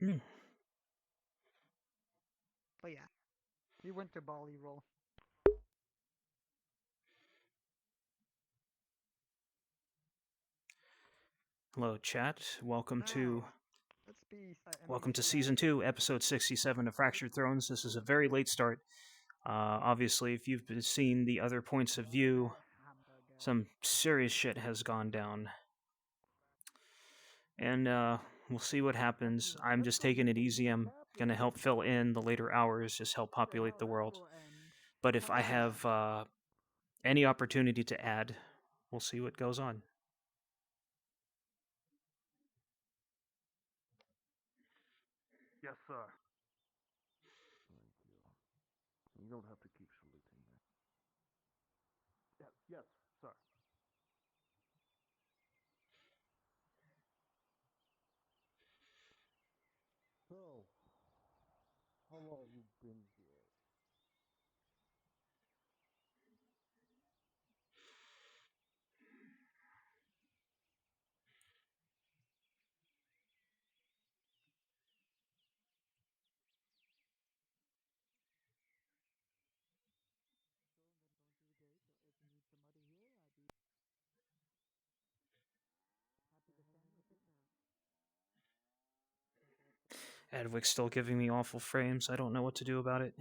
Mm. But yeah, we went to Bali roll. Hello, chat. Welcome to Now, let's be season enthusiastic. 2, episode 67 of Fractured Thrones. This is a very late start. Obviously, if you've seen the other points of view, Hamburger. some serious shit has gone down, and we'll see what happens. I'm just taking it easy. I'm gonna help fill in the later hours, just help Who the populate hell the that world. will end? But if I have any opportunity to add, we'll see what goes on. Yes, sir. Thank you. You don't have to keep saluting me. Yes, sir. So, how long have you been here? Adwic's still giving me awful frames. I don't know what to do about it.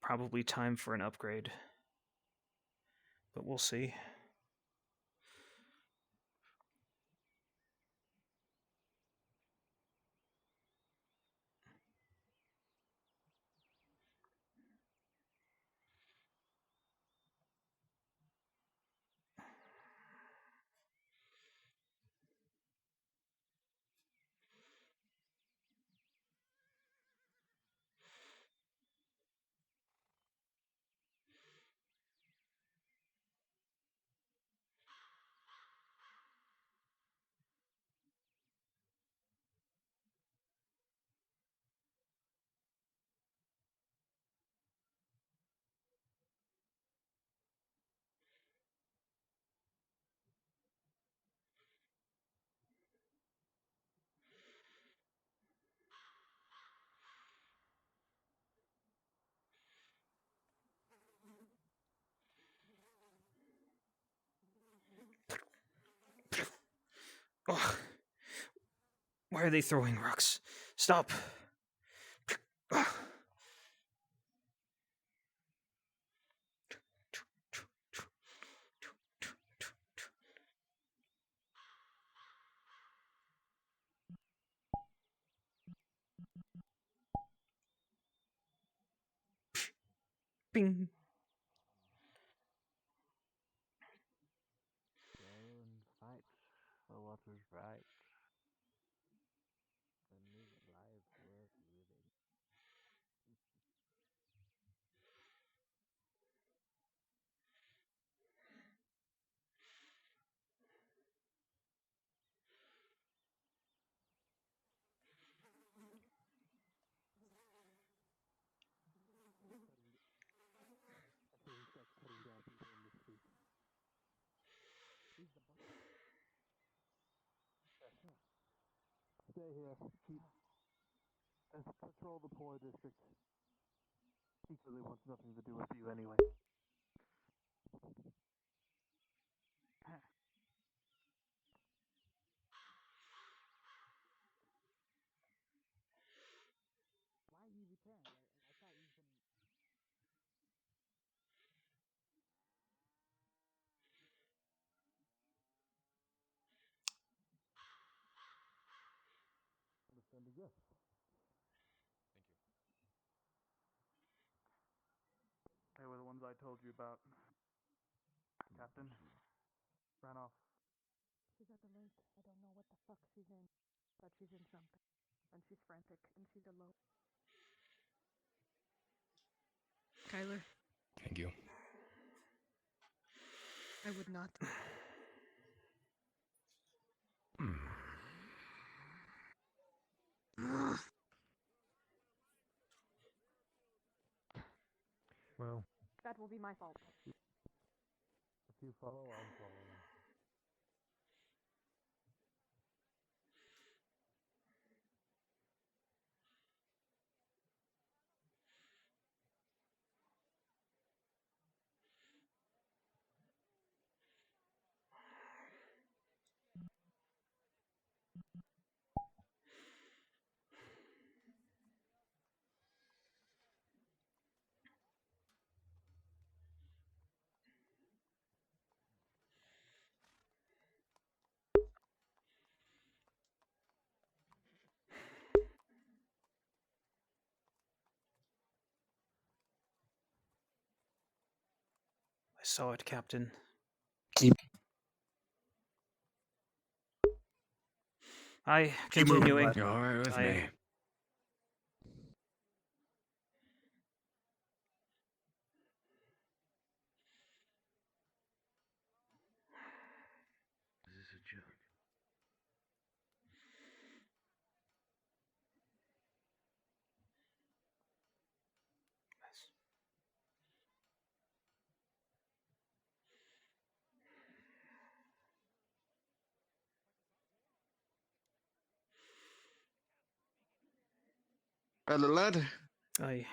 Probably time for an upgrade, but we'll see. Ugh. Why are they throwing rocks? Stop! Ugh. Bing! Go and fight for what is right. And live lives worth living. Cutting down people in the street. Stay here. Keep and patrol the poor district. He really wants nothing to do with you anyway. Why you return? I thought you can. Understanding, yes. Thank you. They were the ones I told you about. Captain ran off. She's at the lake. I don't know what the fuck she's in, but she's in something. and she's frantic, and she's alone. Kyler, Thank you. I would not. Well, That will be my fault. if you follow, I'm following. I saw it, Captain. Continuing. You're all right with me. Is this a joke? Hello, lad. I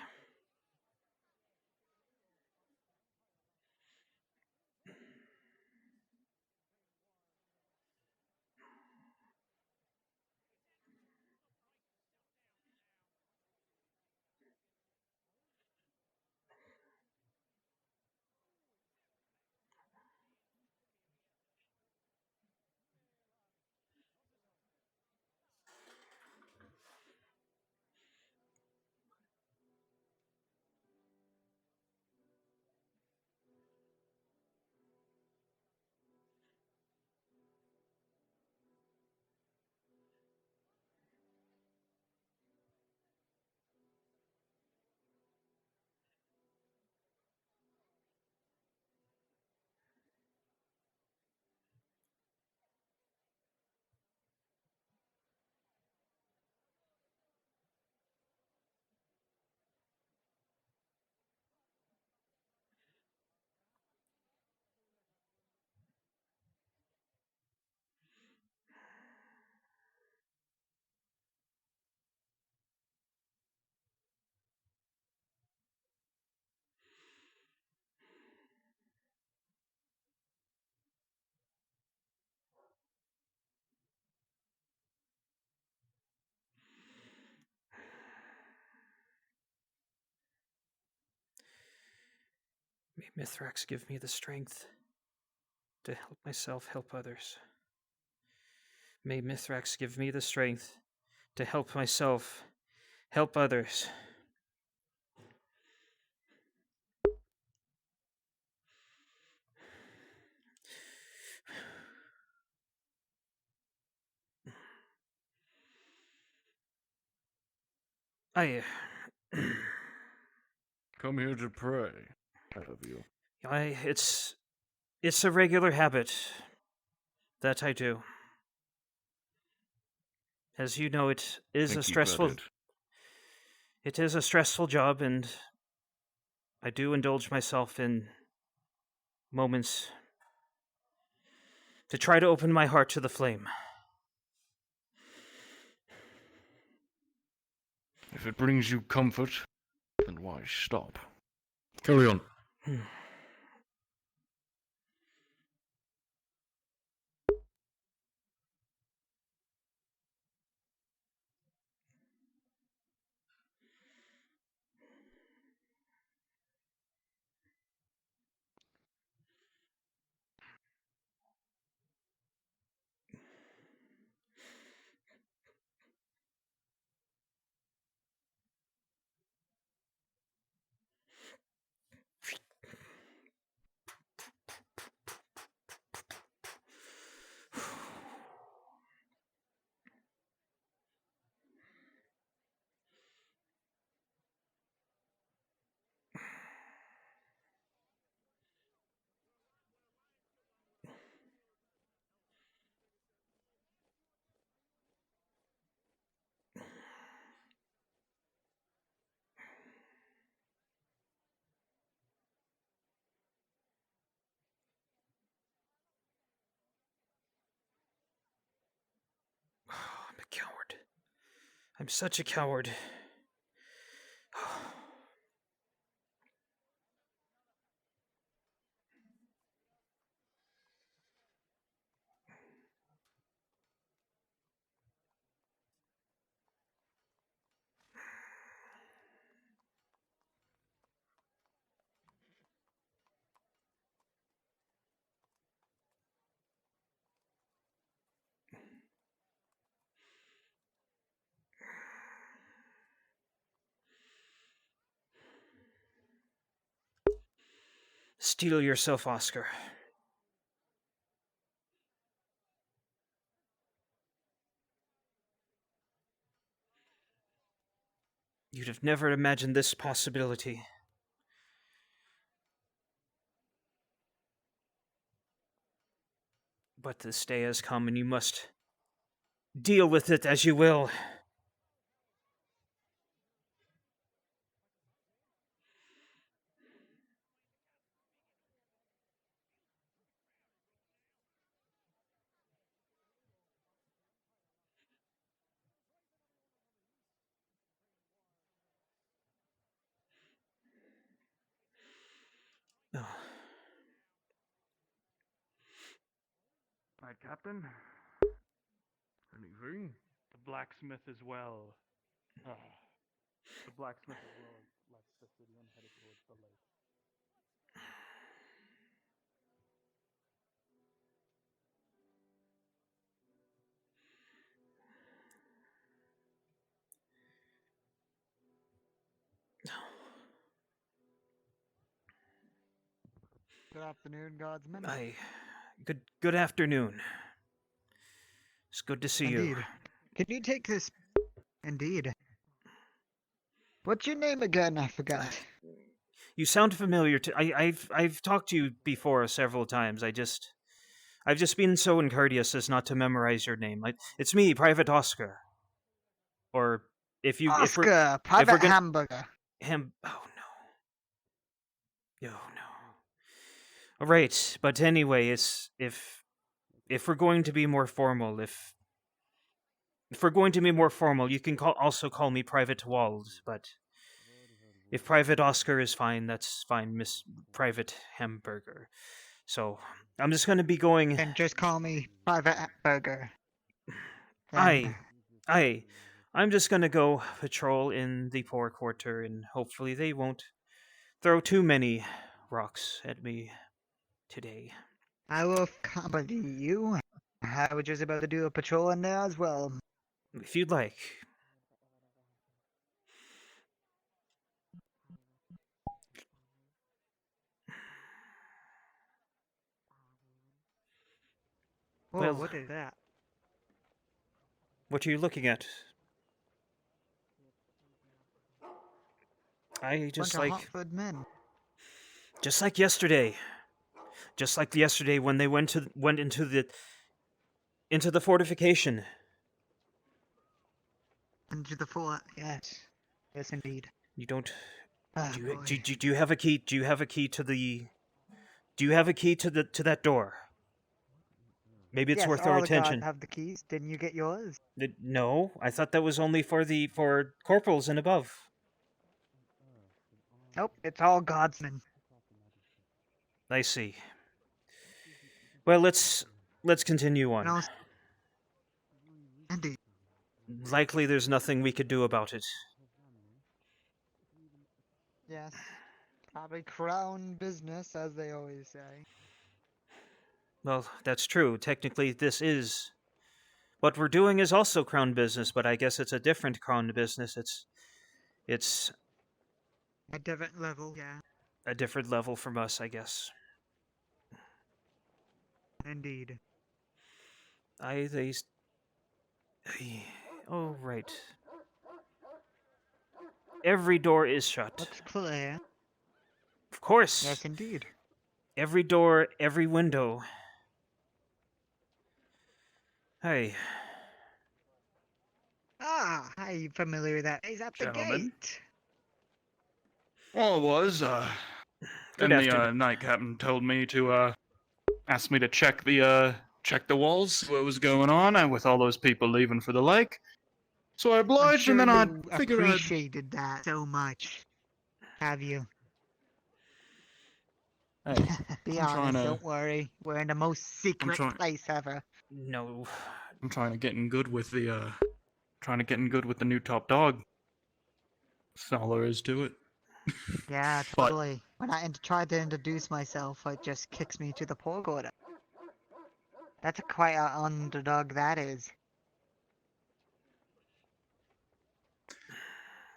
may Mithrax give me the strength to help myself help others. May Mithrax give me the strength to help myself help others. I Come here to pray. Have you? it's a regular habit that I do. As you know, it is a Think you've had stressful it. it is a stressful job, and I do indulge myself in moments to try to open my heart to the flame. If it brings you comfort, then why stop? Carry on. I'm such a coward. Steel yourself, Oscar. You'd have never imagined this possibility. But this day has come, and you must deal with it as you will. Oh. Night, Captain. Anything? The blacksmith as well. The blacksmith as well has left the city and headed towards the lake. Good afternoon, Guardsman. Good afternoon. It's good to see you. Indeed. Can you take this? Indeed. What's your name again? I forgot. You sound familiar to I've talked to you before several times. I've just been so uncourteous as not to memorize your name. It's me, Private Oscar. Or if we're Oscar, Private gonna- Hamburger. Oh no. Oh no. All right, but anyway, if we're going to be more formal, if we're going to be more formal, you can also call me Private Wald, but if Private Oscar is fine, that's fine, Miss Private Hamburger. So, I'm just going to be going... And just call me Private Burger. I'm just going to go patrol in the poor quarter, and hopefully they won't throw too many rocks at me today. I will accompany you. I was just about to do a patrol in there as well. If you'd like. Whoa, Well- what is that? What are you looking at? I just Bunch like... of Hartford men. Just like yesterday. Just like yesterday when they went into the fortification. Into the fort, yes. Yes, indeed. You don't... Ah, Do boy. you have a key? Do you have a key to the... Do you have a key to that door? Maybe it's Yes, worth all our the attention. guards have the keys. Didn't you get yours? No, I thought that was only for corporals and above. Nope, it's all guardsmen. I see. Well, let's continue And on. also, indeed. Likely there's nothing we could do about it. Yes. Probably crown business, as they always say. Well, that's true. Technically, this is... What we're doing is also crown business, but I guess it's a different crown business. It's A different level, yeah. a different level from us, I guess. Indeed. Oh, right. Every door is shut. Looks clear. Of course. Yes, indeed. Every door, every window. Hey. Ah, are you familiar with that? He's at the Gentlemen. gate. Well, it was, Good and the, afternoon. night captain told me to, ask me to check the walls, what was going on, with all those people leaving for the lake. So I I'm obliged, sure and then I you figured I'd... appreciated that so much. Have you? Hey, Be I'm trying honest, to... don't worry. We're in the most secret place ever. No. I'm trying to get in good with the, Trying to get in good with the new top dog. That's all there is to it. Yeah, But- totally. When I tried to introduce myself, it just kicks me to the pork order. That's quite an underdog, that is.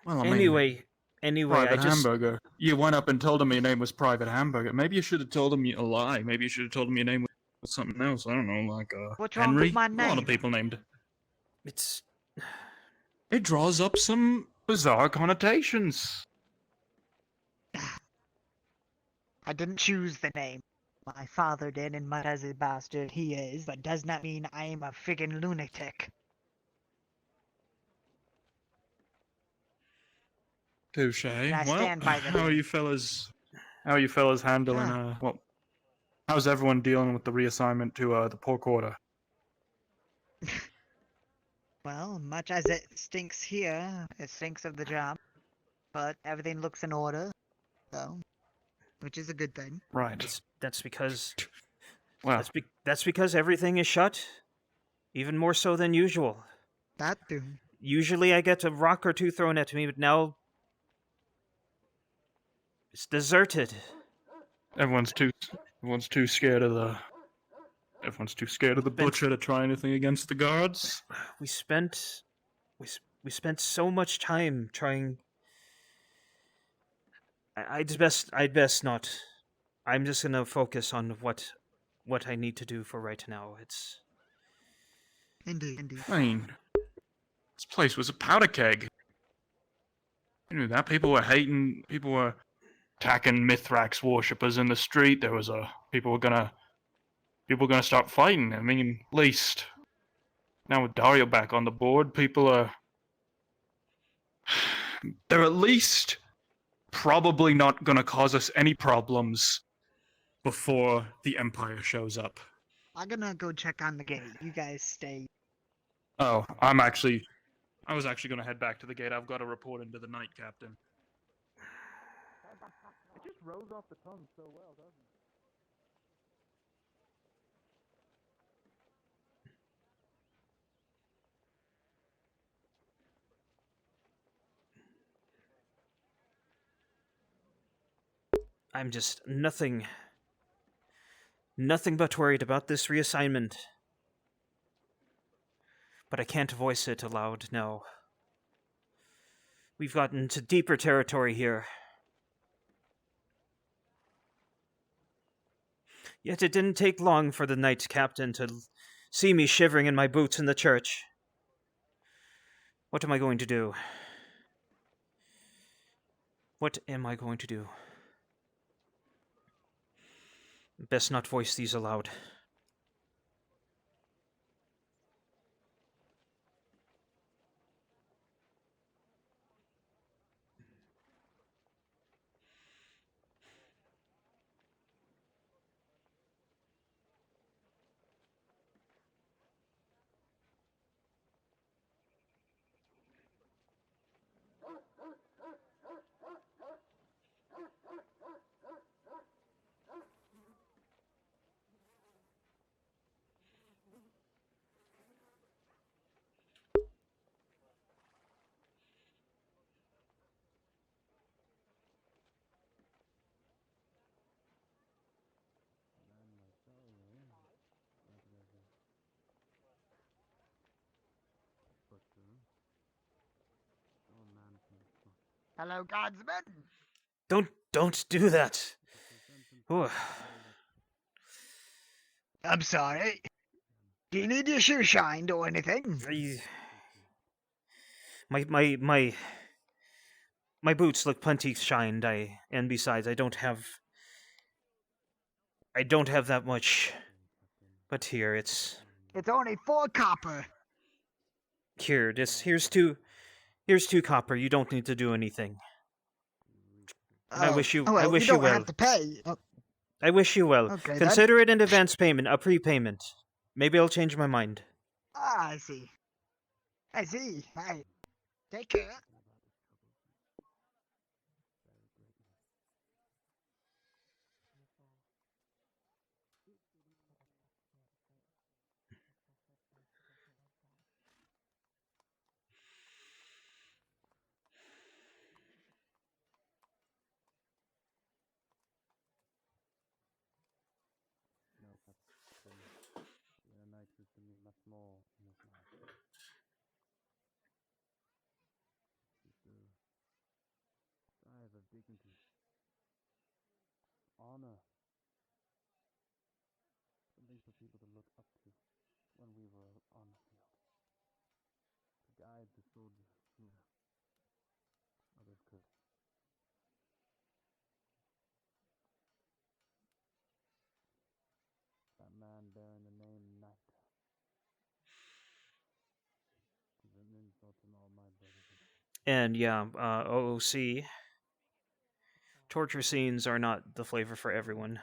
Well, I mean, Anyway, I Private just Hamburger. You went up and told him your name was Private Hamburger. Maybe you should have told him a lie. Maybe you should have told him your name was something else. I don't know, like, What's wrong Henry? with my A lot of name? people named... it's It draws up some bizarre connotations. I didn't choose the name. My father did, and much as a bastard he is, but does not mean I am a friggin' lunatic. Touche. I Well, stand by the how are name. you fellas... How are you fellas handling, well... How's everyone dealing with the reassignment to, the pork order? Well, much as it stinks here, it stinks of the job. But everything looks in order, though, which is a good thing. Right. that's because Well, that's because everything is shut, even more so than usual. That too. Usually I get a rock or two thrown at me, but now it's deserted. everyone's too scared of the... Everyone's too scared of the Been- butcher to try anything against the guards. We spent we spent so much time trying. I'd best not. I'm just gonna focus on what I need to do for right now. It's Indeed. I mean, this place was a powder keg. You knew that. People were attacking Mithrax worshippers in the street. There was people were gonna start fighting. I mean, at least now with Dario back on the board, people are... They're at least probably not gonna cause us any problems before the Empire shows up. I'm gonna go check on the gate. You guys stay. Oh, I was actually gonna head back to the gate. I've got to report into the night captain. It just rolls off the tongue so well, doesn't it? I'm just nothing but worried about this reassignment. But I can't voice it aloud now. We've gotten to deeper territory here. Yet it didn't take long for the knight captain to see me shivering in my boots in the church. What am I going to do? What am I going to do? Best not voice these aloud. Hello, guardsmen. Don't do that. Ooh. I'm sorry. Do you need your shoe shined or anything? My boots look plenty shined. And besides, I don't have that much. But here, it's It's only 4 copper. here. Here's two copper. You don't need to do anything. I wish you- Oh, well, I wish you you don't well. have to pay. Oh, I wish you well. okay, Consider it an advance payment, a prepayment. Maybe I'll change my mind. I see. I see. Take care. No, Captain. The night system is much more in this life. It's the skies of dignity, honor, something for people to look up to when we were on the field, to guide the soldiers who others could. That man bearing the name Knight is an insult to all my brothers. And yeah, OOC torture scenes are not the flavor for everyone.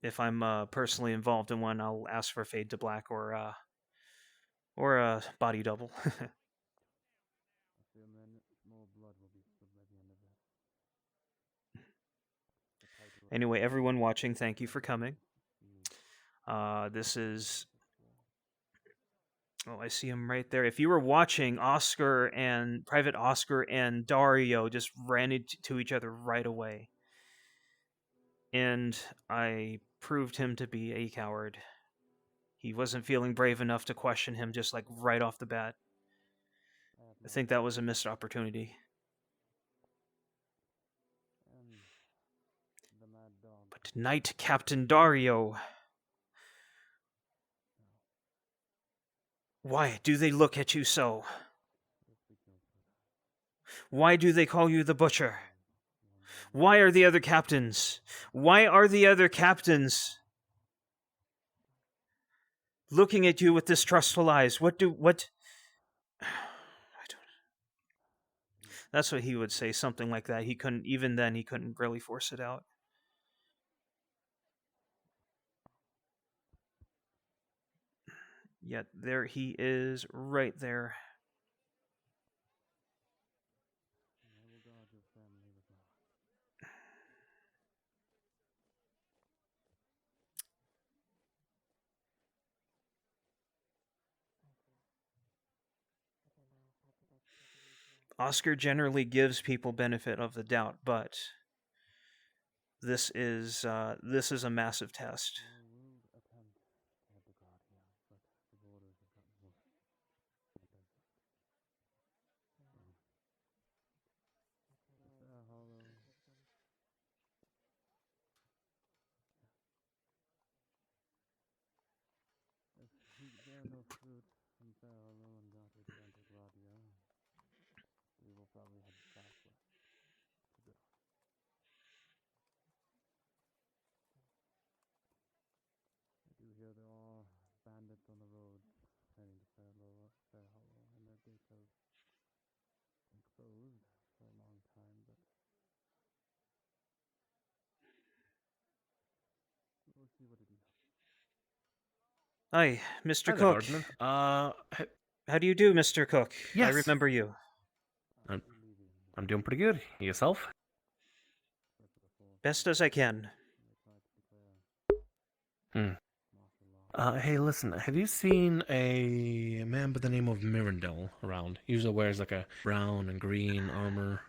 If I'm personally involved in one, I'll ask for fade to black or a body double. I feel then more blood will be spilled by the end of this. The title Anyway, everyone watching, thank you for coming. This is... Oh, I see him right there. If you were watching, Private Oscar and Dario just ran into each other right away. And I proved him to be a coward. He wasn't feeling brave enough to question him just like right off the bat. I think that was a missed opportunity. and the mad dog. But Knight Captain Dario... Why do they look at you so? Why do they call you the Butcher? Why are the other captains? Why are the other captains looking at you with distrustful eyes? I don't... That's what he would say, something like that. Even then, he couldn't really force it out. Yet there he is, right there. I will guard your family with honor. Oscar generally gives people benefit of the doubt, but this is a massive test. I will attempt to have the guard here, but the borders have gotten worse. Fair Hollow. If we bear no fruit from Fair Hollow and Gata Santa Gladia, we will probably head southwest to go. I do hear there are bandits on the roads heading to Fair Hollow, and their gates have been closed for a long time, but we'll see what it is. Hi, Mr. Hi there, Cook. Guardsman. How do you do, Mr. Cook? I Yes. remember you. I'm doing pretty good. Yourself? Best as I can. Hey, listen, have you seen a man by the name of Mirandel around? He usually wears like a brown and green armor,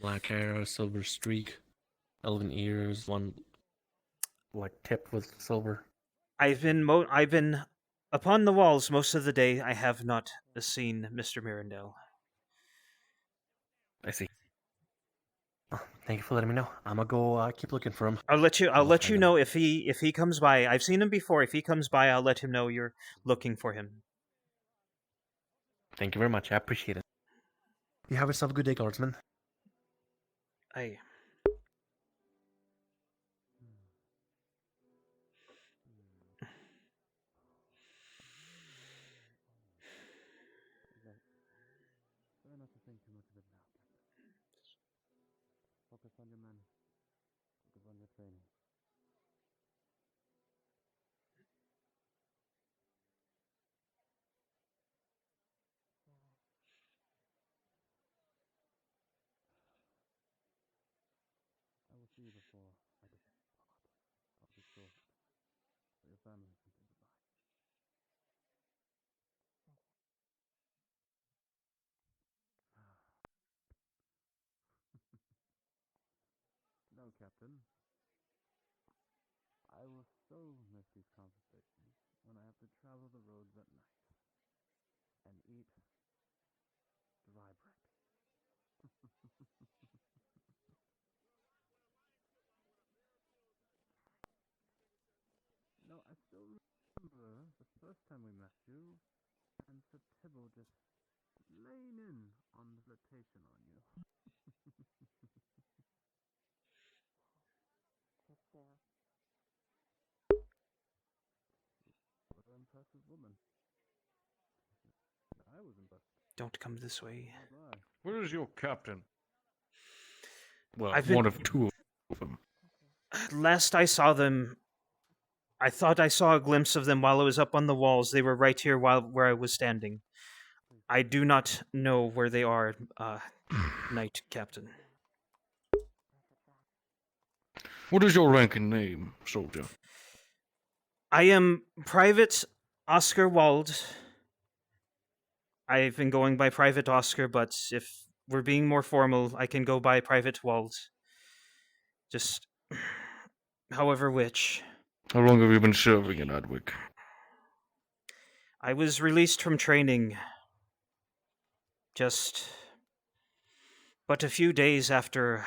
black hair, silver streak, elven ears, one like tipped with silver. I've been upon the walls most of the day. I have not seen Mr. Mirandel. I see. Oh, thank you for letting me know. I'm gonna go keep looking for him. I'll let you find him. know if he comes by. I've seen him before. If he comes by, I'll let him know you're looking for him. Thank you very much. I appreciate it. You have yourself a good day, Guardsman. I Try not to think too much of it now, Captain. Focus on your men. Focus on your training. see you before I get pull up. I'll be short. So your family can say goodbye. No, Captain. I will so miss these conversations when I have to travel the roads at night and eat dry bread. No, I still remember the first time we met you, and Sir Tibble just laying in on the flirtation on you. What an impressive woman. I was impressed. Don't come this way. Not lie. Where is your captain? Well, I've been- one of two of them. Last I saw them, I thought I saw a glimpse of them while I was up on the walls. They were right here where I was standing. I do not know where they are, Knight Captain. What is your rank and name, soldier? I am Private Oscar Wald. I've been going by Private Oscar, but if we're being more formal, I can go by Private Wald. Just however which. How long have you been serving in Adwick? I was released from training but a few days after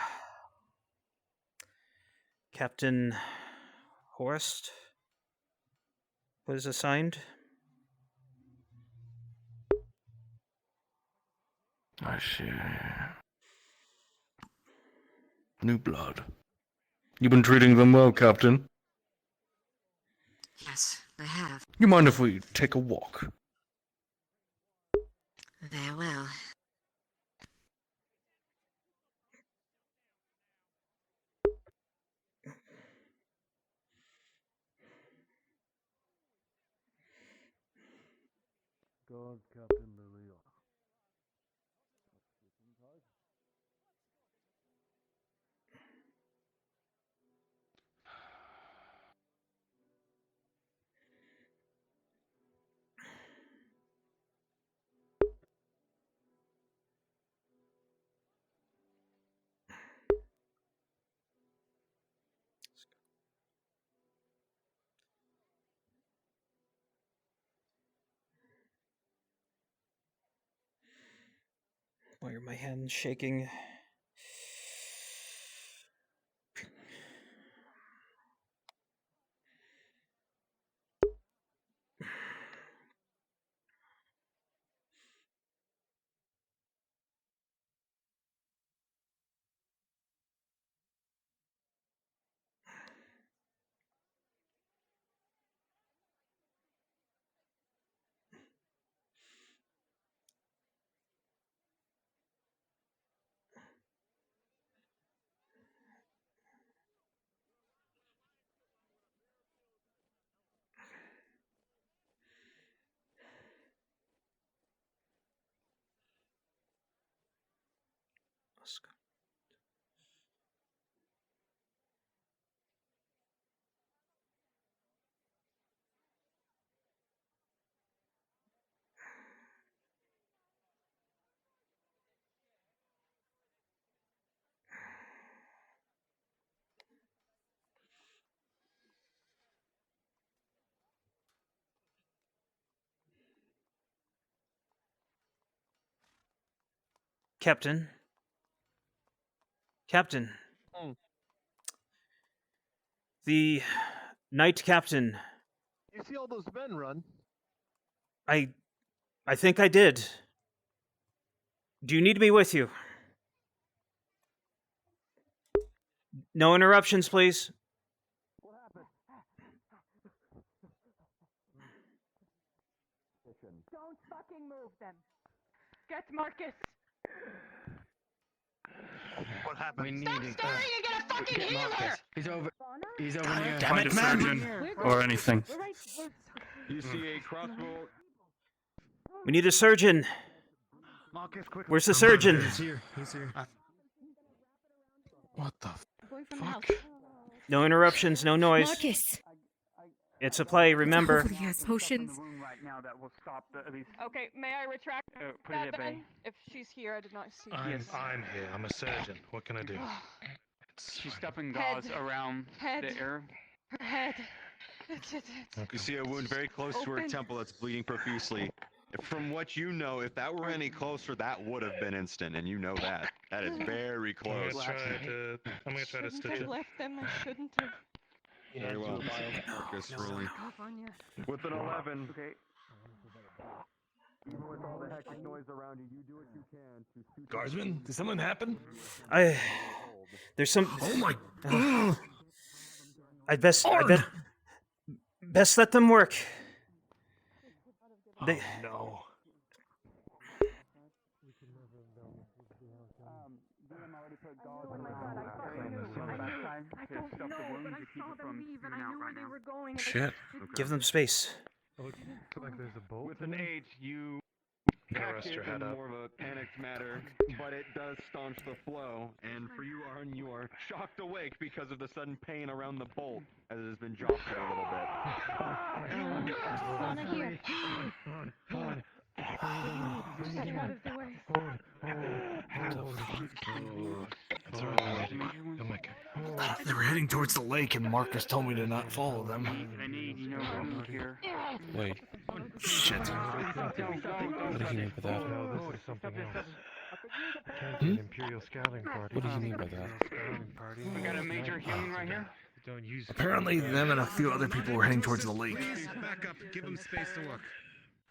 Captain Horst was assigned. I see. New blood. You've been treating them well, Captain. Yes, I have. You mind if we take a walk? Very well. God, Captain Liliana. Why are my hands shaking? Oscar. Captain. Captain. The Knight Captain. You see all those men run? I think I did. Do you need me with you? No interruptions, please. What happened? Don't fucking move them. Get Marcus. What happened? We need Stop staring and get a fucking healer. He's over. Fauna? He's over God near. damn it, man! Or anything. We're right. You see a crossbow? We need a surgeon. Marcus, quick. Where's the surgeon? He's here. He's here. What the? going from the house. No interruptions, no noise. Marcus! It's a play, remember. Hopefully he has potions. Okay, may I retract put that it at bay. then? If she's here, I did not see. I'm here. I'm a surgeon. What can I do? She's stuffing Head. gauze around Head. the air. Her head. You see a wound very close to her Open. temple that's bleeding profusely. From what you know, if that were any closer, that would have been instant, and you know that. That is very I'm close. gonna try to Shouldn't stitch have it. left them. I shouldn't have. Very well. Marcus rolling. Cough on you. With an 11. Okay. Even with all the hectic noise around you, you do what you can to shoot. Guardsman, did something happen? There's some. Oh my! I best let them work. They. No. Shit. Give them space. Looks like there's a boat. With an 8, you Rest your head up. more of a panicked matter, but it does staunch the flow. And for you, Arn, you are shocked awake because of the sudden pain around the bolt as it has been jostled a little bit. Lana here. Get out of the way. It's alright. Oh my god. They were heading towards the lake, and Marcus told me to not follow them. I need, food here. Wait. Shit. What do you mean by that? No, this is something else. Can't be an Imperial scouting party. What do you mean by that? We got a major healing right here. Don't use Apparently, them and a few other people were heading towards the lake. Back up. Give him space to work.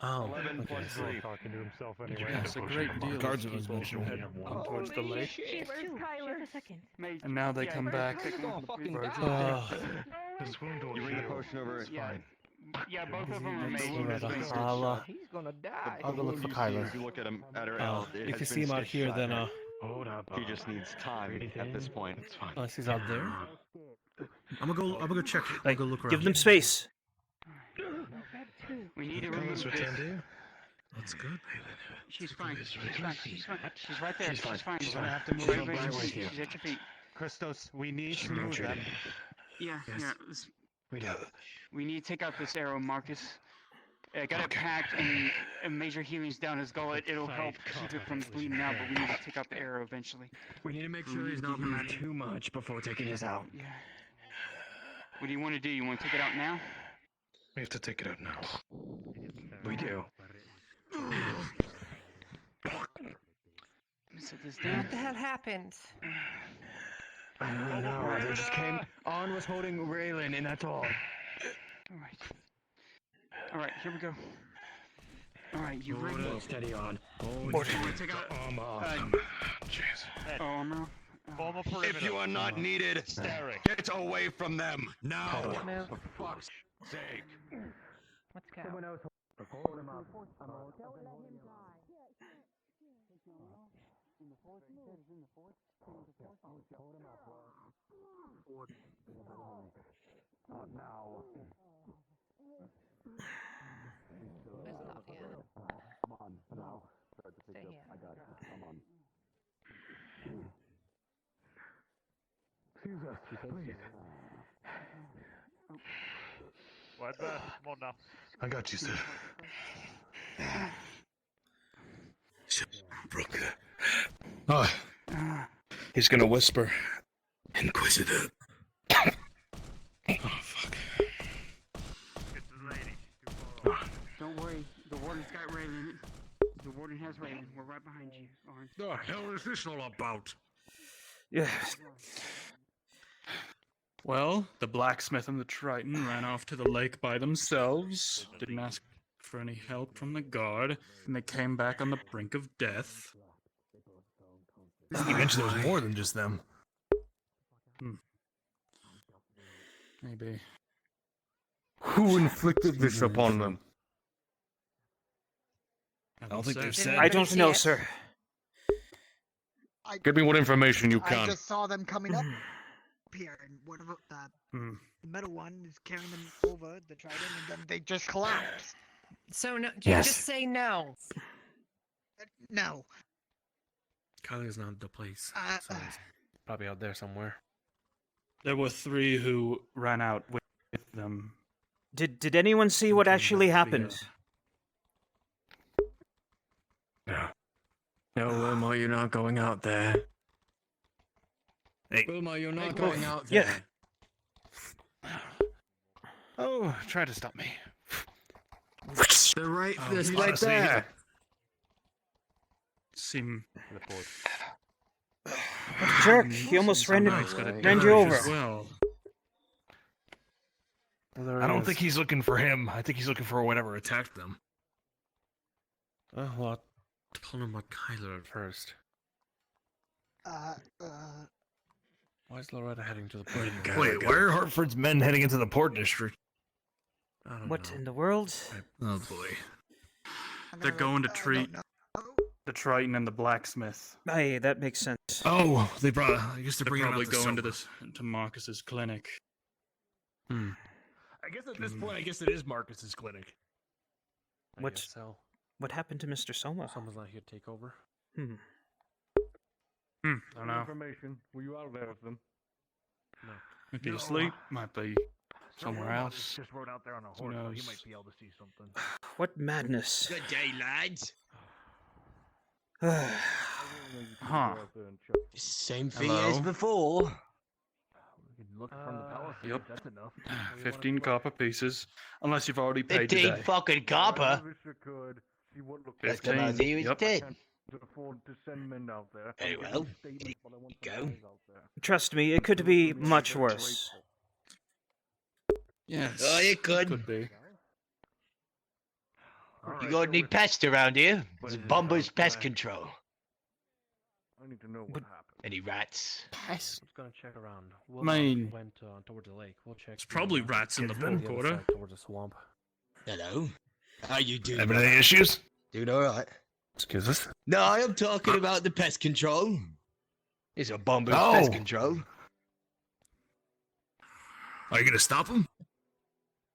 Oh, 11 okay. plus 3. talking to himself anyway. It's a great deal. Guardsman was mentioning heading towards the lake. Where's Tyler? Just a second. And now they come back. This wound will You bring the heal. potion over, it's Yeah. fine. Yeah, both of them are Let's made. go right on. He's gonna die. I'll go look for You see Kyler. as you look at him at her Oh, L, it if has you see been him out stitched here, shut then now. Hold up. He just needs time at this point. It's fine. unless he's out there. I'm gonna go check. Like, go look around. give them space. We need to Come remove this this. return to you. That's good. She's fine. She's fine. She's fine. She's right there. She's fine. She's fine. She's She's fine. fine. Have to move Right her where back she's- with you. She's at your feet. Christos, we need She's to move nurtured. that. Yeah, Yes. yeah. We need to take out this arrow, Marcus. I got it Okay. packed and major healing's down his gullet. It'll help keep it from bleeding out, but we need to take out the arrow eventually. We need to make sure he's not moving too much before taking this out. Yeah. What do you want to do? You want to take it out now? We have to take it out now. We do. Let me set this down. What the hell happened? I don't know. They just came. On was holding Raylan, and that's all. Alright. Alright, here we go. Alright, you ready? Steady on. You want to take out Arm off. Jeez. armor? If you are not needed, get away from them now. Move. For fuck's sake. Let's go. There's nothing in it. Come on, now. Stay here. I got it. Come on. Caesar, please. Right there. Come on now. I got you, sir. Brooke. Oh, he's gonna whisper. Inquisitor. Oh, fuck. Don't worry, the warden's got Raylan in it. The warden has Raylan. We're right behind you, Arn. The hell is this all about? Yeah. Well, the blacksmith and the Triton ran off to the lake by themselves, didn't ask for any help from the guard, and they came back on the brink of death. You mentioned there was more than just them. Maybe. Who inflicted this upon them? I don't think they've said. I don't see know, it? sir. Give me what information you I can. just saw them coming up here, and one of the metal one is carrying them over the trident, and then they just collapsed. So no, Yes. just say no. No. Kyler's not at the place. Uh, So he's probably out there somewhere. There were 3 who ran out with them. Did anyone see what Thinking actually that the, happened? No, Wilma, you're not going out there. Hey. Wilma, you're not Hey, going out yeah. there. Oh, try to stop me. They're right, Oh, they're it's right honestly- there. Seem What a jerk! He almost ran you over. as well. I don't think he's looking for him. I think he's looking for whatever attacked them. Well, I'll tell him about Kyler at first. Why is Loretta heading to the port? Wait, why are Hartford's men heading into the port district? I don't What know. in the world? Oh boy. They're going to treat the Triton and the blacksmith. Aye, that makes sense. Oh, I guess they're They're bringing probably out the going to silver. to Marcus's clinic. I guess at this point, I guess it is Marcus's clinic. I What- guess so. What happened to Mr. Soma? Someone's not here to take over. I don't know. Information. Were you out there with them? Might be asleep. Might be somewhere else. Just rode out there on a Who horse, so he knows? might be able to see something. What madness? Good day, lads. Huh. Same thing Hello? as before. We can look from the palace. Yep. That's enough. 15 copper pieces. Unless you've already paid 15 today. fucking copper. That's the idea is Yep. dead. Afford to send men out there. Very well. Go. Trust me, it could be much worse. Yes. Oh, you could. Could be. You got any pests around here? It's Bumber's Pest Control. I need to know what But- happened. Any rats? Pest. Let's go and check around. Main. Went towards the lake. We'll check. It's probably rats in the the other port quarter. side, towards the swamp. Hello. How you doing? Having any issues? Doing alright. Excuse us. No, I am talking about the pest control. It's a Bumber's Oh. Pest Control. Are you gonna stop him?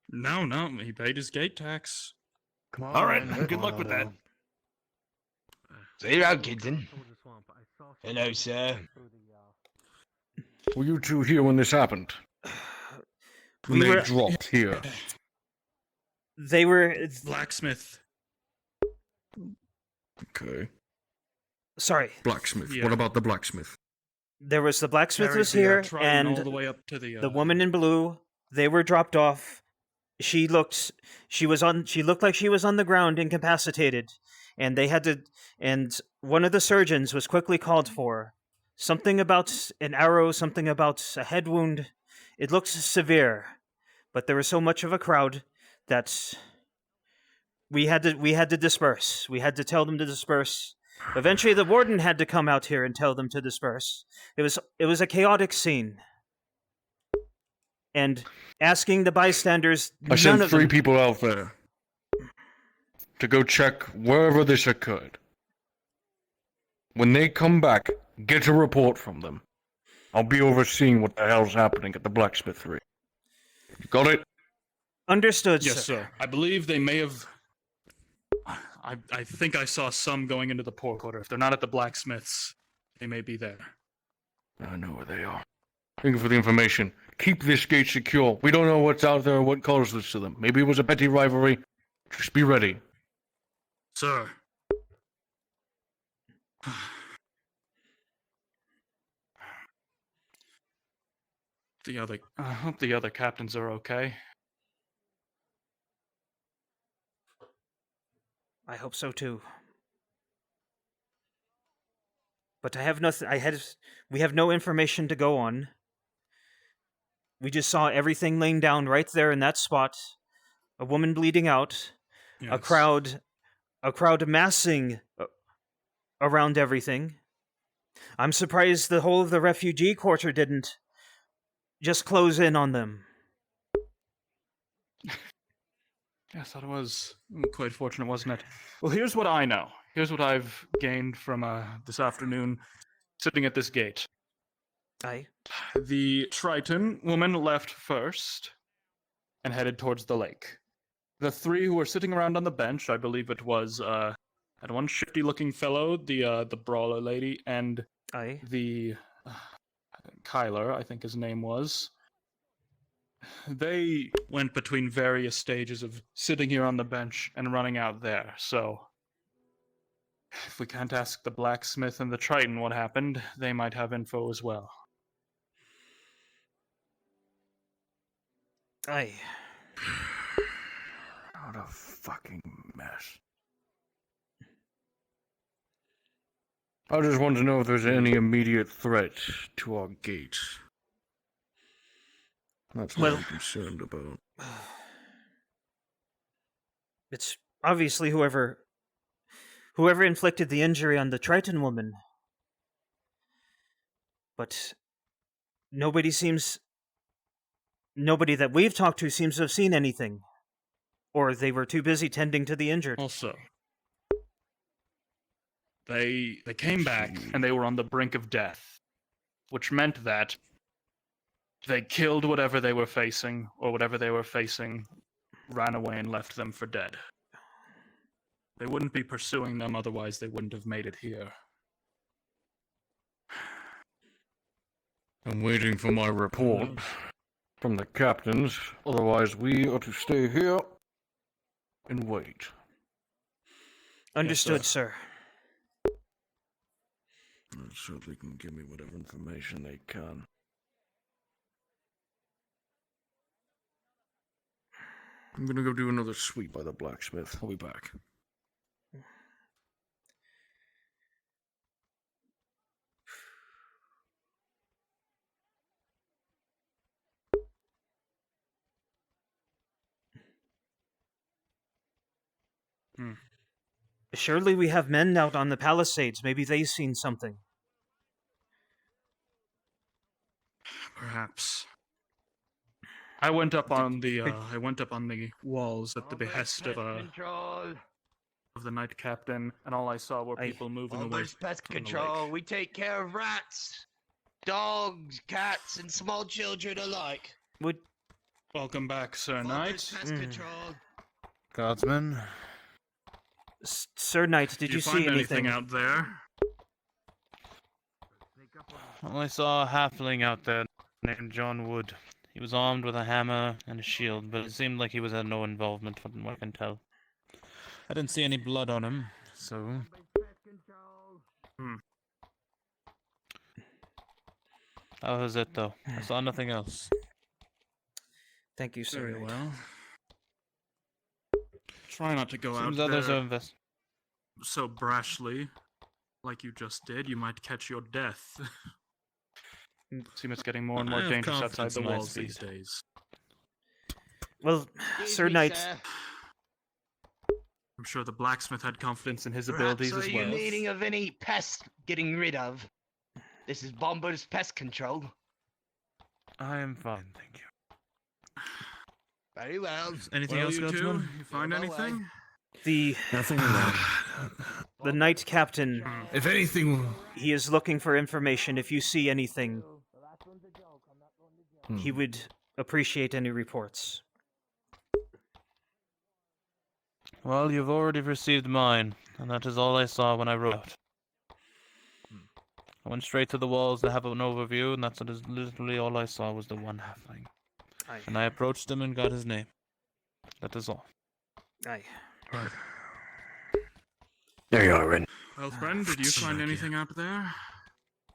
No, he paid his gate tax. Come on. All right. Good luck with that. See you around, Kidson. Towards the swamp. I saw Hello, sir. Were you two here when this happened? When We they were- dropped here. They were. Blacksmith. Okay. Sorry, Blacksmith. Yeah. What about the blacksmith? there was the blacksmith Carried was the, here, Triton all the and way up to the woman in blue. They were dropped off. She looked like she was on the ground, incapacitated, and they had to. And one of the surgeons was quickly called for. Something about an arrow, something about a head wound. It looked severe, but there was so much of a crowd that we had to disperse. We had to tell them to disperse. Eventually, the warden had to come out here and tell them to disperse. It was a chaotic scene, and asking the bystanders, I none sent of 3 them. people out there to go check wherever this occurred. When they come back, get a report from them. I'll be overseeing what the hell's happening at the blacksmithery. Got it? Understood, Yes, sir. I believe they may have. I think I saw some going into the port quarter. If they're not at the blacksmiths, they may be there. I know where they are. Thank you for the information. Keep this gate secure. We don't know what's out there or what caused this to them. Maybe it was a petty rivalry. Just be ready. Sir. I hope the other captains are okay. I hope so too. But I have nothing. We have no information to go on. We just saw everything laying down right there in that spot. A woman bleeding out. A Yes. crowd massing around everything. I'm surprised the whole of the refugee quarter didn't just close in on them. Yes, that was quite fortunate, wasn't it? Well, here's what I know. Here's what I've gained from this afternoon sitting at this gate. Aye. The Triton woman left first and headed towards the lake. The 3 who were sitting around on the bench, I believe it was that one shifty-looking fellow, the brawler lady, and Aye. the Kyler, I think his name was. They went between various stages of sitting here on the bench and running out there, so if we can't ask the blacksmith and the Triton what happened, they might have info as well. Aye. What a fucking mess. I just want to know if there's any immediate threat to our gates. That's what I'm concerned about. It's obviously whoever inflicted the injury on the Triton woman. But nobody that we've talked to seems to have seen anything. Or they were too busy tending to the injured. Also, they came back and they were on the brink of death, which meant that they killed whatever they were facing, or whatever they were facing ran away and left them for dead. They wouldn't be pursuing them, otherwise they wouldn't have made it here. I'm waiting for my report from the captains, otherwise we are to stay here and wait. Understood, sir. Let's hope they can give me whatever information they can. I'm gonna go do another sweep by the blacksmith. I'll be back. Surely we have men out on the Palisades. Maybe they've seen something. Perhaps. I went up on the walls at the behest of the night captain, and all I saw were people moving away. There's pest control. We take care of rats, dogs, cats, and small children alike. Welcome back, Sir Knight. Pest control. Guardsman. Sir Knight, did you see find anything out there? Well, I saw a halfling out there named John Wood. He was armed with a hammer and a shield, but it seemed like he had no involvement from what I can tell. I didn't see any blood on him, so... That was it, though. I saw nothing else. Thank you, sir. Very well. Try not to go Seems out others there are so brashly, like you just did. You might catch your death. Seems it's getting more and more I have dangerous outside confidence the in my walls speed. these days. Well, Sir Knight... I'm sure the blacksmith had confidence in his Perhaps abilities are as you well. needing of any pests getting rid of? This is Bomber's Pest Control. I am fine, thank you. Very well. Anything Well, else, you two? Guardsman? You find anything? Nothing The Knight Captain... If anything... He is looking for information. If you see anything, he would appreciate any reports. Well, you've already received mine, and that is all I saw when I wrote. I went straight to the walls to have an overview, and that's literally all I saw was the one halfling. Aye. And I approached him and got his name. That is all. Aye. Right. There you are, Ren. Well, friend, did you find anything out there?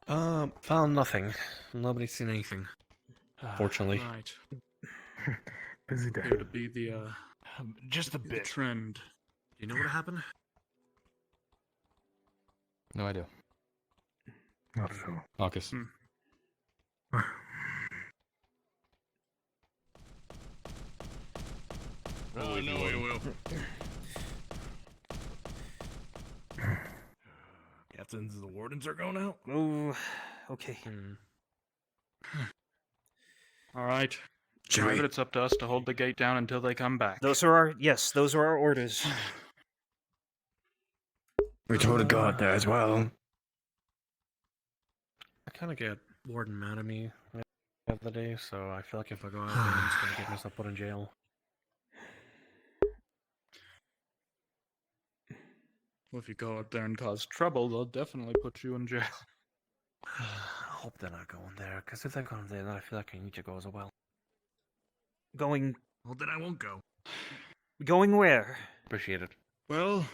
Found nothing. Nobody's seen anything. Fortunately. Right. Busy day. Appear to be the Just a the bit. trend. Do you know what happened? No idea. Not so. Marcus. Oh, no, you will. Captains, the wardens are going out. Oh, okay. All right. Should we- Private, it's up to us to hold the gate down until they come back. Those are our orders. We told a guard there as well. I kind of get Warden mad at me the other day, so I feel like if I go out there, I'm just going to get myself put in jail. Well, if you go out there and cause trouble, they'll definitely put you in jail. hope they're not going there, because if they're going there, then I feel like I need to go as well. Going Well, then I won't go. going where? Appreciate it. Well,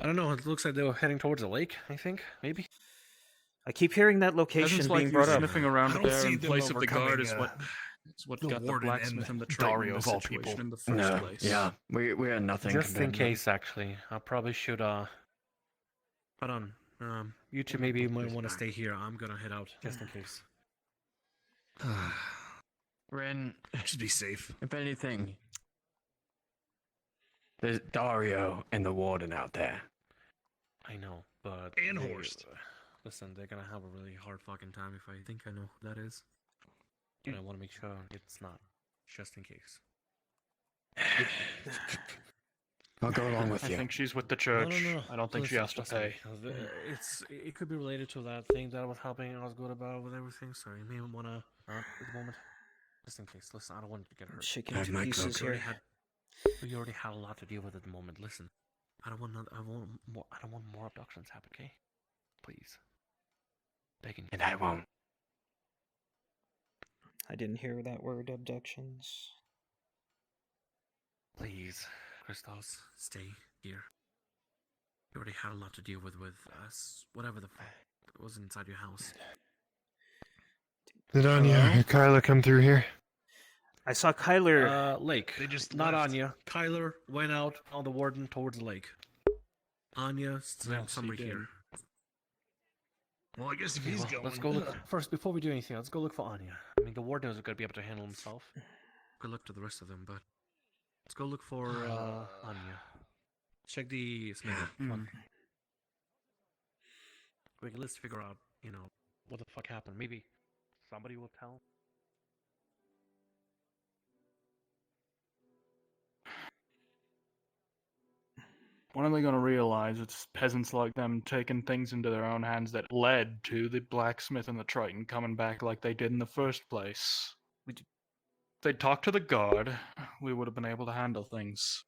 I don't know. It looks like they were heading towards the lake, I think, maybe. I keep hearing that location Peasants like being you brought up. sniffing around I don't there see in them place of the guard overcoming, is what the got the warden blacksmith and and the Triton Dario in of this all situation people. in the first No, place. yeah, we are nothing. Just in compared to them. case, actually, I probably should, hold on. You two maybe might want to stay here. I'm gonna head out, just in case. Ren, Just be safe. if anything, there's Dario and the warden out there. I know, but... And they- Horst. Listen, they're gonna have a really hard fucking time if I think I know who that is. But I want to make sure it's not, just in case. I'll go along with I you. think she's with the No, church. no, no. I don't think she Listen, has to trust me, pay. It could be related to that thing that I was helping I was good about with everything, so you may want to at the moment. Just in case. Listen, I don't want you to get hurt. Chicken I to might pieces go. here. You already had a lot to deal with at the moment. Listen, I don't want more abductions happen, okay? Please. Begging you. And I won't. I didn't hear that word, abductions. Please, Christos, stay here. You already had a lot to deal with us. Whatever the fuck was inside your house. Did Anya or Kyla come through here? I saw Kyler. Lake. They just not left. Anya. Kyler went out on the warden towards the lake. Anya, somebody did. here. Well, I guess if Okay, he's well, going. let's go look. First, before we do anything, let's go look for Anya. I mean, the warden isn't going to be able to handle himself. Good luck to the rest of them, but let's go look for Anya. Check the sniper. Come on. We can let's figure out, what the fuck happened. Maybe somebody will tell. When are they going to realize it's peasants like them taking things into their own hands that led to the blacksmith and the Triton coming back like they did in the first place? If they'd talked to the guard, we would have been able to handle things.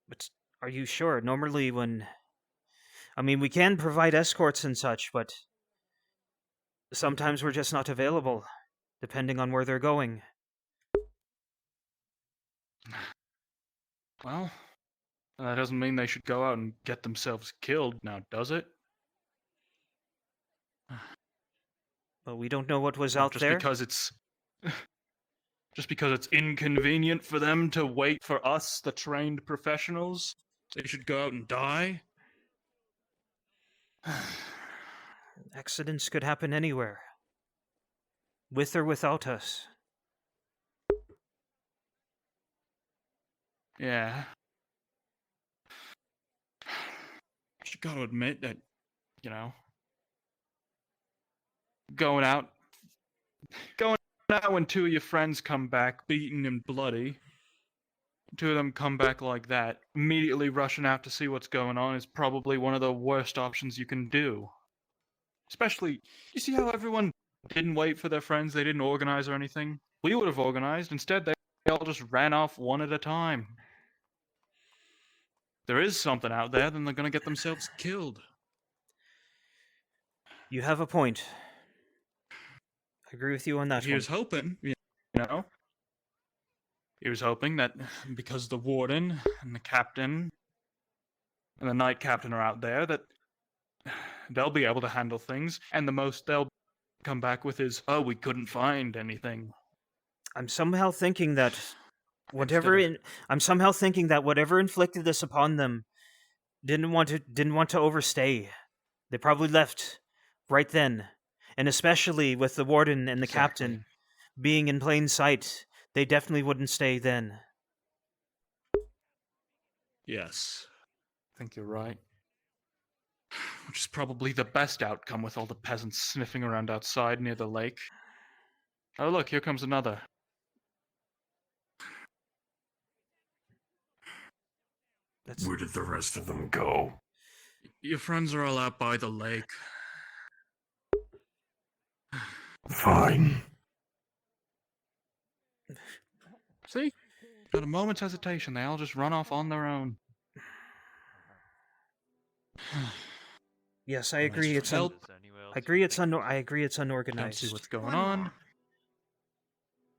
But are you sure? Normally, we can provide escorts and such, but sometimes we're just not available, depending on where they're going. Well, that doesn't mean they should go out and get themselves killed now, does it? But we don't know what was Well, out there. Just because it's inconvenient for them to wait for us, the trained professionals, they should go out and die? Accidents could happen anywhere, with or without us. Yeah. You gotta admit that, going out when two of your friends come back beaten and bloody, two of them come back like that, immediately rushing out to see what's going on is probably one of the worst options you can do. Especially, you see how everyone didn't wait for their friends, they didn't organize or anything? We would have organized, instead they all just ran off one at a time. There is something out there, then they're gonna get themselves killed. You have a point. I agree with you on that He one. was hoping, he was hoping that because the warden and the captain and the night captain are out there, that they'll be able to handle things, and the most they'll come back with is, oh, we couldn't find anything. I'm somehow thinking that whatever inflicted this upon them didn't want to overstay. They probably left right then, and especially with the warden and the captain being in plain sight, they definitely wouldn't stay then. Yes, I think you're right. Which is probably the best outcome with all the peasants sniffing around outside near the lake. Oh look, here comes another. Where did the rest of them go? Your friends are all out by the lake. Fine. See? Not a moment's hesitation. They all just run off on their own. Yes, I Alright, agree. for It's help. I agree. It's I agree. It's Don't unorganized. see what's going on.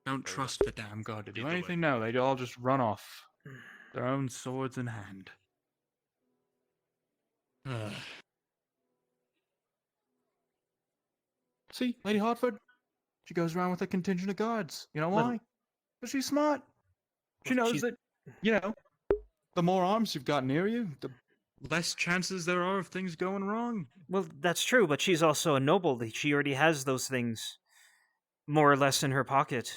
Don't trust the damn guard to do anything. No, they all just run off, their own swords in hand. Ugh. See, Lady Hartford, she goes around with a contingent of guards. You know Well- why? Because she's smart. She Well, knows she's- that, you know, the more arms you've got near you, the less chances there are of things going wrong. Well, that's true, but she's also a noble. She already has those things, more or less, in her pocket.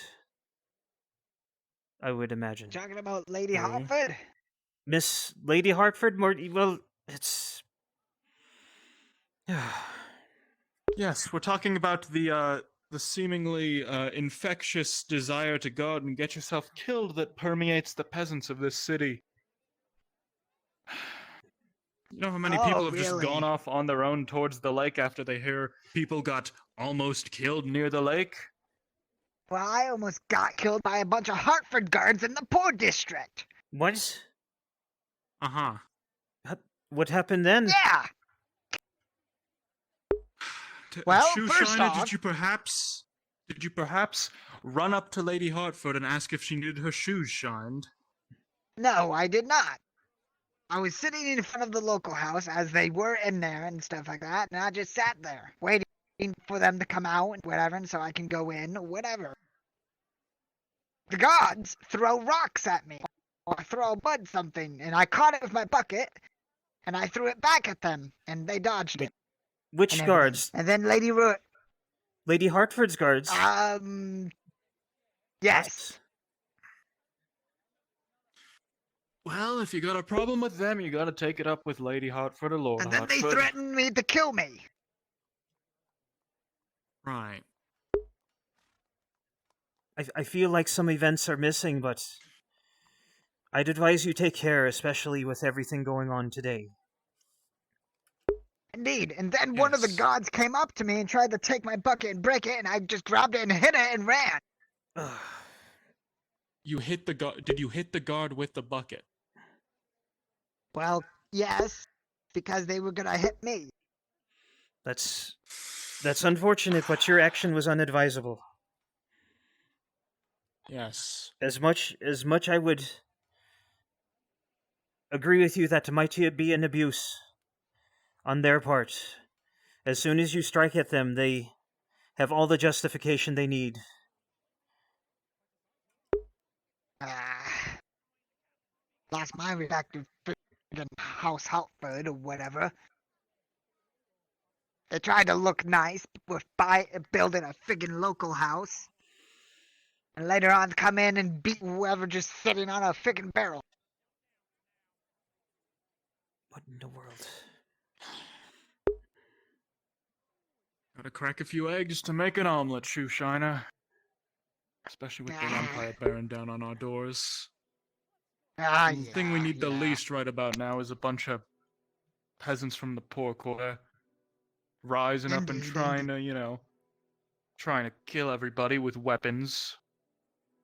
I would imagine. Talking about Lady True. Hartford? Miss Lady Hartford, more well, it's. Yes, we're talking about the seemingly infectious desire to go out and get yourself killed that permeates the peasants of this city. You know how many Oh, people have just really? gone off on their own towards the lake after they hear people got almost killed near the lake? Well, I almost got killed by a bunch of Hartford guards in the poor district. What? Uh-huh. What happened then? Yeah. Well, Shoe first Shiner, off- did you perhaps run up to Lady Hartford and ask if she needed her shoes shined? No, I did not. I was sitting in front of the local house as they were in there and stuff like that, and I just sat there waiting for them to come out and whatever, and so I can go in or whatever. The guards throw rocks at me or throw mud something, and I caught it with my bucket and I threw it back at them, and they dodged it. Which and everything. guards? And then Lady Hartford's guards. Yes. Well, if you got a problem with them, you gotta take it up with Lady Hartford or Lord And then they Hartford. threatened me to kill me. Right. I feel like some events are missing, but I'd advise you take care, especially with everything going on today. Indeed. And then one of the Yes. guards came up to me and tried to take my bucket and break it, and I just grabbed it and hit it and ran. You hit the guard. Did you hit the guard with the bucket? Well, yes, because they were gonna hit me. That's unfortunate, but your action was unadvisable. Yes. As much I would agree with you that might be an abuse on their part. As soon as you strike at them, they have all the justification they need. That's my respective friggin' House Hartford or whatever. They tried to look nice with building a friggin' local house. And later on come in and beat whoever just sitting on a friggin' barrel. What in the world? Gotta crack a few eggs to make an omelet, Shoe Shiner. Especially with the Empire bearing down on our doors. The thing we need the least right about now is a bunch of peasants from the poor quarter rising up and Indeed, trying to kill everybody with weapons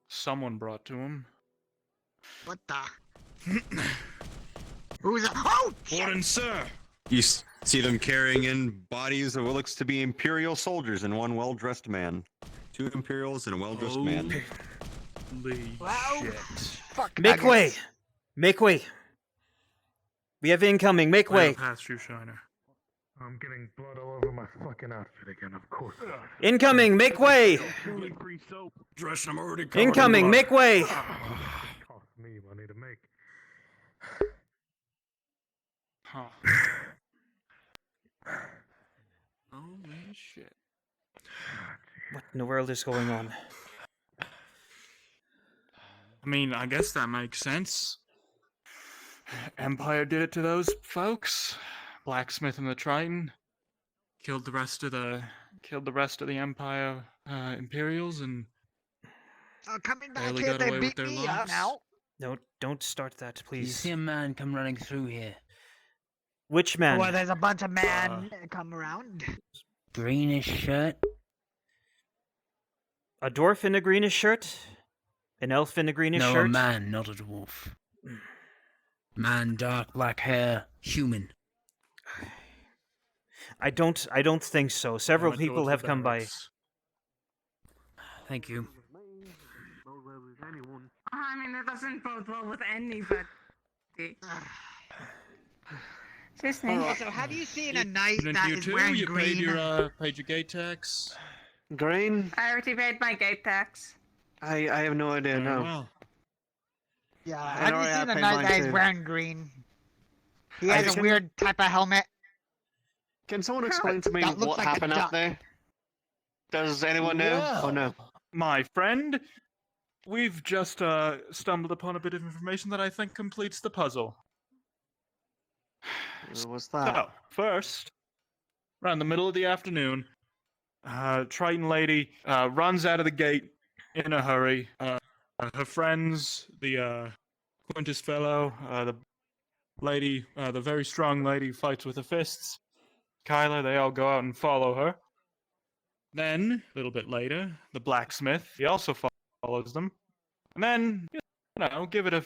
someone brought to them. What the? Who's a— Oh! Warden, sir! You see them carrying in bodies of what looks to be Imperial soldiers and one well-dressed man. Two Imperials and a well-dressed man. Holy Well, shit. fuck Make way! nuggets. Make way! We have incoming, make way! Pass, Shoe Shiner. I'm getting blood all over my fucking outfit again, of course. Incoming, make way! Dress, I'm already covered in Incoming, blood. make way! Cost me money to make. Huh. Holy shit. What in the world is going on? I mean, I guess that makes sense. Empire did it to those folks. Blacksmith and the Triton killed the rest of the Empire Imperials and Coming back barely here, got they away with beat their me lives. up now. Don't start that, You please. see a man come running through here. Which man? Well, there's a bunch of men come around. Greenish shirt. A dwarf in a greenish shirt? An elf in a greenish No, shirt? a man, not a dwarf. Man, dark black hair, human. I don't think so. Several went people towards have the come by. barracks. Thank you. I mean, it doesn't bode well with anybody. Excuse me. Also, have you seen a knight Didn't that you is too? wearing You green? paid your gate tax. Green? I already paid my gate tax. I have no idea. Very No. well. Yeah, And have you already I seen a paid knight mine that is too. wearing green? He I has a can- weird type of helmet. Can someone explain to me That looks what like a happened duck. out there? Does anyone know? Oh no. My friend, we've just stumbled upon a bit of information that I think completes the puzzle. What's that? So, first, around the middle of the afternoon, Triton lady runs out of the gate in a hurry. Her friends, the Quintus fellow, the lady, the very strong lady, fights with her fists. Kyla, they all go out and follow her. Then, a little bit later, the blacksmith, he also follows them. And then, you know, give it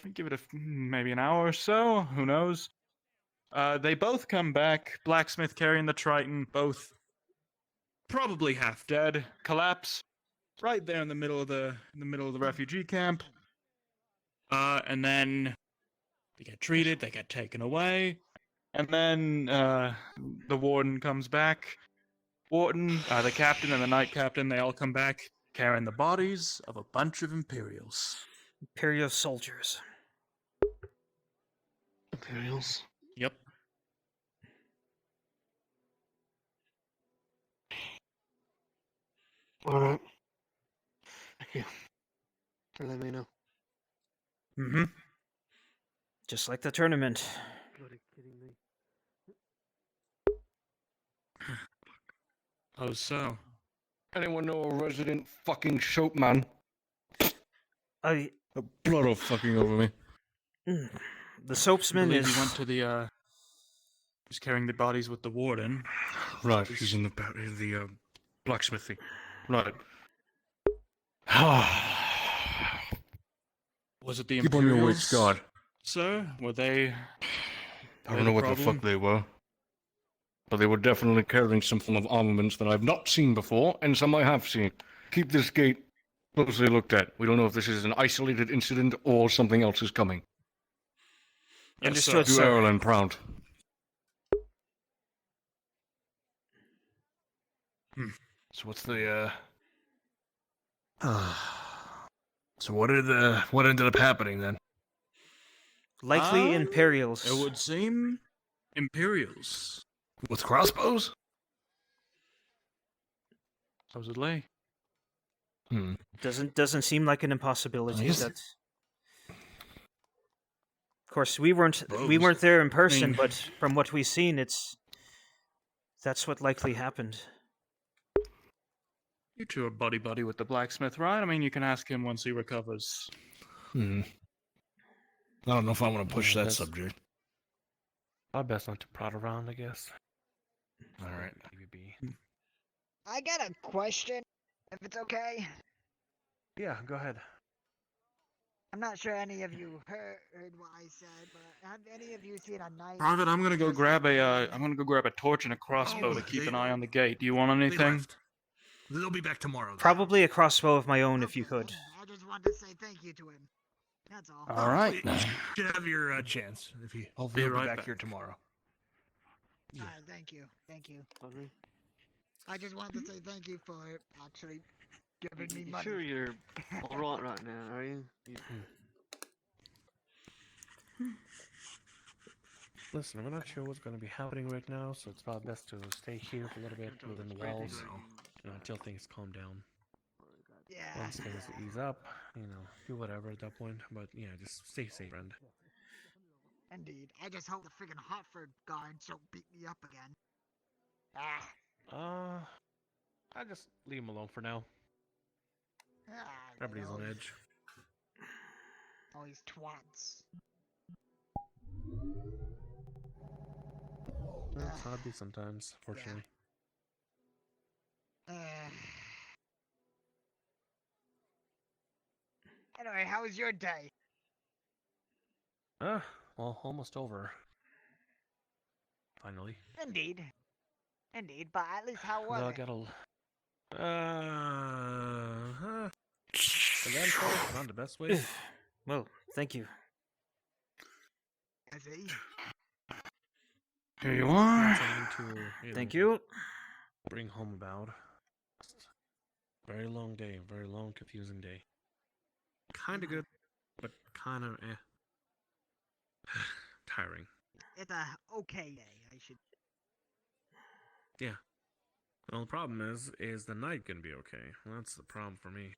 maybe an hour or so, who knows. They both come back, blacksmith carrying the Triton, both probably half dead, collapse right there in the middle of the refugee camp. And then they get treated, they get taken away, and then the warden comes back. Warden, the captain, and the night captain, they all come back carrying the bodies of a bunch of Imperials. Imperial soldiers. Imperials. Yep. Alright. Thank you. For letting me know. Mm-hmm. Just like the tournament. Bloody kidding me. Oh, so. Anyone know a resident fucking soapman? I. The blood all fucking over me. The I soapsman believe is. he went to the, he's carrying the bodies with the warden. Right, he's in the blacksmithy. Right. Was it the Keep on your Imperials? wits, guard. Sir, were they? I don't know what the fuck they were. But they were definitely carrying some form of armaments that I've not seen before, and some I have seen. Keep this gate closely looked at. We don't know if this is an isolated incident or something else is coming. Yes, Understood, Do sir. Errol and Prout. So what's the So what ended up happening then? Likely Imperials. It would seem Imperials. With crossbows? Supposedly. Doesn't seem like an impossibility. Yes. That. Of course, we weren't there in person, but from what we've seen, that's what likely happened. You two are buddy with the blacksmith, right? I mean, you can ask him once he recovers. I don't know if I want to push Yeah, that that's- subject. I'd best not to prod around, I guess. Alright. I got a question, if it's okay. Yeah, go ahead. I'm not sure any of you heard what I said, but have any of you seen a knight? Private, I'm gonna go just grab like I'm gonna go grab a torch and a crossbow Oh, to keep they- an eye on the gate. Do you want They anything? left. They'll be back tomorrow. then. Probably a crossbow of my own, if you could. I just wanted to say thank you to him. That's all. All right. You should have your chance. If you hopefully Be you'll right be back back. here tomorrow. Alright, thank you. Thank you. I just wanted to say thank you for actually giving me money. Sure you're alright right now, are you? Listen, we're not sure what's going to be happening right now, so it's probably best to stay here for a little bit within the walls, until things calm down. Yeah. Once things ease up, do whatever at that point. But yeah, just stay safe, friend. Indeed. I just hope the friggin' Hartford guards don't beat me up again. I just leave him alone for now. Everybody's on edge. All these twats. That's how it be sometimes, fortunately. Anyway, Anyway, how was your day? Well, almost over. Finally. Indeed. Indeed, but at least how was Though I it? got eventful, not the best way. Well, thank you. I see. Here you are. Something to Thank you. bring home about. Very long day, very long, confusing day. Kinda good, but kinda tiring. It's a okay day, I should. Yeah. Well, the problem is the night gonna be okay? Well, that's the problem for me.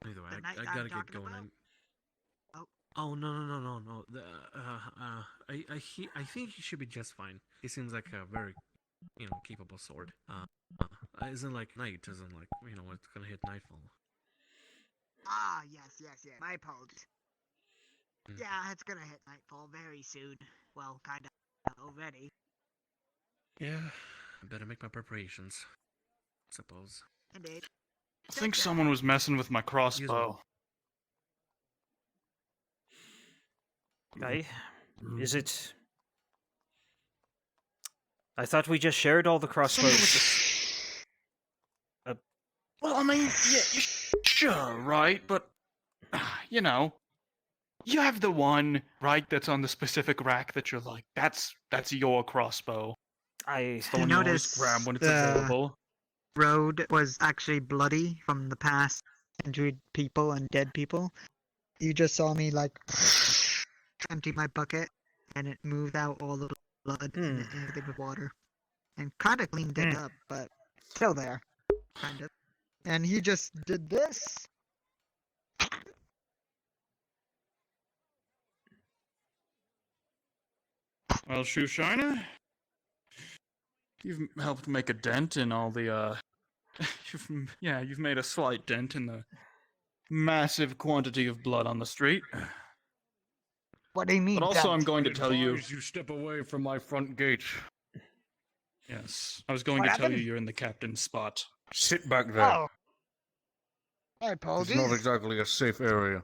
Either way, The night I I'm gotta get talking going. about? Oh. Oh no. I think he should be just fine. He seems like a very, capable sword. Isn't like night, isn't like it's gonna hit nightfall. Ah, yes. My apologies. Mm. Yeah, it's gonna hit nightfall very soon. Well, kinda already. Yeah, I better make my preparations. Suppose. Indeed. I think someone was messing with my crossbow. Is it? I thought we just shared all the crossbows. Well, I mean, yeah, sure, right? But, you have the one, right, that's on the specific rack that you're like, that's your crossbow. It's the one you always grab when it's available. Road was actually bloody from the past, injured people and dead people. You just saw me like empty my bucket, and it moved out all the blood and everything with water, and kind of cleaned it up, but still there, kind of. And he just did this. Well, Shoe Shiner, you've helped make a dent in all the, you've made a slight dent in the massive quantity of blood on the street. What do you mean? But also, I'm dent? going to tell you. You step away from my front gate. Yes, I was going What to tell you happened? you're in the captain's spot. Sit back there. Oh, my It's apologies. not exactly a safe area.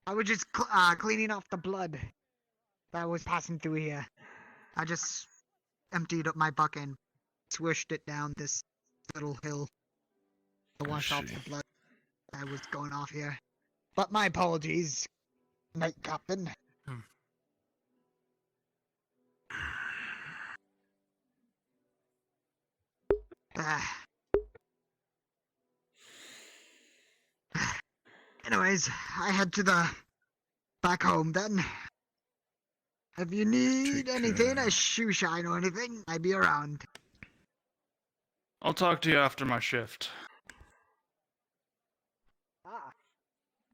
I was just cleaning off the blood that was passing through here. I just emptied up my bucket and swished it down this little hill to wash off the blood that was going off here. But my apologies, Night Captain. Anyways, I head to the back home then. If you need anything, a shoe shine or anything, I'd be around. I'll talk to you after my shift. Ah,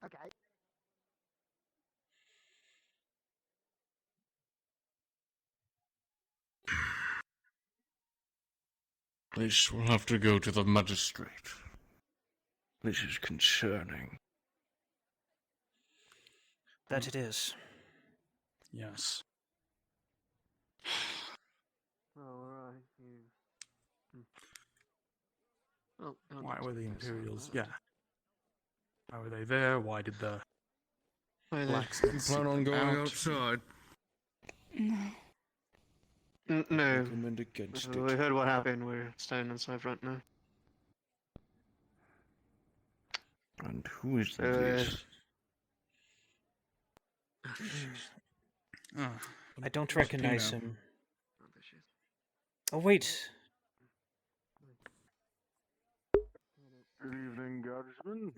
okay. This will have to go to the magistrate. This is concerning. That it is. Yes. Why were the Imperials? Yeah. Why were they there? Why did the blacksmiths You plan on going out? outside? No. Recommend against We it. heard what happened. We're staying inside front now. And who is this? I don't recognize him. Oh wait. Good evening, Guardsman.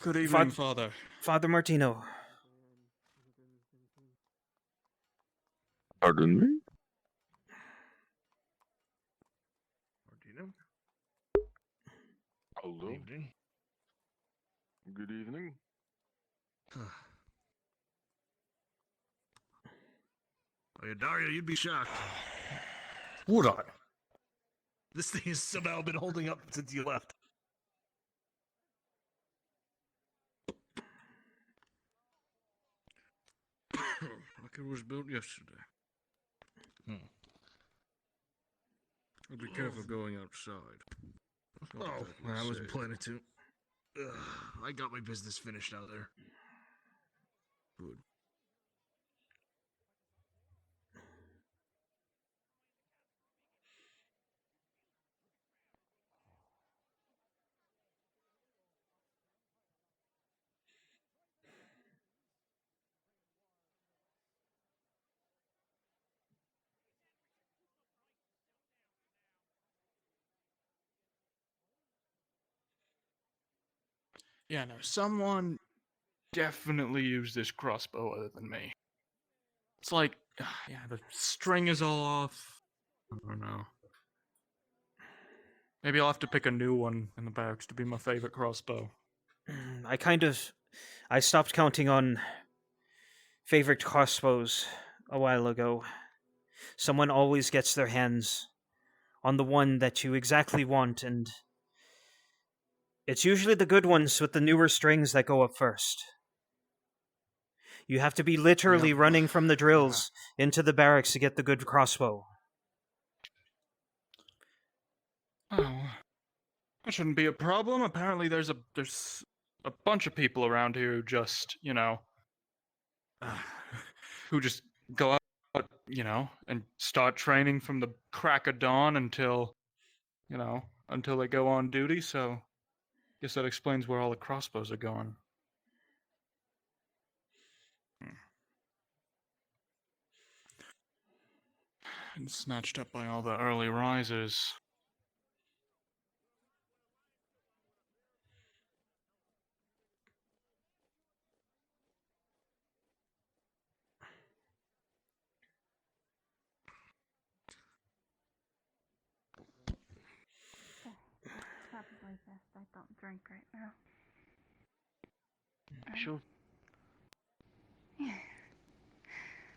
Good evening, Father. Father Martino. Pardon me? Martino? Hello. Good evening. Good evening. Oh, yeah, Dario, you'd be shocked. Would I? This thing has somehow been holding up since you left. Like it was built yesterday. I'll be careful going outside. Oh, I wasn't planning to. Ugh, I got my business finished out there. Good. Yeah, no, someone definitely used this crossbow other than me. It's like, yeah, the string is all off. I don't know. Maybe I'll have to pick a new one in the barracks to be my favorite crossbow. I stopped counting on favorite crossbows a while ago. Someone always gets their hands on the one that you exactly want, and it's usually the good ones with the newer strings that go up first. You have to be literally running from the drills into the barracks to get the good crossbow. Oh, that shouldn't be a problem. Apparently there's a bunch of people around here who just, who just go out, and start training from the crack of dawn until they go on duty, so guess that explains where all the crossbows are going. And snatched up by all the early risers. Probably best I don't drink right now. Sure. Yeah.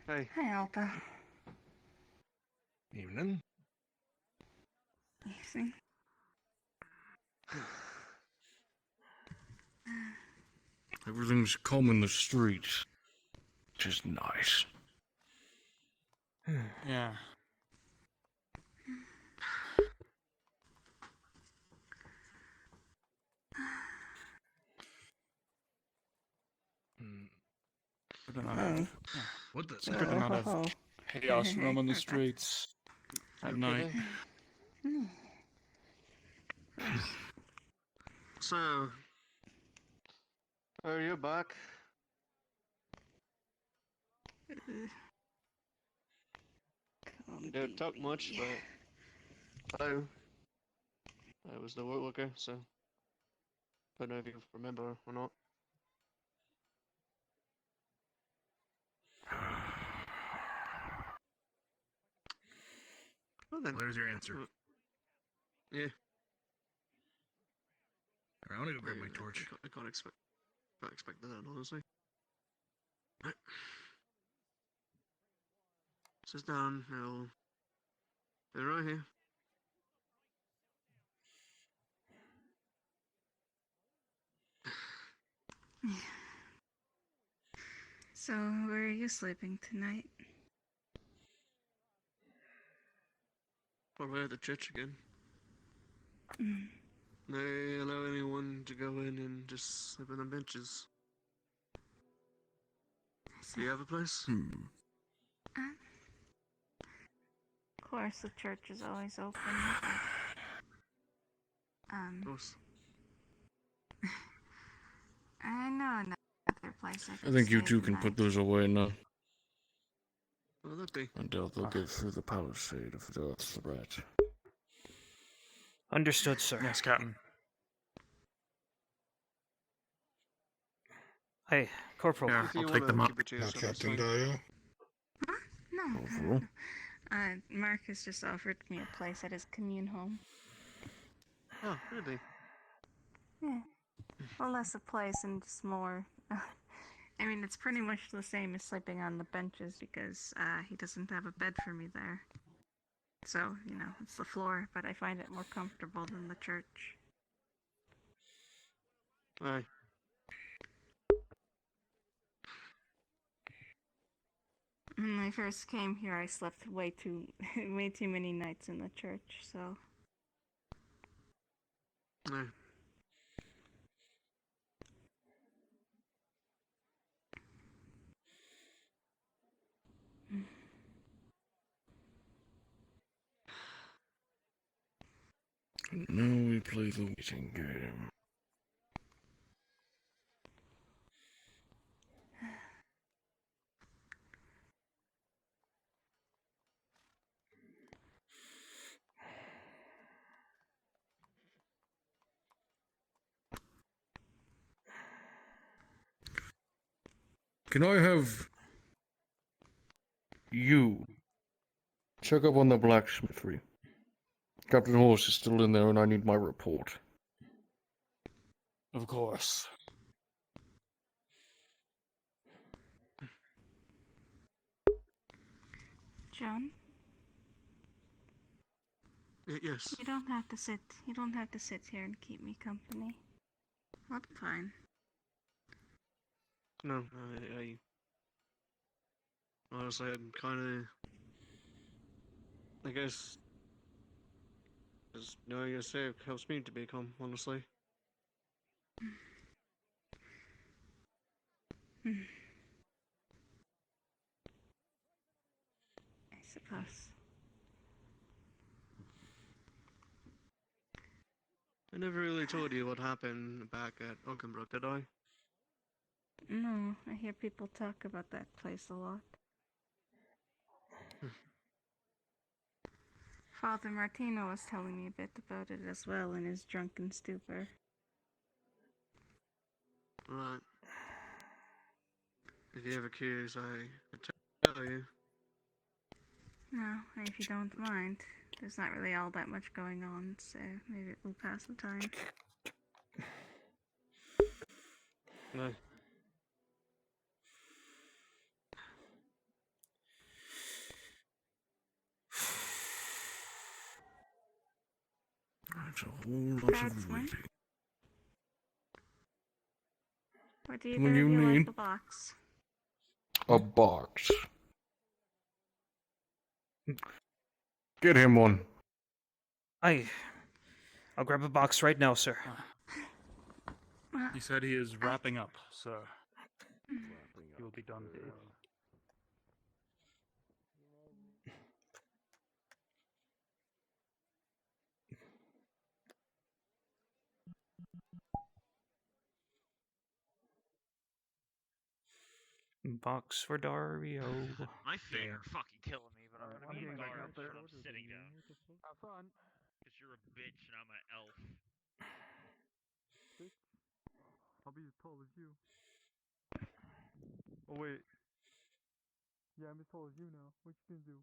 Hey. Hi, Alta. Evening. Evening. Everything's calm in the streets, which is nice. Yeah. Good not have, What the? good to not have chaos roaming the streets at night. So, are you back? You don't talk much, but I was the worker, so don't know if you remember or not. Well then, There's your answer. Yeah. I want to go grab my torch. I can't expect that, honestly. Right. Sit down. I'll be right here. So, where are you sleeping tonight? Probably at the church again. Mm. They allow anyone to go in and just sleep on the benches. Do you have a place? Of course, the church is always open. Of course. I know another place I I could think you stay two can tonight. put those away now. Will that be? I doubt they'll get through the palisade if that's the rat. Understood, sir. Yes, Captain. Hey, Corporal. Yeah, If you I'll take them wanna up. keep it to yourself, that's fine. No. Marcus just offered me a place at his commune home. Oh, really? Yeah. Well, less a place and just more. I mean, it's pretty much the same as sleeping on the benches because he doesn't have a bed for me there. So, it's the floor, but I find it more comfortable than the church. Aye. When I first came here, I slept way too many nights in the church, so. No. Now we play the waiting game. Can I have you check up on the blacksmithery? Captain Horse is still in there and I need my report. Of course. John, Yes. you don't have to sit. You don't have to sit here and keep me company. I'm fine. No, honestly, I'm kind of, I guess, just knowing you're safe helps me to be calm, honestly. I suppose. I never really told you what happened back at Oakenbrook, did I? No, I hear people talk about that place a lot. Father Martino was telling me a bit about it as well in his drunken stupor. Right. If you're ever curious, I could tell you. No, if you don't mind. There's not really all that much going on, so maybe it will pass the time. No. That's a whole lot of waiting. What do What do you you mean? like the box? A box. Get him one. I'll grab a box right now, sir. He said he is wrapping up, so he will be done. Box for Dario. My feet are fucking killing me, but I'm gonna be guard when I'm sitting down. Have fun. Cause you're a bitch and I'm an elf. I'll be as tall as you. Oh wait. Yeah, I'm as tall as you now. What you gonna do?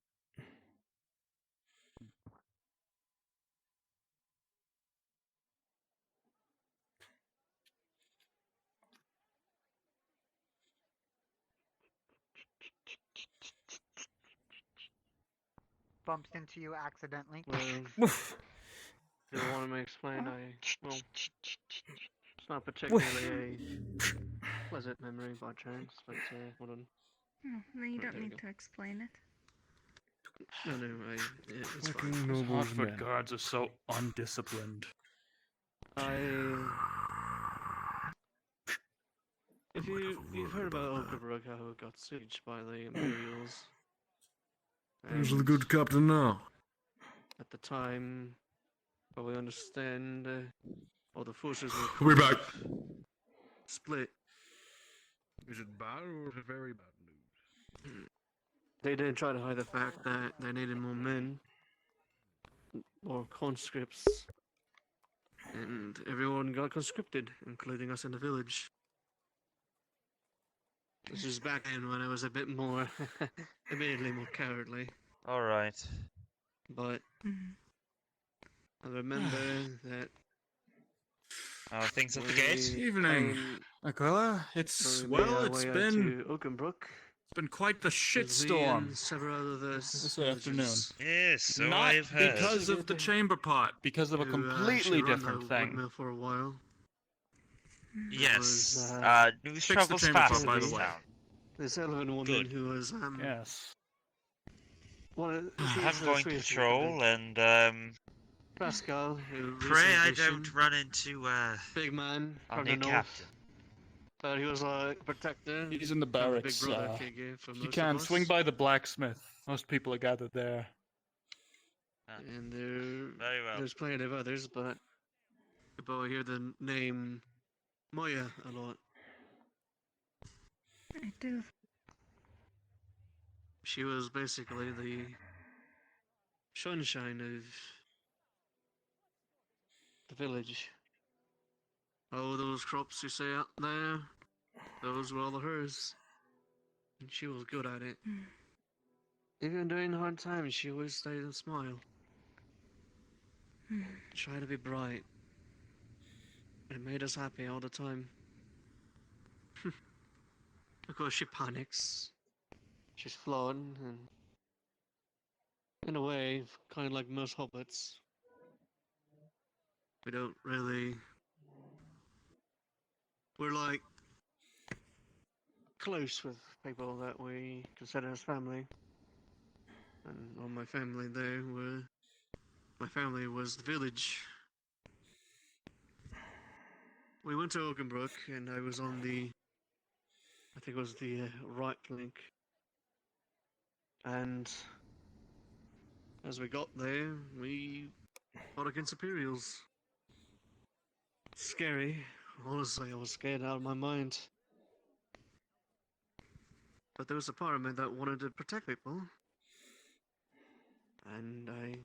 Bumps into you accidentally. Well, if you want me to explain, well, it's not particularly a pleasant memory by chance, but, hold on. Oh, then you Right, don't there we need go. to explain it. No, it's fine. Fucking Those nobles, Hartford man. guards are so undisciplined. If you've heard about Oakenbrook, how it got sieged by the Imperials. Who's the and good captain now? At the time, probably understand, all the forces were We're kind back. of split. Is it bad or is it very bad news? They did try to hide the fact that they needed more men, more conscripts, and everyone got conscripted, including us in the village. This is back then when I was a bit more, admittedly more cowardly. Alright. But I remember that. How are things at the when gate? we Evening, came- Aquila. It's when we made well, our it's way out been to Oakenbrook. It's been quite the There's me shitstorm and several others this afternoon. Yes, so Not I've heard. because of the chamber pot, because of a Who, completely actually run different the thing. woodmill for a while. Yes. Was, News Fix the travels chamber fast pot, in by the this way. town. This elven woman Good. who was Yes. one of, she I'm was going to seriously patrol offended. and Pascal, who Pray recently I commissioned, don't run into big man our from new the north. captain. But he was like a protector. He's in the kind of a big barracks. brother figure for If you most can, of us. swing by the blacksmith. Most people are gathered there. And Very well. there's plenty of others, but you probably hear the name Moya a lot. I do. She was basically the sunshine of the village. Oh, those crops you see out there, those were all of hers. And she was good at it. Even during hard times, she always stayed and smiled. Try to be bright. It made us happy all the time. Of course, she panics. She's flawed, and in a way, kind of like most hobbits. We don't really. We're like close with people that we consider as family. And all my family there were. My family was the village. We went to Oakenbrook, and I was on the. I think it was the right flank. And as we got there, we fought against Imperials. Scary. Honestly, I was scared out of my mind. But there was a part of me that wanted to protect people. And I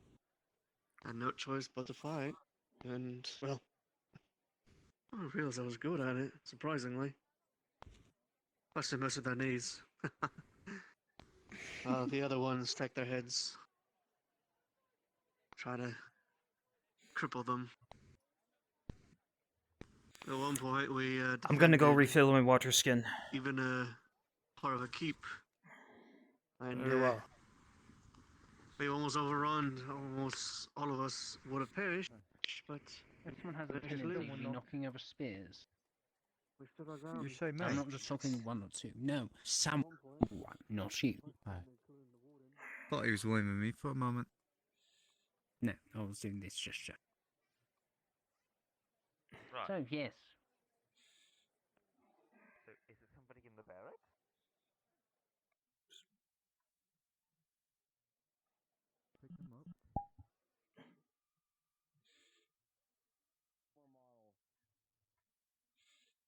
had no choice but to fight. And, well, I realized I was good at it, surprisingly. Busted most of their knees. The other ones take their heads. Try to cripple them. At one point, we I'm gonna go defended refill my water skin. even a part of a keep. And Very well. we almost overrun. Almost all of us would have perished, but If someone has a Let's just feeling leave. that we're knocking over spears. we stood our ground. You say I'm not just talking one or two. No, someone, not you. Thought he was waving me for a moment. No, I was doing this gesture. Right. So, yes. So, is there somebody in the barracks? Pick him up.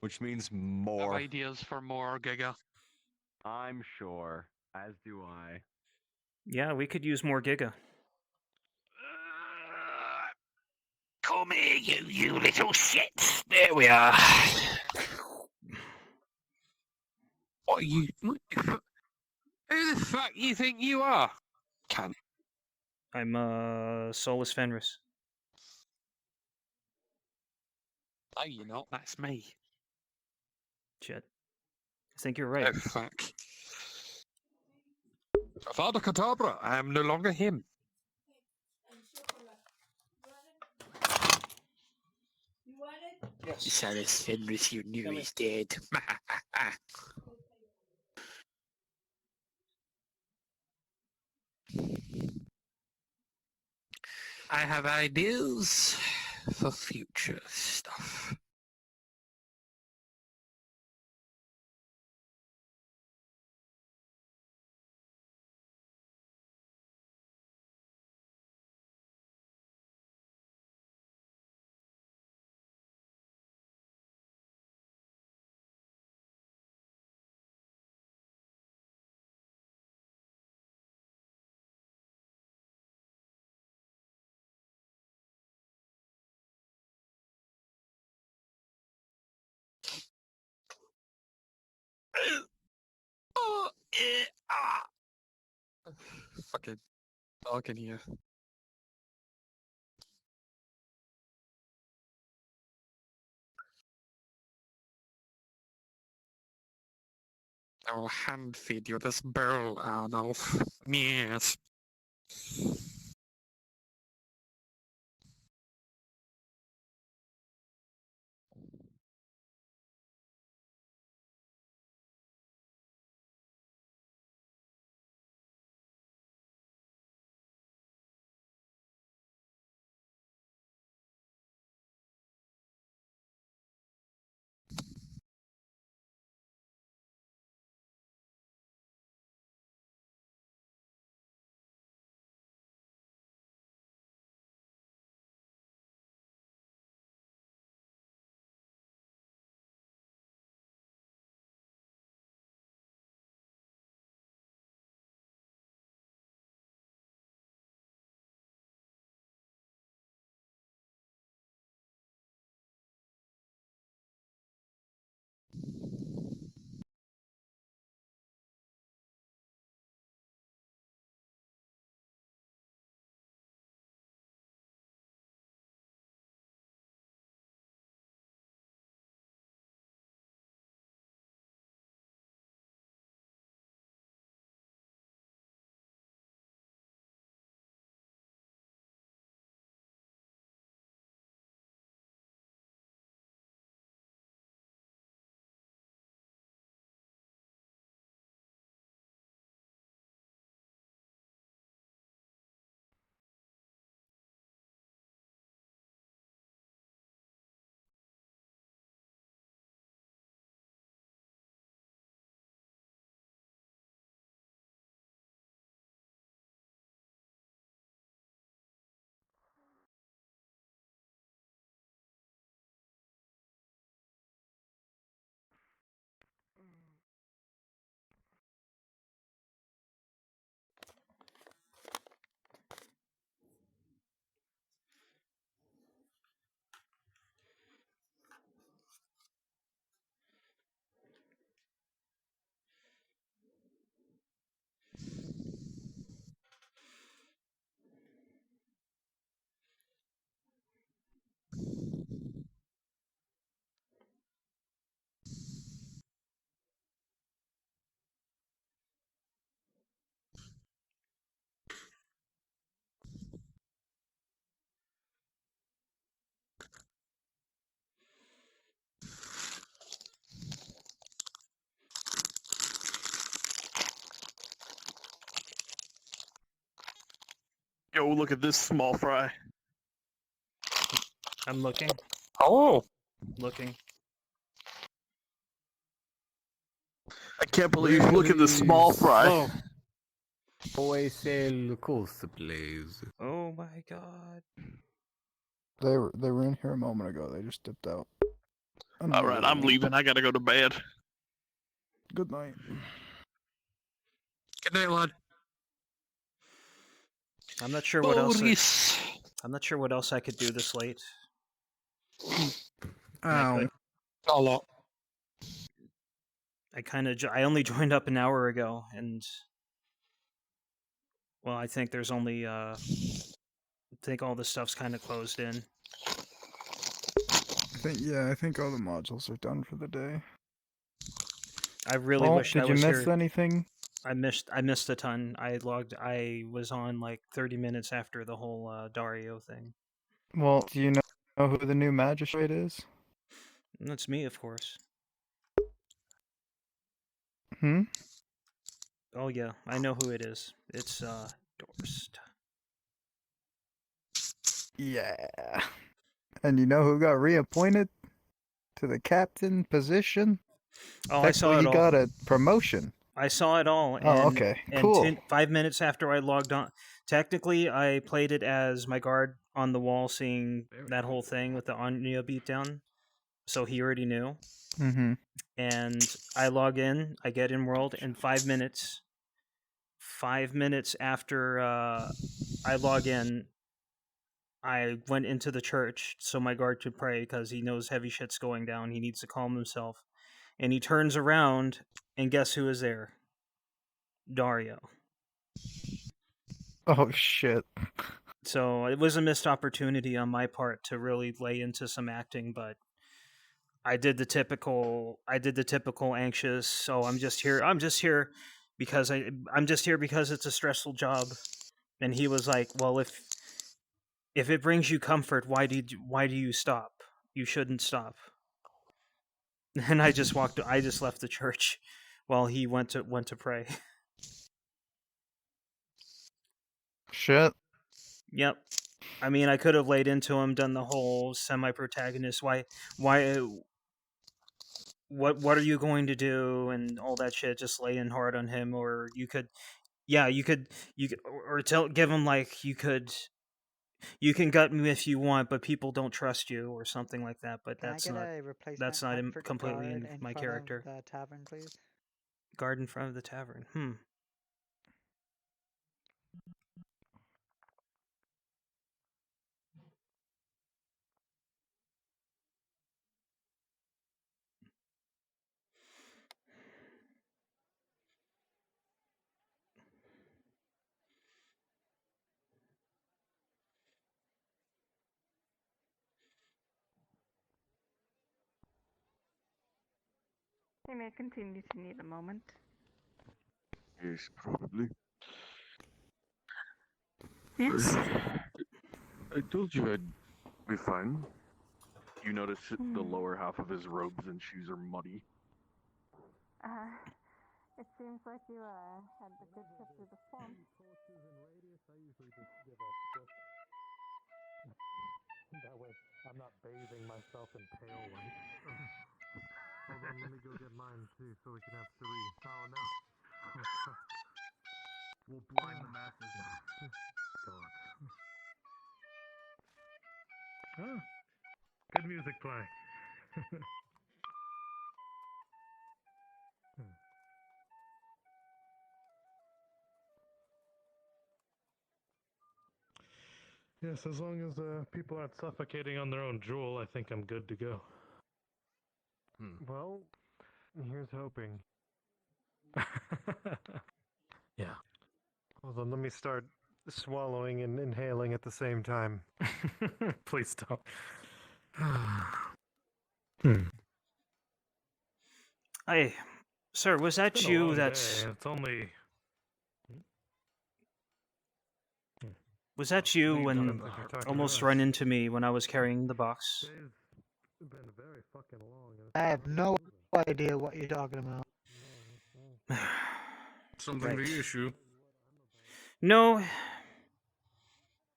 Which means more. Have ideas for more, Giga? I'm sure. As do I. Yeah, we could use more Giga. Come here, you little shits. There we are. What are you? Who the fuck you think you are? Cunt. I'm Solus Fenris. No, you're not. That's me. Shit. I think you're right. Oh, fuck. Father Kadabra, I am no longer him. Yes. Solus Fenris, you knew he's dead. I have ideas for future stuff. Fucking dog in here. I will hand feed you this barrel, Arnulf. Yes. Yo, look at this small fry. I'm looking. Oh, Looking. I can't believe. Look at the small fry. Whoa. Always el course, please. Oh my god. They were in here a moment ago. They just dipped out. All right, I'm leaving. I gotta go to bed. Good night. Good night, lad. I'm not sure what else. Boris. I'm not sure what else I could do this late. Ow. A lot. I only joined up an hour ago, and well, I think there's only I think all the stuff's kind of closed in. I think all the modules are done for the day. I really wish I did you was miss here. anything? I missed a ton. I was on like 30 minutes after the whole Dario thing. Well, do you know who the new magistrate is? That's me, of course. Hmm? Oh yeah, I know who it is. It's Dorst. Yeah. And you know who got reappointed to the captain position? Oh, I saw it he all. got a promotion. I saw it all. And, Oh, okay. Cool. And 5 minutes after I logged on, technically I played it as my guard on the wall, seeing that whole thing with the Anya beatdown. So he already knew. Mm-hmm. And I log in, I get in world, and 5 minutes. 5 minutes after I log in, I went into the church so my guard could pray because he knows heavy shit's going down. He needs to calm himself. And he turns around, and guess who is there? Dario. Oh, shit. So it was a missed opportunity on my part to really lay into some acting, but I did the typical anxious, I'm just here because it's a stressful job. And he was like, well, if it brings you comfort, why do you stop? You shouldn't stop. And I just left the church while he went to pray. Shit. Yep. I mean, I could have laid into him, done the whole semi-protagonist. Why? What are you going to do? And all that shit. Just lay in hard on him, or you could, or give him like you can gut me if you want, but people don't trust you, or something like that. But Can I that's get not a replacement that's not hut for completely guard in in my front character. of the tavern, please? Guard in front of the tavern. They may continue to need a moment. Yes, probably. Yes? I told you I'd be fine. You notice the lower half of his robes and shoes are muddy. It seems like you had the good trip through the swamp. That way, I'm not bathing myself in pale white. Hold on, let me go get mine too, so we can have three. Oh no. We'll blind the masses now. God. Oh, good music playing. Yes, as long as people aren't suffocating on their own drool, I think I'm good to go. Well, here's hoping. Yeah. Hold on, let me start swallowing and inhaling at the same time. Please stop. Hey, sir, was that It's been a you? long That's day. It's only. Was that you Leave when time, like you're talking almost to run us. into me when I was carrying the box? It's been very fucking long. I have no idea what you're talking about. Something Right. to issue. No.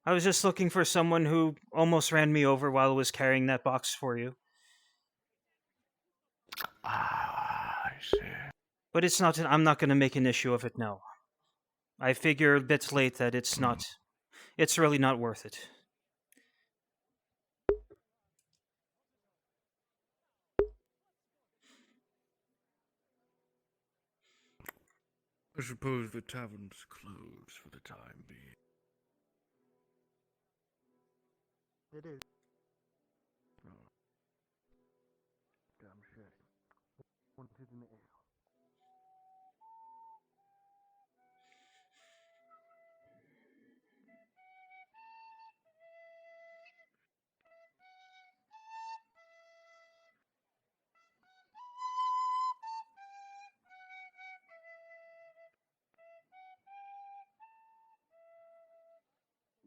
I was just looking for someone who almost ran me over while I was carrying that box for you. I see. But it's not. I'm not going to make an issue of it now. I figure a bit late that it's not. It's really not worth it. I suppose the tavern's closed for the time being. It is. Damn shit. Wanted an ale.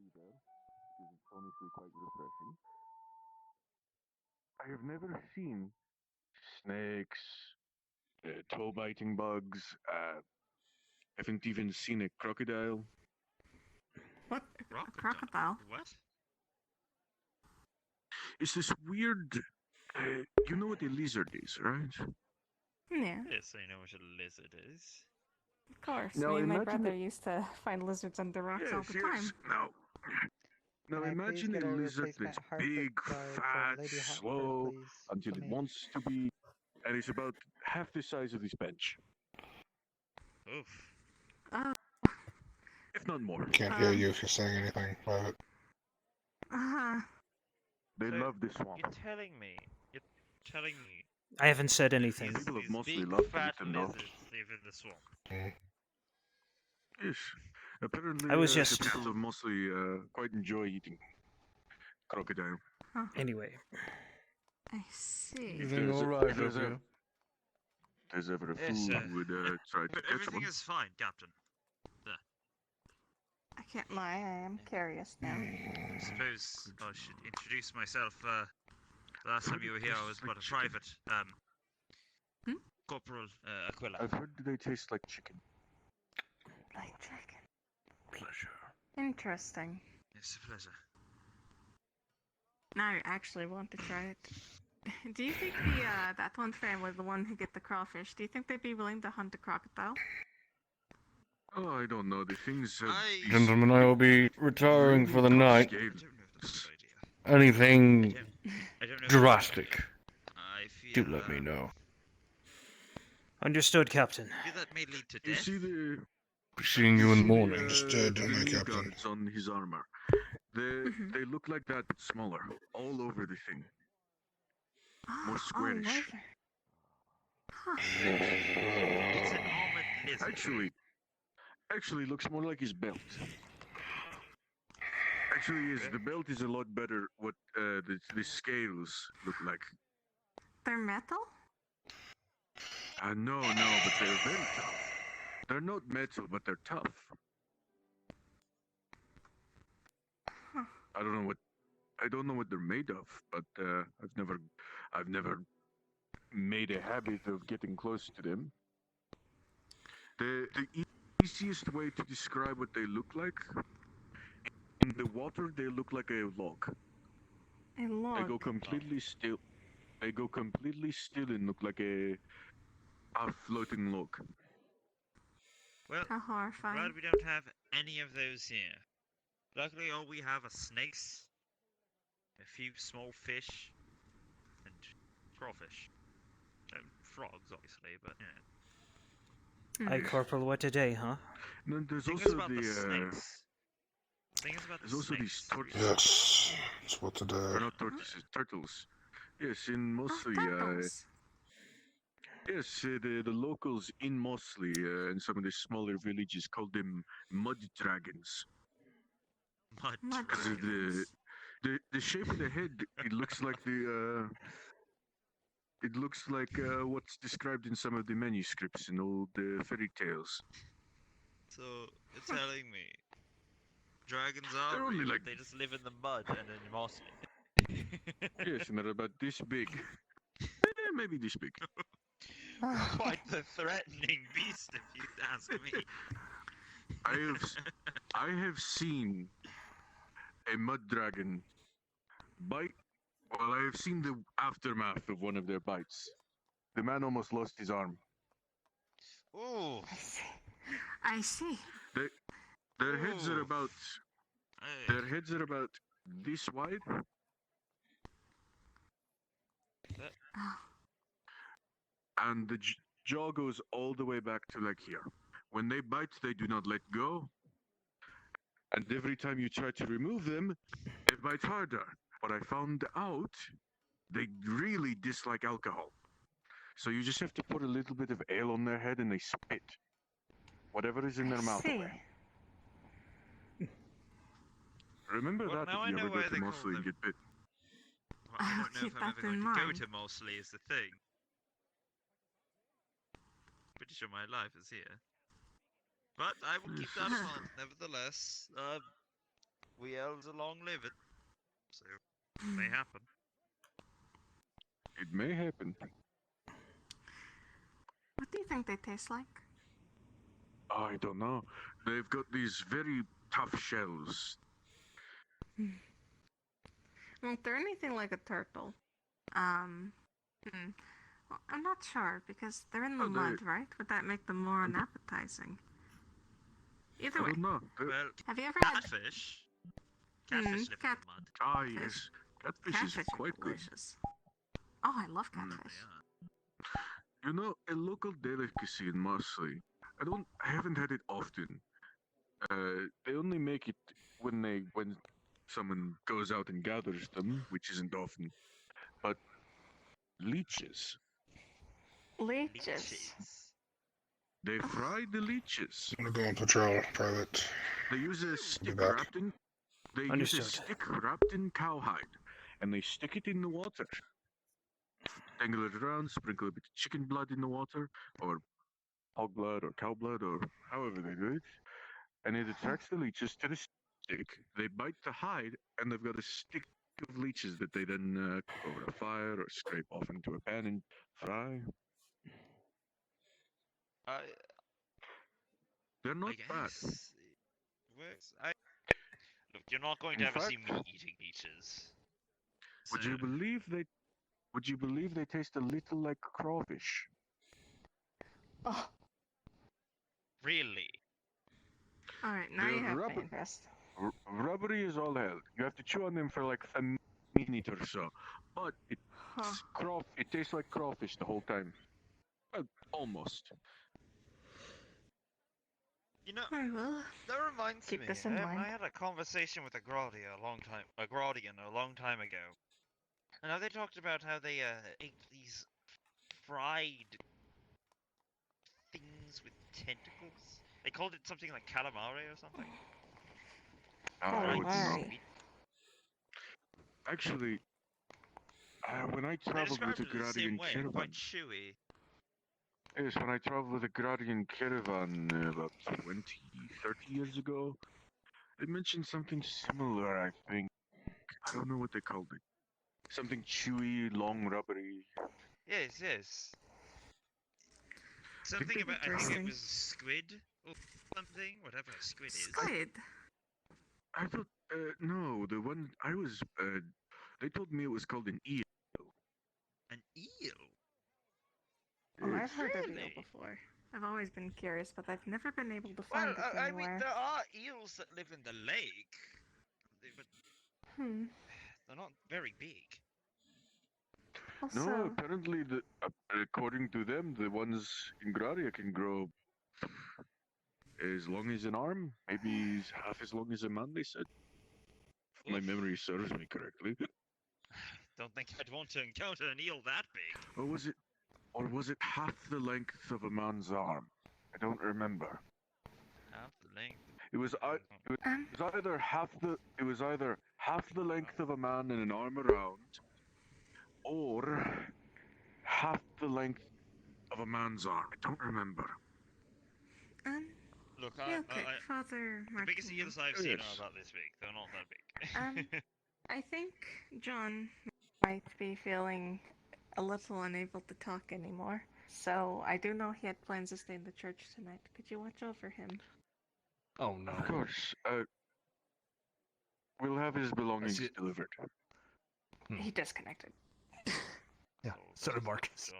Is honestly quite refreshing. I have never seen snakes, toe-biting bugs. Haven't even seen a crocodile. What? A crocodile? What? It's this weird. You know what a lizard is, right? Yeah. Yes, I know what a lizard is. Of course. Now Me and my imagine brother it- used to find lizards under rocks all the time. Now Can I please imagine get a a lizard replacement that's Hartford big, card for fat, Lady Hartford, slow, please, until for it me? wants to be, and it's about half the size of this bench, Oof. Oh. if not more. Can't hear you if you're saying anything about it. They So, love this swamp. You're telling me. I haven't said anything. People have these mostly big loved fat it enough. lizards live in the swamp. Yes, apparently I was the just- people have mostly quite enjoy eating crocodile. Anyway. I see. Everything alright If there's over a- here? There's ever a Yes, fool who would try to But catch everything one. is fine, Captain. I can't lie, I am curious now. I suppose I should introduce myself. The last time you were here, I was but a private. Corporal Aquila. I've heard they taste like chicken. Like chicken. Pleasure. Interesting. It's a pleasure. Now I actually want to try it. Do you think that one family, the one who get the crawfish, do you think they'd be willing to hunt a crocodile? Oh, I don't know. The things have these Gentlemen, I will be retiring for the really night. tough scales. Anything I don't know. drastic, I do feel. let me know. Understood, Captain. That may lead to You death. see the Seeing you in the see morning. Understood, the my knee captain. guards on his armor. They look like that, but smaller, all over the thing. More squarish. It's an armored lizard. Actually, looks more like his belt. Actually, the belt is a lot better. What the scales look like. They're metal? No, but they're very tough. They're not metal, but they're tough. Huh. I don't know what they're made of, but I've never made a habit of getting close to them. The easiest way to describe what they look like, in the water they look like a log. A log? They go completely still. They go completely still and look like a floating log. Well, How horrifying. glad we don't have any of those here. Luckily, all we have are snakes, a few small fish, and crawfish. Frogs, obviously, but yeah. Aye, Corporal, what a day, huh? Then there's Thing is also about the the snakes. Thing is about the there's also these snakes. tortoises. Yes, that's what to Or do. not tortoises, turtles. Yes, in Mosley. Turtles. Yes, the locals in Mosley and some of the smaller villages call them mud dragons. Mud Because of the shape of the head, it looks like what's described in some of the manuscripts in old fairy tales. So, you're telling me dragons are They're only real, like- they just live in the mud and in Mosley. Yes, and they're about this big. Maybe this big. Quite the threatening beast, if you'd ask me. I have seen a mud dragon bite. Well, I have seen the aftermath of one of their bites. The man almost lost his arm. Ooh. I see. Their heads are Ooh. about. Hey. Their heads are about this wide. Oh. And the jaw goes all the way back to like here. When they bite, they do not let go. And every time you try to remove them, they bite harder. But I found out they really dislike alcohol. So you just have to put a little bit of ale on their head and they spit whatever is in their mouth see. away. Remember Well, that now if I you know ever go why to they call Mosley and them. get bit. Well, I I'll don't know keep if I'm that ever in going to go mind. to Mosley is the thing. Pretty sure my life is here. But I will keep that in mind, nevertheless. We elves are long living, so it may happen. It may happen. What do you think they taste like? I don't know. They've got these very tough shells. Well, if they're anything like a turtle, well, I'm not sure because they're in the mud, right? Would that make them more unappetizing? Either I way. don't know. Well, Have you ever had catfish? Catfish live in the mud. Ah, yes. Catfish is Catfish are quite good. delicious. Oh, I love catfish. You know, a local delicacy in Mosley. I haven't had it often. They only make it when someone goes out and gathers them, which isn't often. But leeches. Leeches. They fry the leeches. I'm gonna go on patrol, private. They use a stick back. wrapped in. They use a Understood. stick wrapped in cowhide, and they stick it in the water. Dangle it around, sprinkle a bit of chicken blood in the water, or hog blood, or cow blood, or however they do it, and it attracts the leeches to the stick. They bite the hide, and they've got a stick of leeches that they then cook over a fire or scrape off into a pan and fry. They're not bad. Look, you're not going to In ever see fact- me eating leeches. Would you believe they? Would you believe they taste a little like crawfish? Oh. Really? Alright, now They're you have my rubber- interest. Rubbery as all hell. You have to chew on them for like a minute or so, but it tastes like crawfish the whole time. Almost. You know, I will that reminds keep me. this in mind. I had a conversation with a Graudian a long time ago. And now they talked about how they ate these fried things with tentacles. They called it something like calamari or something. Calamari. Actually, when I They traveled with described a it the same Gradian way, caravan, quite chewy. yes, when I traveled with a Gradian caravan about 20, 30 years ago, they mentioned something similar. I think I don't know what they called it. Something chewy, long, rubbery. Yes. Something about, I think it Interesting. was squid or something, whatever a squid is. Squid. I thought, no, the one I was, they told me it was called an eel. An eel? Oh, I've heard of eel Really? before. I've always been curious, but I've never been able to find Well, it I anywhere. mean, there are eels that live in the lake, but they're not very big. No, apparently, according to them, the ones in Gradia can grow as long as an arm, maybe half as long as a man, they said. If my memory serves me correctly. Don't think I'd want to encounter an eel that big. Or was it half the length of a man's arm? I don't remember. Half the length. It was either half the length of a man and an arm around, or half the length of a man's arm. I don't remember. Look, yeah, okay, Father the biggest Martino. eels I've seen are about this big. They're not that big. I think John might be feeling a little unable to talk anymore. So I do know he had plans to stay in the church tonight. Could you watch over him? Oh no. Of course. We'll have his belongings it. delivered. He disconnected. Yeah, so did Marcus.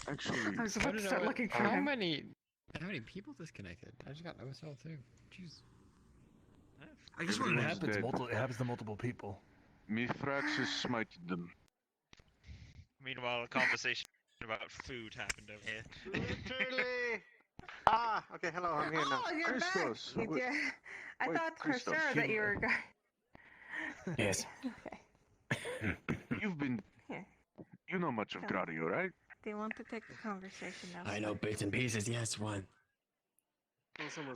Actually, I was about to start looking for How him. many people disconnected? I just got noticed too. Jeez. I guess when it Everyone's happens, dead. it happens to multiple people. Mithrax has smited them. Meanwhile, a conversation about food happened over here. Literally. Okay, hello, I'm here now. Oh, you're Christos, back. wait- Yeah. I wait, thought for Christos, sure that you were going. Yes. Okay. You've been. Here. You know much of Come. Gradio, right? Do you want to take the conversation now? I know bits and pieces. Yes, one.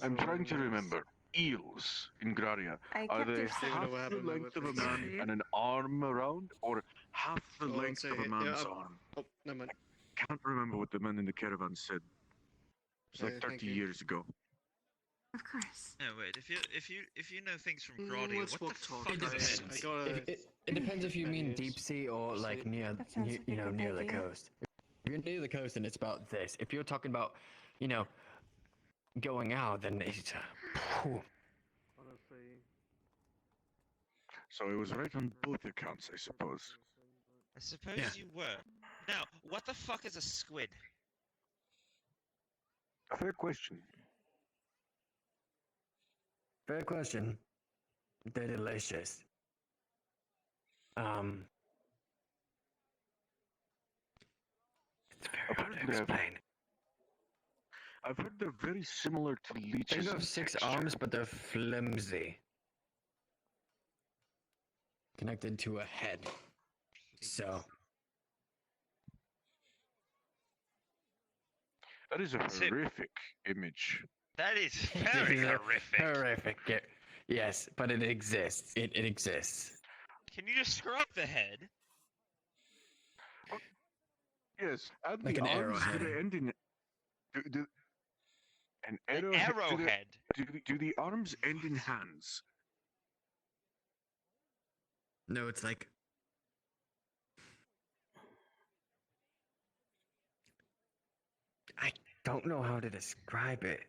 I'm trying to remember. Eels in Gradia. I Are kept they your half what the happened length of a with man the- and an arm around, or half the Go on, length say of a it. man's Yeah, arm? Oh, never mind. Can't remember what the man in the caravan said. It's like Yeah, 30 thank you. years ago. Of course. No, wait. If you know things from Gradia, Let's what walk the talk. fuck It is depends. this? I gotta. It depends if you mean Ideas. deep sea or like near, That sounds like a good near the idea. coast. If you're near the coast, then it's about this. If you're talking about, going out, then it's. Honestly, So it was right on both accounts, I suppose. I suppose Yeah. you were. Now, what the fuck is a squid? A fair question. Fair question. They're delicious. It's very hard to explain. I've heard they're very similar to leeches. They in have 6 texture. arms, but they're flimsy. Connected to a head. So. That is a So- horrific image. That is very horrific. Horrific. Yes, but it exists. It exists. Can you describe the head? Yes, and Like the an arms, arrowhead. do they end in... An An arrowhead? arrowhead. Do the arms end in hands? No, it's like. I don't know how to describe it.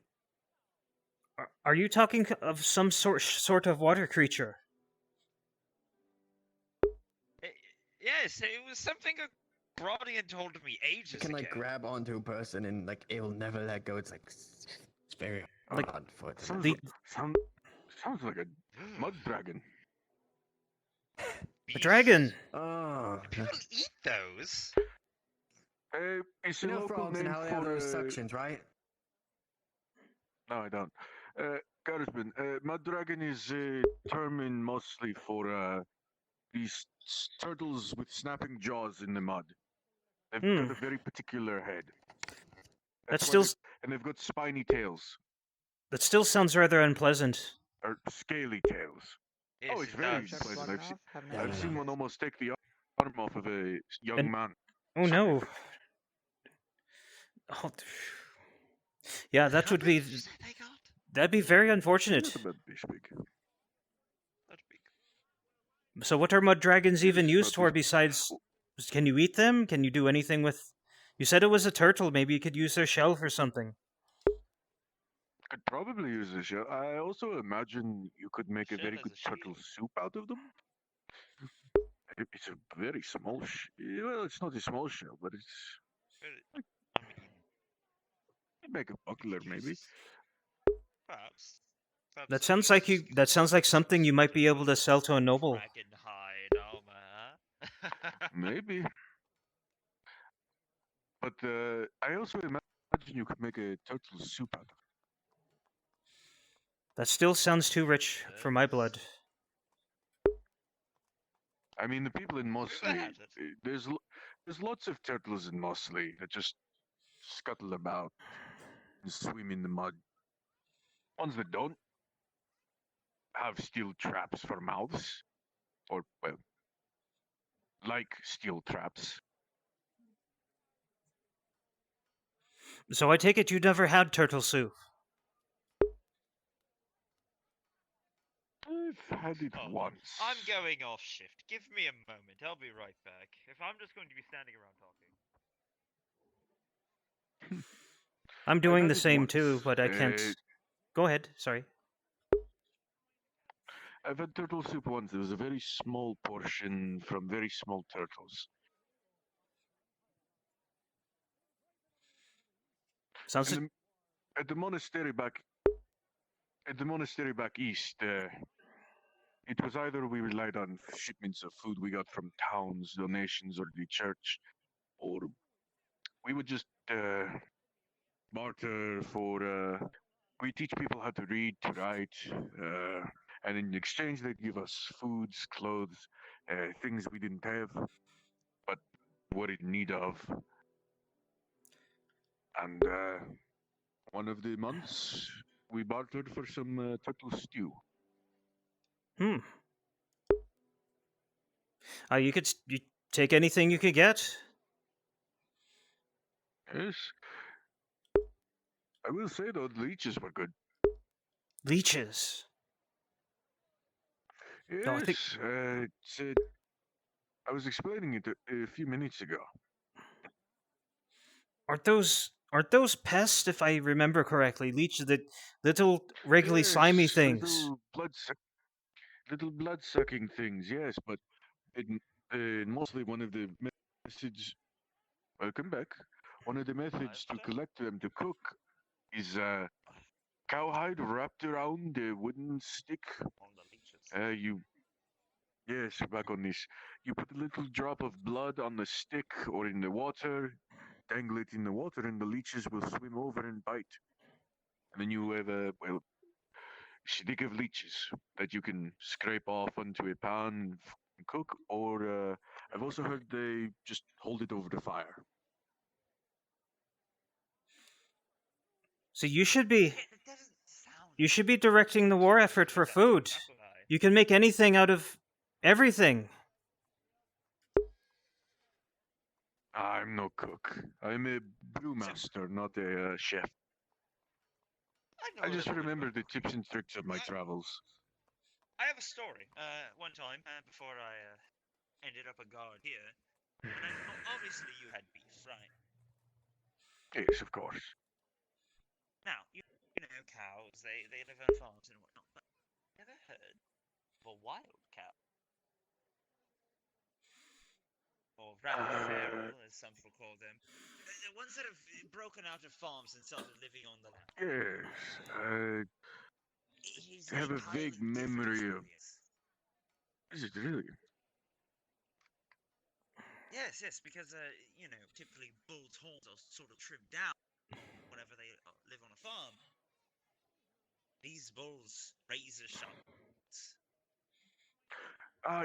Are you talking of some sort of water creature? Yes, it was something a Brodian told me ages You can like ago. grab onto a person and like it will never let go. It's like it's very Like, hard for it to Sounds, The- sounds like a mud dragon. A dragon. Oh, People eat those. It's you a know local frogs and name how they have for... those suctions, right? No, I don't. Garisman, mud dragon is a term in mostly for these turtles with snapping jaws in the mud. They've got a very particular head. That's why still and they've got spiny tails. that still sounds rather unpleasant. Or scaly tails. Yes, Oh, it's it very does. pleasant. Yeah, I've seen one almost take the arm off of a young And- man. Oh no. Oh, yeah, that would be. That'd be very unfortunate. Not about this big. So, what are mud dragons even used for besides? Can you eat them? Can you do anything with? You said it was a turtle. Maybe you could use their shell for something. Could probably use the shell. I also imagine you could make a very good turtle soup out of them. It's a very small well, it's not a small shell, but it's... You'd make a buckler, maybe. Perhaps. That sounds like you. That sounds like something you might be able to sell to a noble. Dragon hide armor. Maybe. But I also imagine you could make a turtle soup out of it. That still sounds too rich for my blood. I mean, the people in Mosley, there's lots of turtles in Mosley that just scuttle about and swim in the mud. Ones that don't have steel traps for mouths, or, well, like steel traps. So I take it you never had turtle soup. I've had it once. I'm going off shift. Give me a moment. I'll be right back. If I'm just going to be standing around talking. I'm doing had the it same once. too, but I can't. Go ahead. Sorry. I've had turtle soup once. It was a very small portion from very small turtles. Sounds And like at the monastery back east, it was either we relied on shipments of food we got from towns, donations, or the church, or we would just barter for. We teach people how to read, to write, and in exchange they'd give us foods, clothes, things we didn't have, but were in need of. And one of the months, we bartered for some turtle stew. You could you take anything you could get. Yes. I will say though, the leeches were good. Leeches. No, I think Yes, I was explaining it a few minutes ago. aren't those pests, if I remember correctly? Leeches, the little wriggly slimy Yes, things. little blood-sucking things. Yes, but mostly one of the methods. Welcome back. One of the methods to collect them to cook is cowhide wrapped around a wooden stick. Yes, back on this. You put a little drop of blood on the stick or in the water, dangle it in the water, and the leeches will swim over and bite. And then you have a stick of leeches that you can scrape off onto a pan and cook. Or I've also heard they just hold it over the fire. So you should be directing the war effort for food. You can make anything out of everything. I'm no cook. I'm a brewmaster, not a chef. I just remember the tips and tricks of my travels. I have a story. One time, before I ended up a guard here, and obviously you had beef, right? Yes, of course. Now, you know cows, they live on farms and whatnot, but never heard of a wild cow. Or rather feral, as some people call them. The ones that have broken out of farms and started living on the land. Yes, I have a vague memory of. Is it really? Yes, because typically bulls' horns are sort of trimmed down whenever they live on a farm. These bulls, razor sharp.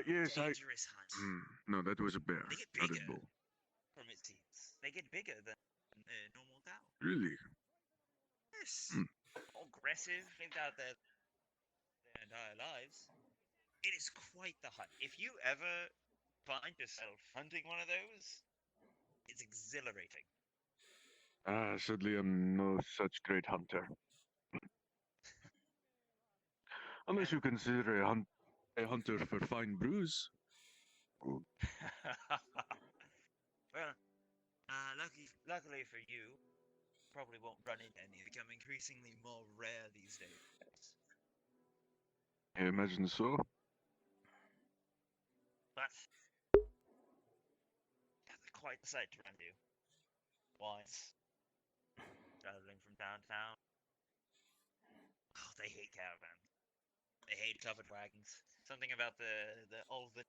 Yes, dangerous hunt. No, that was a bear, They get not a bigger. bull. From it seems, they get bigger than a normal cow. Really? Yes. Aggressive, lived out their entire lives. It is quite the hunt. If you ever find yourself hunting one of those, it's exhilarating. Sadly, I'm no such great hunter. Unless you consider a hunter for fine brews. Well, luckily for you, probably won't run into any. They become increasingly more rare these days. I imagine so. But they're quite the sight to run to. Once traveling from town to town. Oh, they hate caravans. They hate covered wagons. Something about all the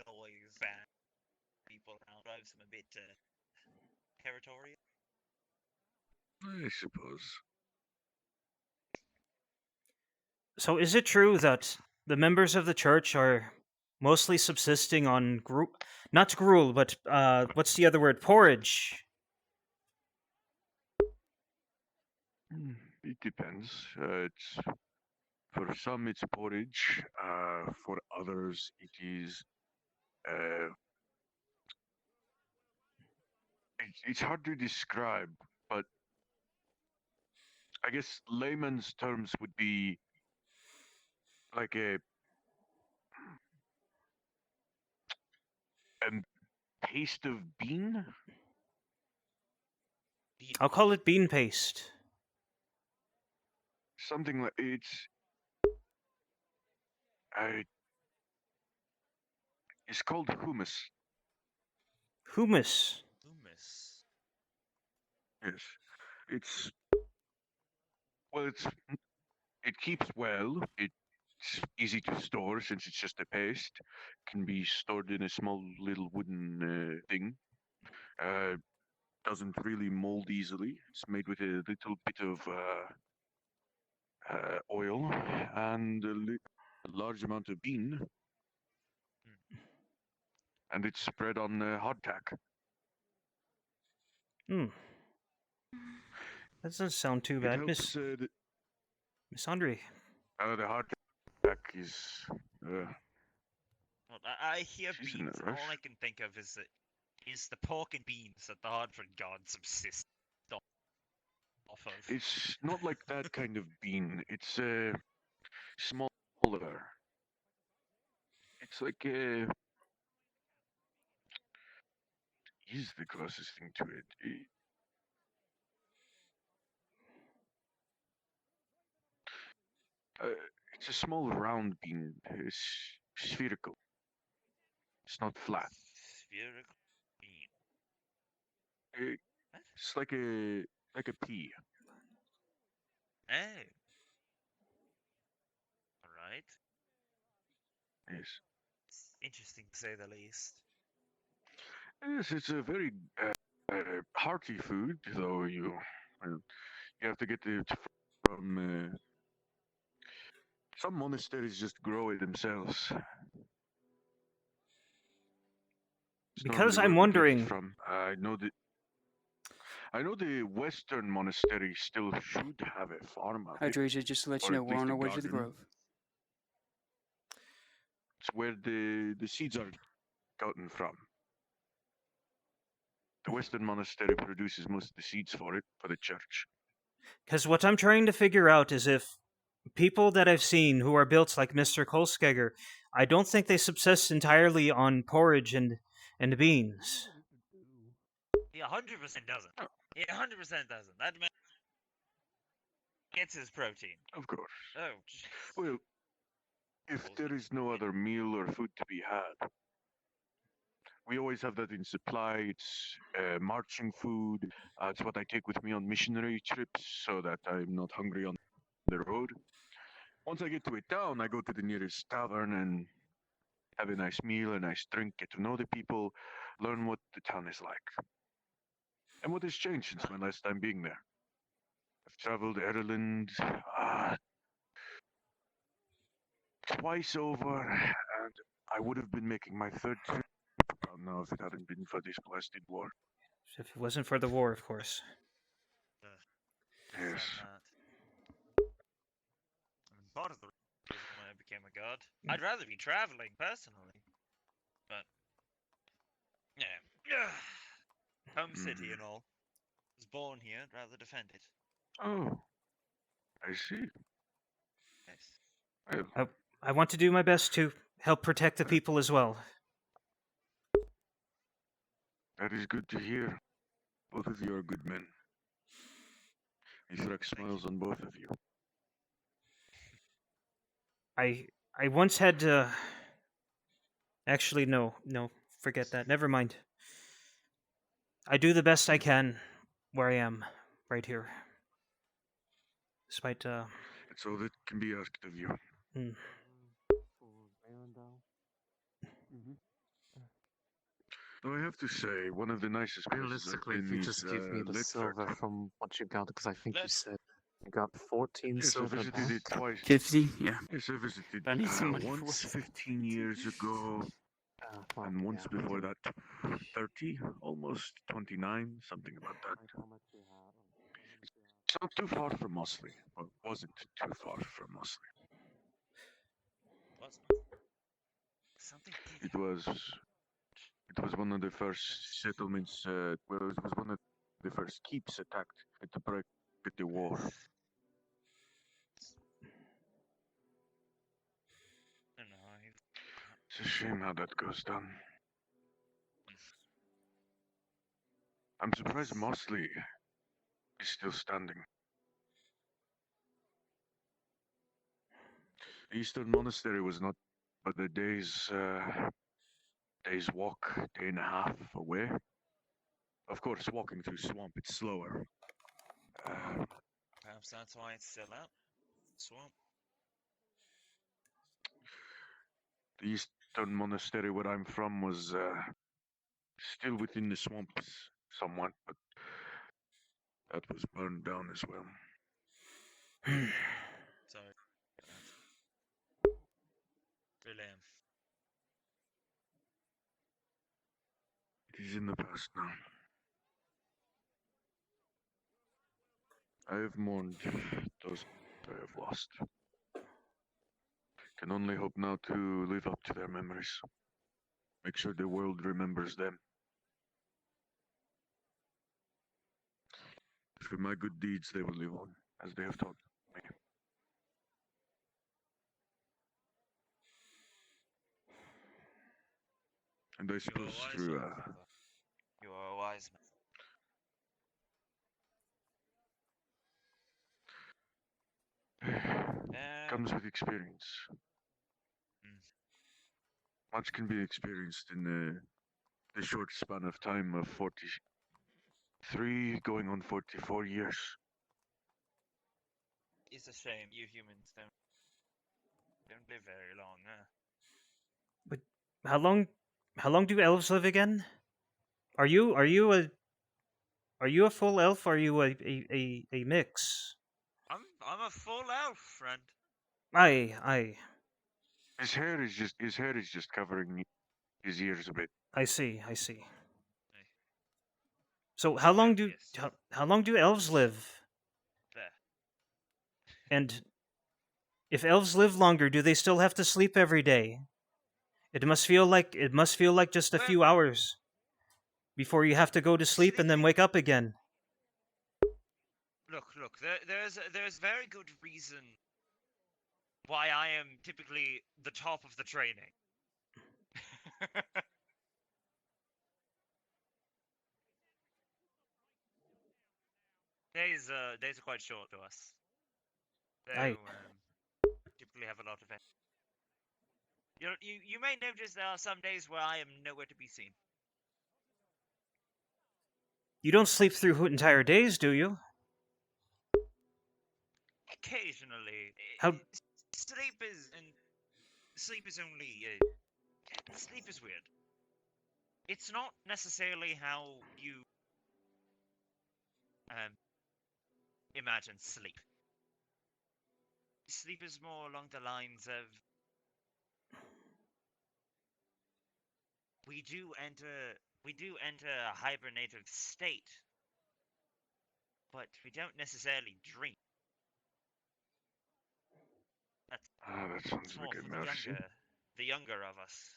noise band people around drives them a bit territorial. I suppose. So is it true that the members of the church are mostly subsisting on not gruel, but what's the other word? Porridge. It depends. For some it's porridge. For others it is. It's hard to describe, but I guess layman's terms would be like a paste of bean. I'll call it bean paste. Something like it's. It's called hummus. Hummus. Hummus. Yes, it's well, it keeps well. It's easy to store since it's just a paste. Can be stored in a small little wooden thing. Doesn't really mold easily. It's made with a little bit of oil and a large amount of bean, and it's spread on hardtack. Hmm. That doesn't sound too It bad, helps. Miss Andre. The hardtack is. Well, I hear She's in a beans, and rush. all I can think of is the pork and beans that the Hardford gods subsist off of. It's not like that kind of bean. It's smaller. It's like is the closest thing to it. It's a small round bean. It's spherical. It's not flat. Spherical bean. It's like a pea. Oh. Alright. Yes. It's interesting to say the least. Yes, it's a very hearty food, though you have to get it from some monasteries just grow it themselves. It's Because normally I'm where we get it wondering. from. I know the Western monastery still should have a farm of it. Hydrasia, just to let you or know, at we're least on a our way to the garden. grove. It's where the seeds are gotten from. The Western monastery produces most of the seeds for it for the church. Because what I'm trying to figure out is if people that I've seen who are built like Mr. Kolskegger, I don't think they subsist entirely on porridge and beans. He 100% doesn't. He 100% doesn't. That man gets his protein. Of course. Oh, well, if there is no other meal or food to be had, we always have that in supply. It's marching food. It's what I take with me on missionary trips so that I'm not hungry on the road. Once I get to a town, I go to the nearest tavern and have a nice meal, a nice drink, get to know the people, learn what the town is like. And what has changed since my last time being there. I've traveled Ireland twice over, and I would have been making my third trip now if it hadn't been for this blasted war. If it wasn't for the war, of course. Yes. Part of the reason why I became a god. I'd rather be traveling personally, but yeah, home city and all. Was born here. I'd rather defend it. Oh, I see. Yes. I want to do my best to help protect the people as well. That is good to hear. Both of you are good men. Mithrax smiles on both of you. I once had actually no, forget that. Never mind. I do the best I can where I am, right here. Despite It's all that can be asked of you. Though I have to say, one of the nicest places Realistically, I've if been you is just give me the Litvert. silver from what you got, because I think you said you got 14 Yes, I silver visited it back. twice. 50? Yeah. Yes, I visited I need some money for once what? 15 years ago, and once before that 30, almost 29, something about that. It's not too far from Mosley, or wasn't too far from Mosley. Something It was one of the first settlements. Well, it was one of the first keeps attacked at the break of the war. It's a shame how that goes down. I'm surprised Mosley is still standing. The Eastern Monastery was not but the day's walk, day and a half away. Of course, walking through swamp, it's slower. Perhaps that's why it's still out. Swamp. The eastern monastery where I'm from was still within the swamps somewhat, but that was burned down as well. Sorry. Brilliant. It is in the past now. I have mourned those I have lost. Can only hope now to live up to their memories. Make sure the world remembers them. Through my good deeds they will live on, as they have taught me. And I suppose through You are a wise man. comes with experience. Much can be experienced in the short span of time of 43 going on 44 years. It's a shame you humans don't live very long, huh? But how long do elves live again? Are you a full elf? Or are you a mix? I'm a full elf, friend. Aye. His hair is just covering his ears a bit. I see. So how long do elves live? There. And if elves live longer, do they still have to sleep every day? It must feel like just a few hours before you have to go to sleep and then wake up again. Look. There's very good reason why I am typically the top of the training. Days are quite short to us. They typically have a lot of energy. You may notice there are some days where I am nowhere to be seen. You don't sleep through entire days, do you? Occasionally. How? Sleep is only sleep is weird. It's not necessarily how you imagine sleep. Sleep is more along the lines of we do enter a hibernative state, but we don't necessarily dream. That sounds more like a for mercy. the younger of us.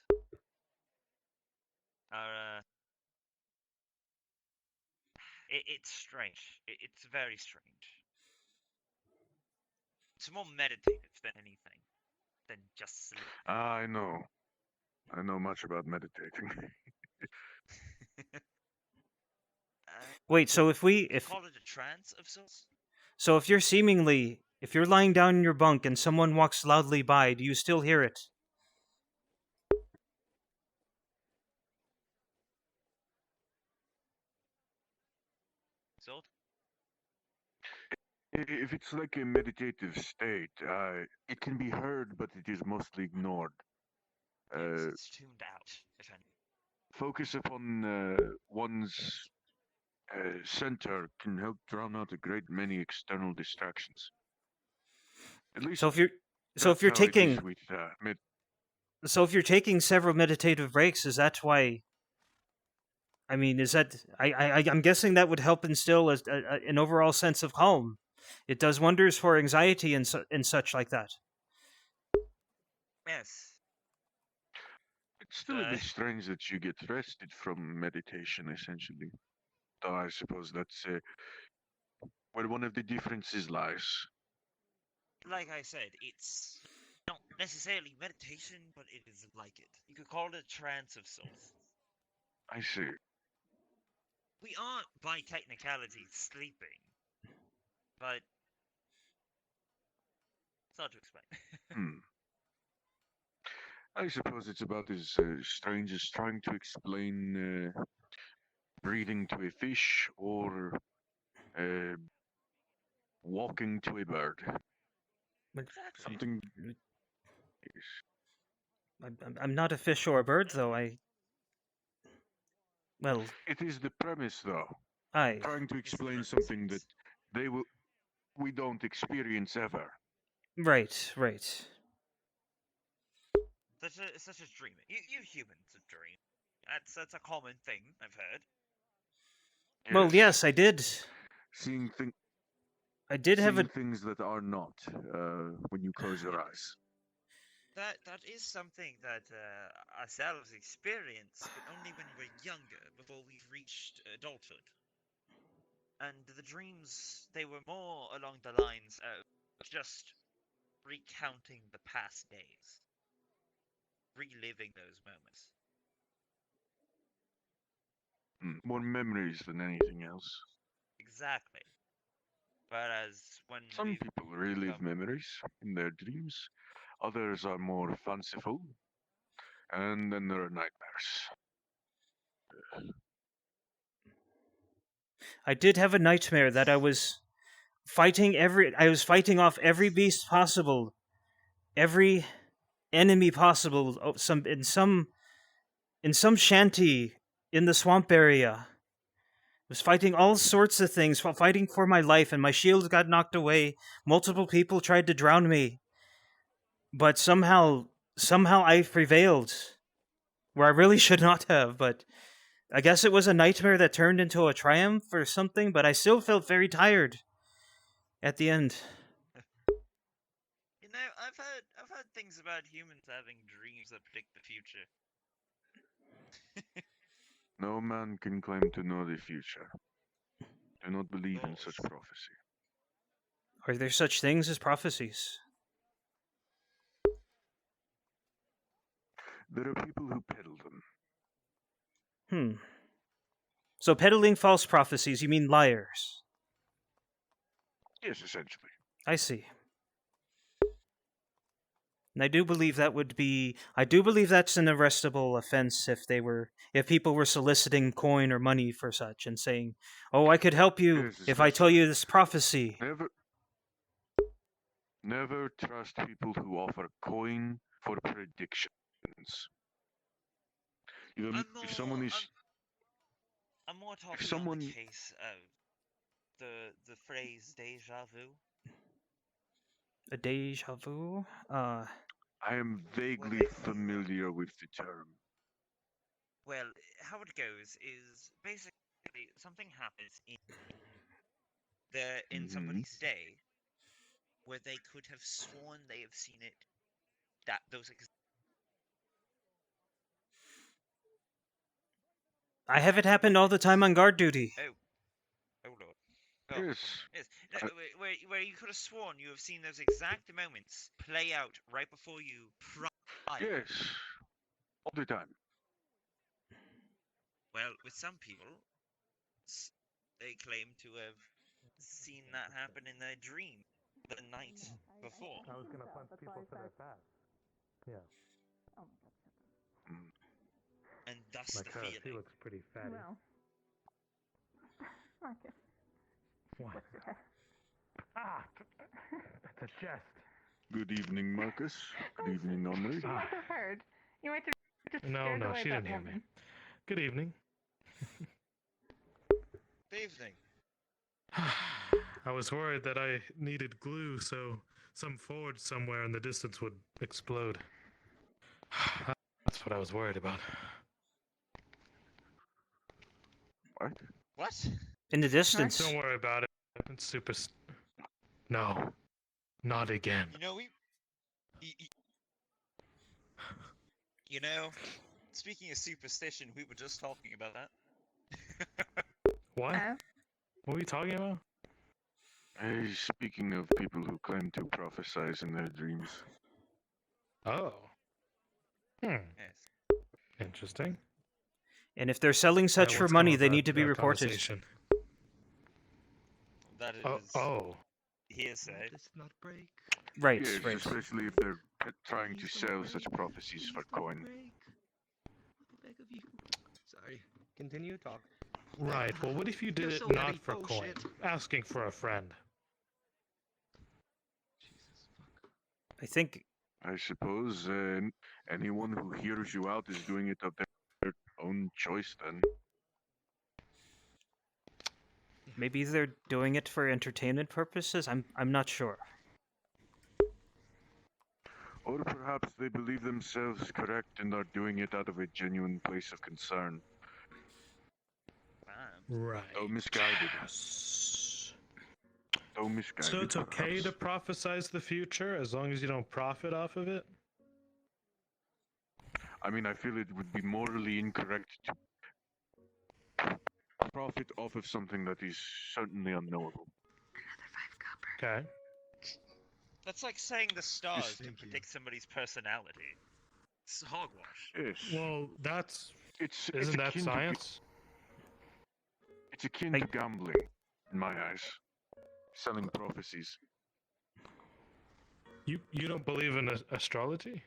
It's strange. It's very strange. It's more meditative than anything, than just sleep. I know much about meditating. Wait, so if call it a trance of sorts. So if you're lying down in your bunk and someone walks loudly by, do you still hear it? Sort? If it's like a meditative state, it can be heard, but it is mostly ignored. Yes, it's tuned out, if any. Focus upon one's center can help drown out a great many external distractions. At least So if you're taking several meditative breaks, is that why? I mean, is that I'm guessing that would help instill an overall sense of calm. It does wonders for anxiety and such like that. Yes. It's still a bit strange that you get rested from meditation, essentially. Though I suppose that's where one of the differences lies. Like I said, it's not necessarily meditation, but it is like it. You could call it a trance of sorts. I see. We aren't, by technicality, sleeping, but it's hard to explain. I suppose it's about as strange as trying to explain breathing to a fish or uh, walking to a bird. Exactly. Something. I'm not a fish or a bird, though. Well, It is the premise, though. aye. Trying to explain something that we don't experience ever. Right, right. Such as dreaming. You humans dream. That's a common thing I've heard. Well, yes, I did. Seeing things. I did have a. things that are not when you close your eyes. That is something that ourselves experience, but only when we're younger, before we've reached adulthood. And the dreams, they were more along the lines of just recounting the past days, reliving those moments. More memories than anything else. Exactly. Whereas when Some people relive memories in their dreams, others are more fanciful, and then there are nightmares. I did have a nightmare that I was fighting off every beast possible, every enemy possible. In some shanty in the swamp area. I was fighting all sorts of things, fighting for my life, and my shield got knocked away. Multiple people tried to drown me, but somehow I prevailed, where I really should not have. But I guess it was a nightmare that turned into a triumph or something. But I still felt very tired at the end. You know, I've heard things about humans having dreams that predict the future. No man can claim to know the future. Do not believe in such prophecy. Are there such things as prophecies? There are people who peddle them. So peddling false prophecies, you mean liars? Yes, essentially. I see. And I do believe that's an arrestable offense if people were soliciting coin or money for such and saying, "Oh, I could help you Yes, if I tell you this prophecy." Never trust people who offer coin for predictions. If someone is, I'm more talking on the case of the phrase deja vu. A deja vu? I am vaguely familiar with the term. Well, how it goes is basically something happens in somebody's day where they could have sworn they have seen it. I have it happen all the time on guard duty. Oh lord. Yes. Yes. No, where you could have sworn you have seen those exact moments play out right before you. Yes. All the time. Well, with some people, they claim to have seen that happen in their dream the night before. I was gonna punch people for their past. Yeah. And thus Like the her, feeling. she looks pretty fatty. Well. Marcus. What? Ah! That's a jest. Good evening, Marcus. Good evening, Omri. You might have heard. You might have just No, scared no, away she that didn't hear me. woman. Good evening. Good evening. I was worried that I needed glue, so some forge somewhere in the distance would explode. That's what I was worried about. What? What? In the distance. Don't worry about it. It's super. No, not again. You know, you know, speaking of superstition, we were just talking about that. What? What are we talking about? Speaking of people who claim to prophesize in their dreams. Oh. Yes. Interesting. And if they're selling such for money, they need to be reported. That is Oh. hearsay. Right, Yes, right. especially if they're trying to sell such prophecies for coin. Beg of you. Sorry. Continue talk. Right. Well, what if you did You're it so not heavy. for Oh, coin? shit. Asking for a friend. I think I suppose anyone who hears you out is doing it of their own choice then. maybe they're doing it for entertainment purposes. I'm not sure. Or perhaps they believe themselves correct and are doing it out of a genuine place of concern. Right. Though misguided. Though misguided. So it's okay perhaps. to prophesize the future as long as you don't profit off of it? I mean, I feel it would be morally incorrect to profit off of something that is certainly unknowable. Okay. That's like saying the stars Thank can you. predict somebody's personality. It's hogwash. Yes. Well, that's... It's Isn't that akin to science? It's akin to gambling, in my eyes. Selling prophecies. You don't believe in astrology?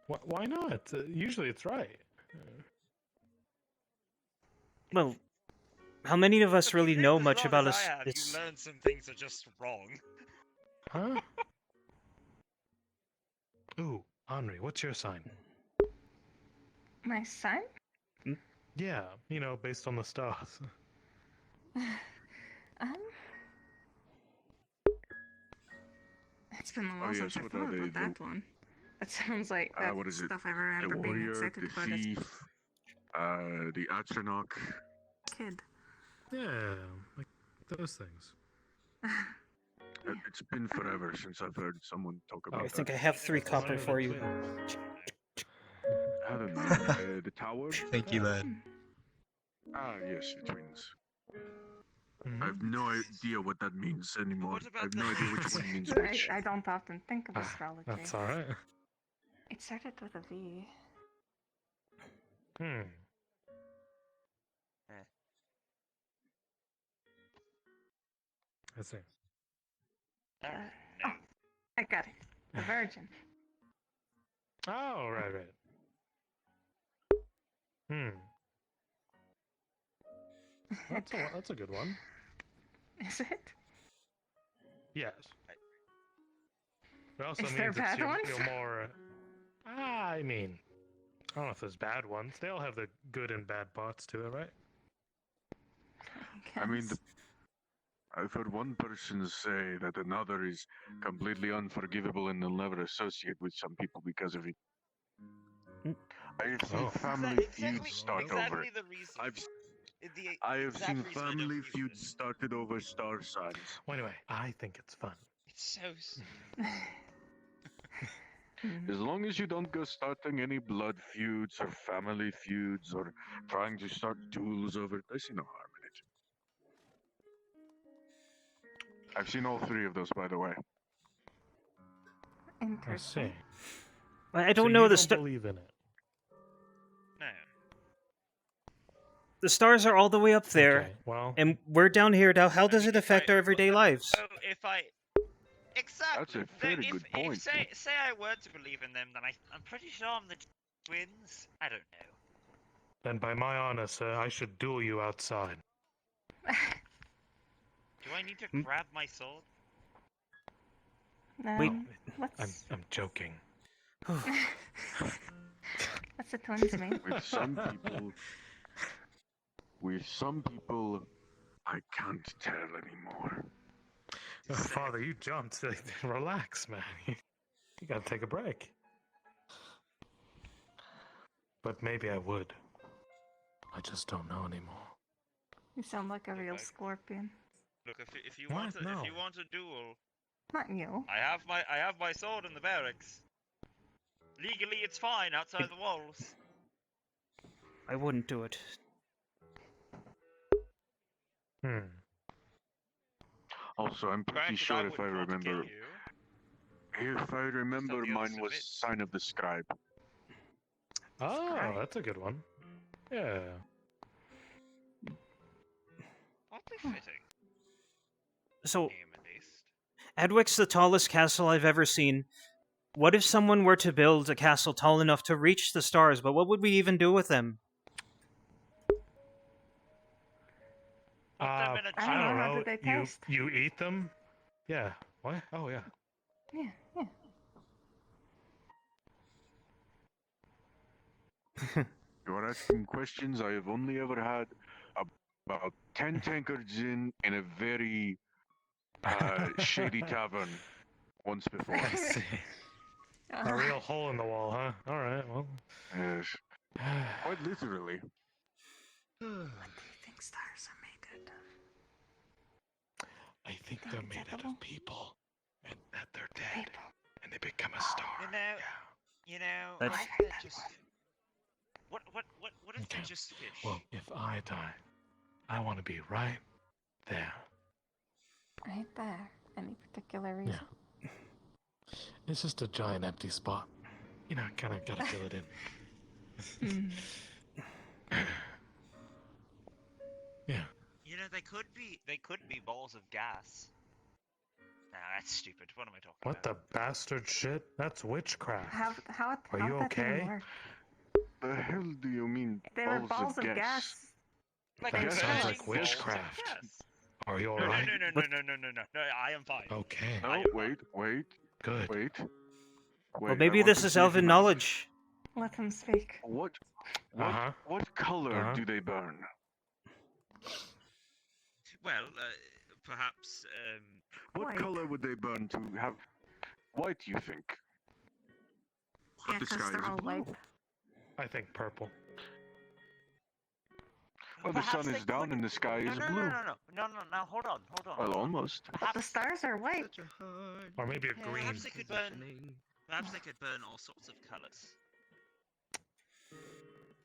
No. Why not? Usually it's right. Well, how many of us really know much about As I have, you learn some things are just wrong. Huh? Ooh, Henri, what's your sign? My son? Yeah, you know, based on the stars. It's been a while Oh, since yes, I what thought are they? about that one. That sounds like that What is it? stuff I remember The being warrior, excited the about as thief, the Atronach. a kid. Yeah, like those things. It's been forever since I've heard someone talk about I that. think I have 3 copper for you. I don't know. The tower? Thank you, lad. Ah, yes, the twins. Mm-hmm. I have no idea what that means anymore. I have no idea which one means I, which. I don't often think of astrology. That's alright. It started with a V. Hmm. I see. Oh, I got it. The Virgin. Oh, right. Hmm. That's a good one. Is it? Yes. It also Is there means bad you're ones? more... I mean, I don't know if there's bad ones. They all have the good and bad parts to it, right? I mean, I've heard one person say that another is completely unforgivable and they'll never associate with some people because of it. I've seen family feuds start over. The reason. I have exact seen reason I don't family use feuds started over star signs. Well, anyway, I think it's fun. It's so. As long as you don't go starting any blood feuds or family feuds or trying to start duels over it, I see no harm in it. I've seen all 3 of those, by the way. I see. I don't so know you the don't believe in it. No. The stars are all the way up there, Okay, well, and we're down here. Now, how does it affect our everyday lives? So if I. Exactly. That's a very good point. If say I were to believe in them, then I'm pretty sure I'm the twins. I don't know. then by my honor, sir, I should duel you outside. Do I need to grab my sword? Wait, I'm joking. What's the twins mean? With some people, I can't tell anymore. Father, you jumped. Relax, man. You gotta take a break. But maybe I would. I just don't know anymore. You sound like a real scorpion. Look, if you What? want to No. if you want a duel, Not you. I have my sword in the barracks. Legally, it's fine outside the walls. I wouldn't do it. Also, I'm pretty Granted, sure I if I wouldn't want to kill remember, if I remember, mine was sign of the scribe. Oh, that's a good one. Yeah. Oddly fitting. So, Adwick's the tallest castle I've ever seen. What if someone were to build a castle tall enough to reach the stars, but what would we even do with them? I I don't know, don't how know. do they You taste? you eat them? Yeah. What? Oh yeah. Yeah, yeah. You're asking questions I have only ever had about 10 tankards in a very shady tavern once before. I see. A real hole in the wall, huh? All right. Well. Yes. Quite literally. What do you think stars are made out of? I think they're made out of people, and that they're dead, and they become a star. You know, That's- what if they're just... What if they're Okay. just fish? Well, if I die, I want to be right there. Right there. Any particular reason? Yeah. It's just a giant empty spot. You know, kind of gotta fill it in. Yeah. You know, they could be balls of gas. Nah, that's stupid. What am I talking What about? the bastard shit? That's witchcraft. How Are you that even okay? work? The hell do you mean They were balls of gas. Like That burning sounds like balls of witchcraft. gas. Are you No, alright? no, I am fine. Okay. No, wait. Good. Wait. Well, I maybe want this to is see if elven you- knowledge. Let them speak. What Uh-huh. what color do they burn? Well, perhaps, What White. color would they burn to have white, you think? Yeah, The because sky they're is all blue. white. I think purple. Well, the perhaps sun they is down could- and the sky no, is no, blue. no, hold on. Well, almost. But the stars are white. Or maybe a green. Perhaps they could burn. Perhaps they could burn all sorts of colors.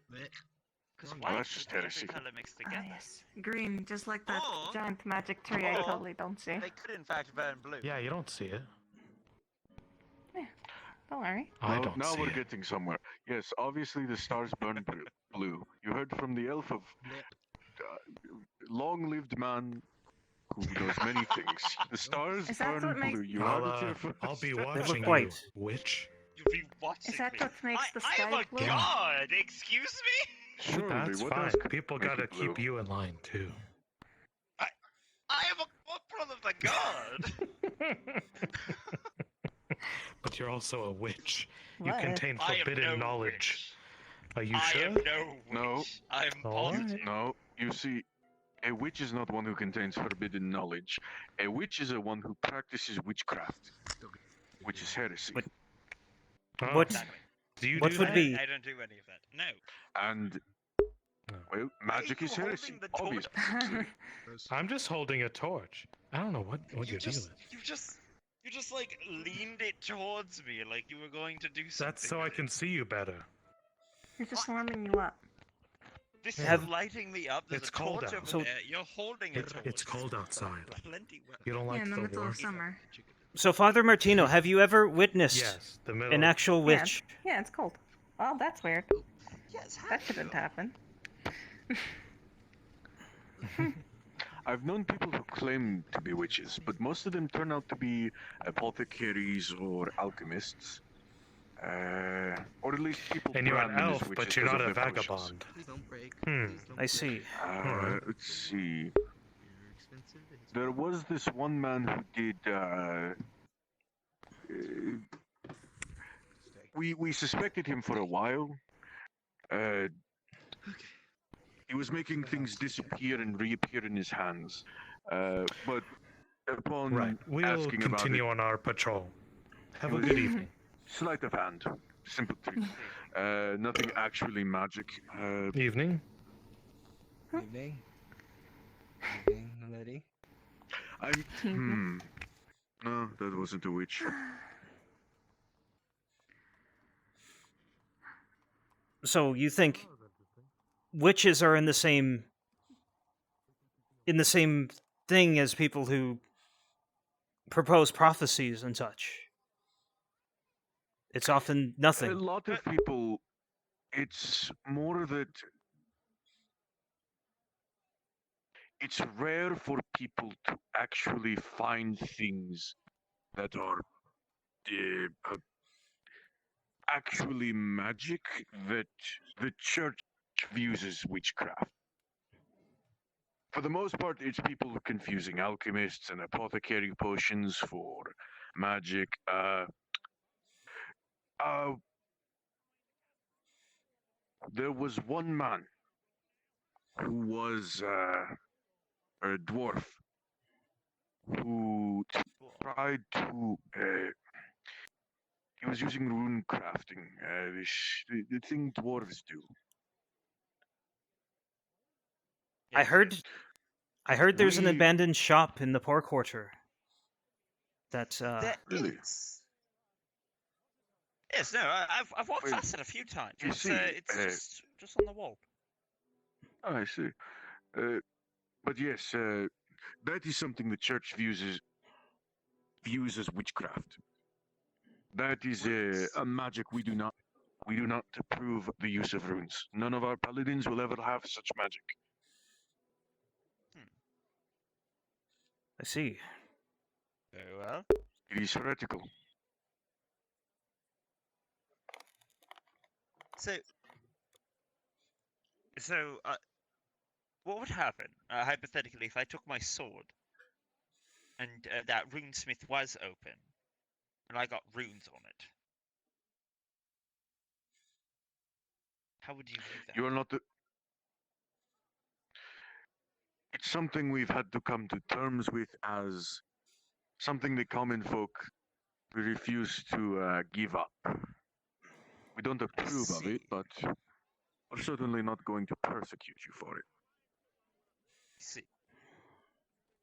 Because Well, white that's could just be every heresy. color mixed Ah, together. yes. Green, just like that Or- giant magic tree I or totally don't see. They could in fact burn blue. Yeah, you don't see it. Don't worry. I Well, don't now see we're it. getting somewhere. Yes, obviously the stars burn blue. You heard from the elf of long-lived man who does many things. The stars Is that burn what makes- blue. You I'll, heard it here I'll first. be They watching look you, white. witch. You'll be watching Is that me. what makes the I am sky a blue? god. Excuse me. Surely, That's what fine. else could People make gotta it keep blue? you in line too. I am a brother of the god. But you're also a witch. You What? contain I am forbidden no knowledge. Are you I sure? am no witch. No. I am All right. positive. No, you see, a witch is not one who contains forbidden knowledge. A witch is a one who practices witchcraft, which is heresy. But- Oh, What? do you what do would that? be- I don't do any of that. No. And well, magic is heresy, holding the torch? obviously. I'm just holding a torch. I don't know what you're dealing with. You just like leaned it towards me like you were going to do something. That's so I with can it. see you better. He's just warming you up. This Have- is lighting me up. There's It's a torch cold out. over So- there. You're holding a torch. It's cold outside. Plenty well. You don't like Yeah, in the the middle warmth? of summer. So, Father Martino, have you ever witnessed Yes, the middle. an actual Yeah, witch? yeah, it's cold. Well, that's weird. Yes, That shouldn't happen. I've known people who claim to be witches, but most of them turn out to be apothecaries or alchemists. Or at least people And you're an brand them as elf, witches but you're 'cause not of a their potions. vagabond. Please don't break. Hmm. Please don't I see. Alright. Let's see. You're expensive. It's There was this one man who did. We suspected him for a while. He was making things disappear and reappear in his hands. But upon Right. We'll asking about continue it, on our patrol. Have a was- good evening. sleight of hand, simple trick. Nothing actually magic. Evening. Evening. Evening, lady. No, that wasn't a witch. So you think witches are in the same thing as people who propose prophecies and such? It's often A nothing. lot of people, it's more that it's rare for people to actually find things that are actually magic that the church views as witchcraft. For the most part, it's people confusing alchemists and apothecary potions for magic. There was one man who was a dwarf who tried to. He was using rune crafting, the thing dwarves do. I heard there's an We- abandoned shop in the poor quarter. That There Really? is. Yes, no, I've walked Well, past it a few times. you It's see, just on the wall. Oh, I see. But yes, that is something the church views as witchcraft. That is a magic we do not approve the use of runes. None of our paladins will ever have such magic. I see. Very well. It is heretical. So, what would happen hypothetically if I took my sword and that runesmith was open and I got runes on it? How would you view that? You are not the. It's something we've had to come to terms with as something the common folk refuse to give up. We don't approve of it, but we're certainly not going to persecute you for it. See.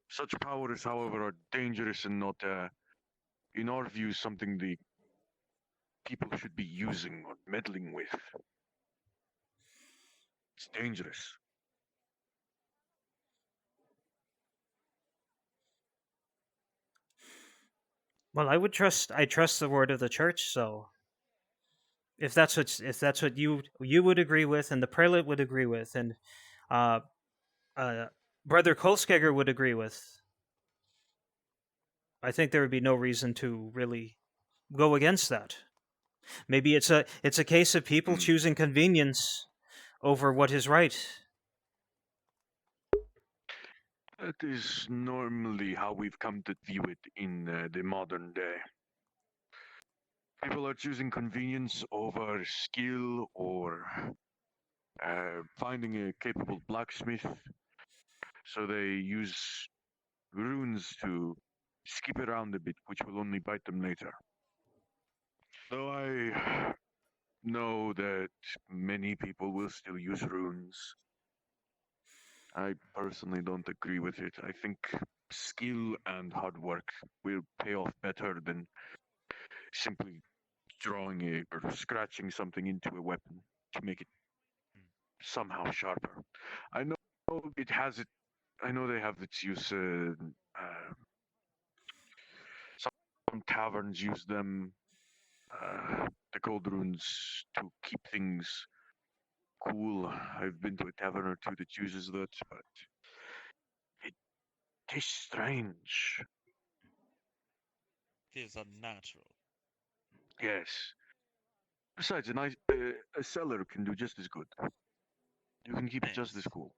Such powers, however, are dangerous and not, in our view, something the people should be using or meddling with. It's dangerous. Well, I trust the word of the church, so if that's what you would agree with and the prelate would agree with and uh Brother Kolskegger would agree with, I think there would be no reason to really go against that. Maybe it's a case of people choosing convenience over what is right. That is normally how we've come to view it in the modern day. People are choosing convenience over skill or finding a capable blacksmith, so they use runes to skip around a bit, which will only bite them later. Though I know that many people will still use runes, I personally don't agree with it. I think skill and hard work will pay off better than simply drawing it or scratching something into a weapon to make it somehow sharper. I know it has it. I know they have its use. Some taverns use them, the cold runes, to keep things cool. I've been to a tavern or two that uses that, but it tastes strange. Feels unnatural. Yes. Besides, a cellar can do just as good. You can keep it just as cool.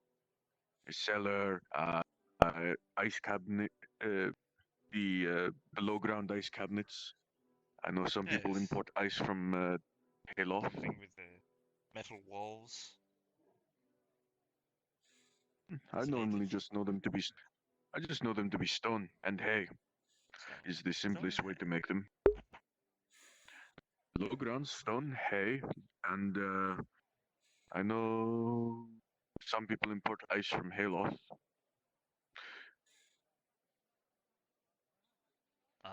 A cellar, ice cabinet, below ground ice cabinets. I know some people Yes. import ice from Hayloft. Thing with the metal walls. I normally just know them to be. I just know them to be stone and hay. Is the simplest way to make them. Low ground stone, hay, and I know some people import ice from Hayloft.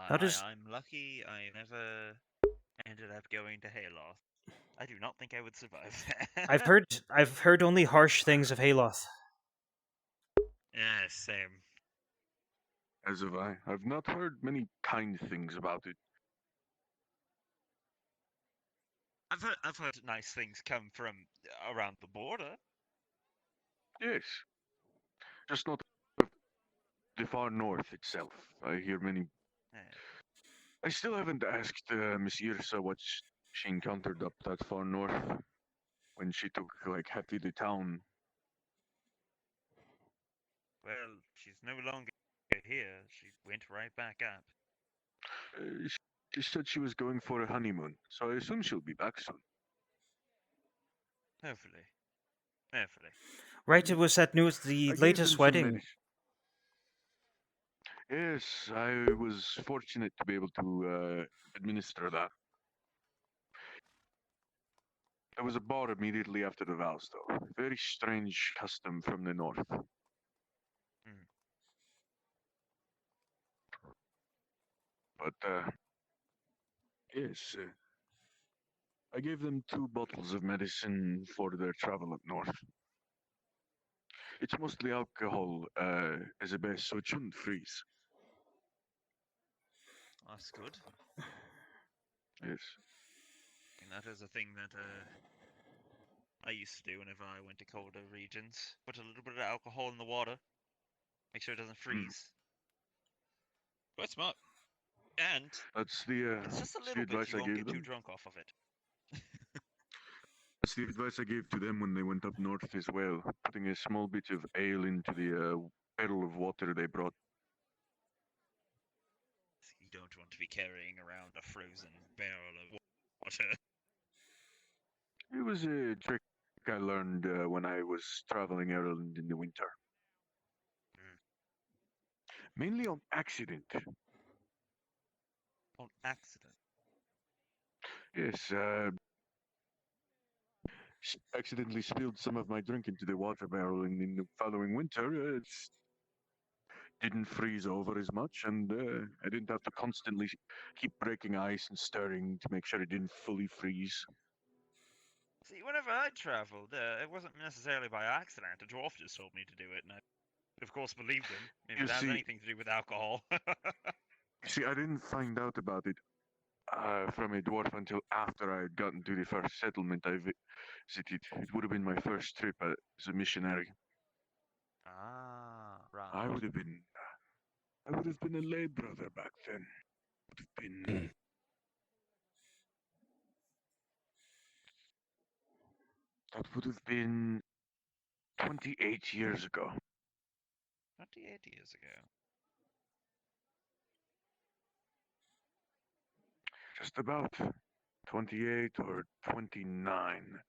That is- I'm lucky I never ended up going to Hayloft. I do not think I would survive there. I've heard only harsh things of Hayloth. Yeah, same. As have I. I've not heard many kind things about it. I've heard nice things come from around the border. Yes. Just not the far north itself. I hear many I still haven't asked Miss Irsa what she encountered up that far north when she took like Happy to town. Well, she's no longer here. She went right back up. She said she was going for a honeymoon, so I assume she'll be back soon. Hopefully. Hopefully. Right, it was that news, the I gave latest them some wedding. medicine. Yes, I was fortunate to be able to administer that. There was a bar immediately after the vows, though. Very strange custom from the north. Hmm. But, yes, I gave them 2 bottles of medicine for their travel up north. It's mostly alcohol as a base, so it shouldn't freeze. That's good. Yes. And that is a thing that I used to do whenever I went to colder regions. Put a little bit of alcohol in the water. Make sure it doesn't freeze. Quite smart. And That's the it's just a that's the little bit. advice You I won't gave get too them. drunk off of it. That's the advice I gave to them when they went up north as well, putting a small bit of ale into the barrel of water they brought. You don't want to be carrying around a frozen barrel of water. It was a trick I learned when I was traveling Ireland in the winter. Mainly on accident. On accident? Yes, accidentally spilled some of my drink into the water barrel, and in the following winter, it didn't freeze over as much, and I didn't have to constantly keep breaking ice and stirring to make sure it didn't fully freeze. See, whenever I travelled, it wasn't necessarily by accident. A dwarf just told me to do it, and I, of course, believed him. If You it has see- anything to do with alcohol. See, I didn't find out about it from a dwarf until after I had gotten to the first settlement I visited. It would have been my first trip as a missionary. Ah, right. I would have been a lay brother back then. Would have been. That would have been 28 years ago. 28 years ago. Just about 28 or 29.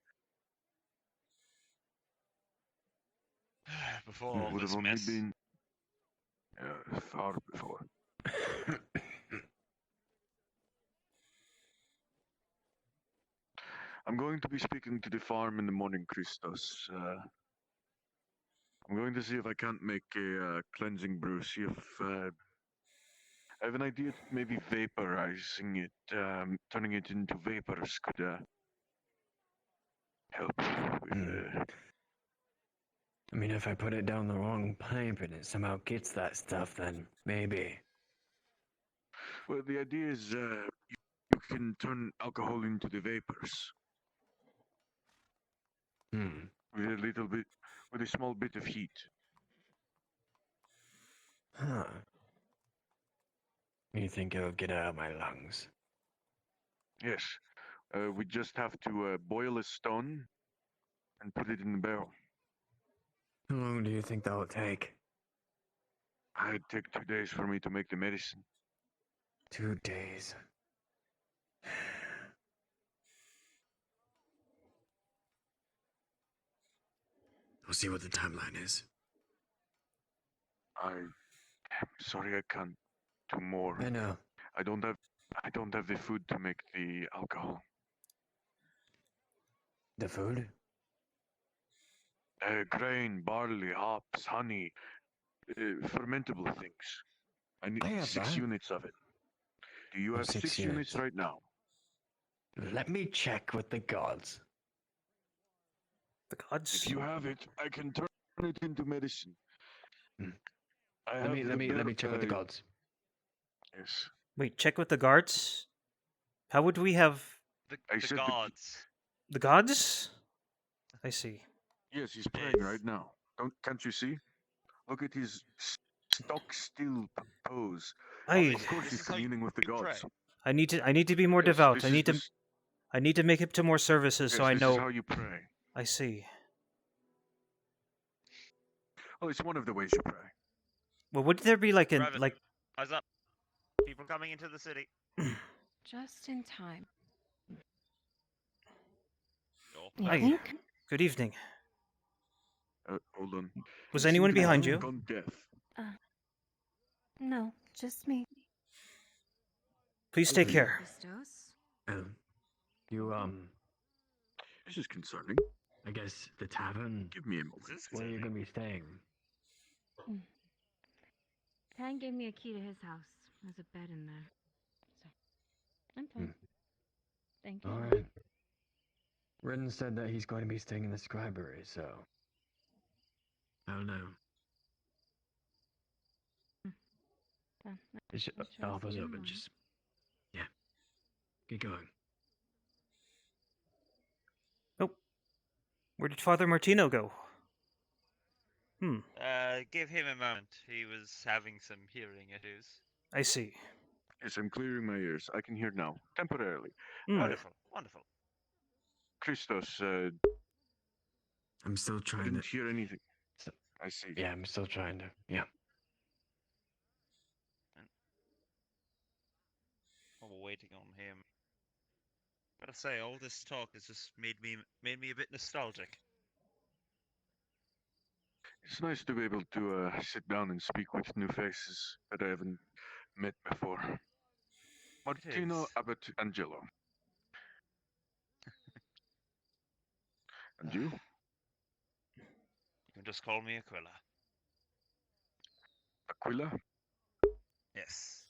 Before It all would this have only mess. been far before. I'm going to be speaking to the farm in the morning, Christos. I'm going to see if I can't make a cleansing brew. See if I have an idea that maybe vaporizing it, turning it into vapors could help with. I mean, if I put it down the wrong pipe and it somehow gets that stuff, then maybe. Well, the idea is you can turn alcohol into the vapors. With a little bit, with a small bit of heat. Huh. You think it'll get out of my lungs? Yes. We just have to boil a stone and put it in the barrel. How long do you think that'll take? It'd take 2 days for me to make the medicine. 2 days. We'll see what the timeline is. I'm sorry I can't do more. I know. I don't have the food to make the alcohol. The food? Grain, barley, hops, honey, fermentable things. I need I have 6 that. units of it. Do you have 6 units right now? Let me check with the gods. The gods? If you have it, I can turn it into medicine. Let me check with the gods. Yes. Wait, check with the guards? How would we have... The gods. The gods? I see. Yes, he's praying right now. Can't you see? Look at his stock still pose. Aye. Of course, he's communing with the gods. I need to be more Yes, devout. this I is need to this- I need to make it to more services Yes, so I this know. is how you pray. I see. Oh, it's one of the ways you pray. Well, would there be like an Private, like? eyes up. People coming into the city. Just in time. Door. You Hi. think? Good evening. Hold on. Was You anyone seem to be behind you? gone deaf. No, just me. Please take care. This is concerning. I guess the tavern. Give me a moment. Where are you gonna be staying? Tan gave me a key to his house. There's a bed in there. So, I'm fine. Thank you. All right. Ridden said that he's going to be staying in the scribery, so I don't know. Let's try Alpha's to see open. tomorrow. Just get going. Nope. Where did Father Martino go? Give him a moment. He was having some hearing issues. I see. Yes, I'm clearing my ears. I can hear now, temporarily. Wonderful, wonderful. Christos, I'm still trying didn't to. hear anything. I see. Yeah, I'm still trying to. Yeah. While we're waiting on him, gotta say, all this talk has just made me a bit nostalgic. It's nice to be able to sit down and speak with new faces that I haven't met before. Martino, Abbot, Angelo. And you? You can just call me Aquila. Aquila? Yes.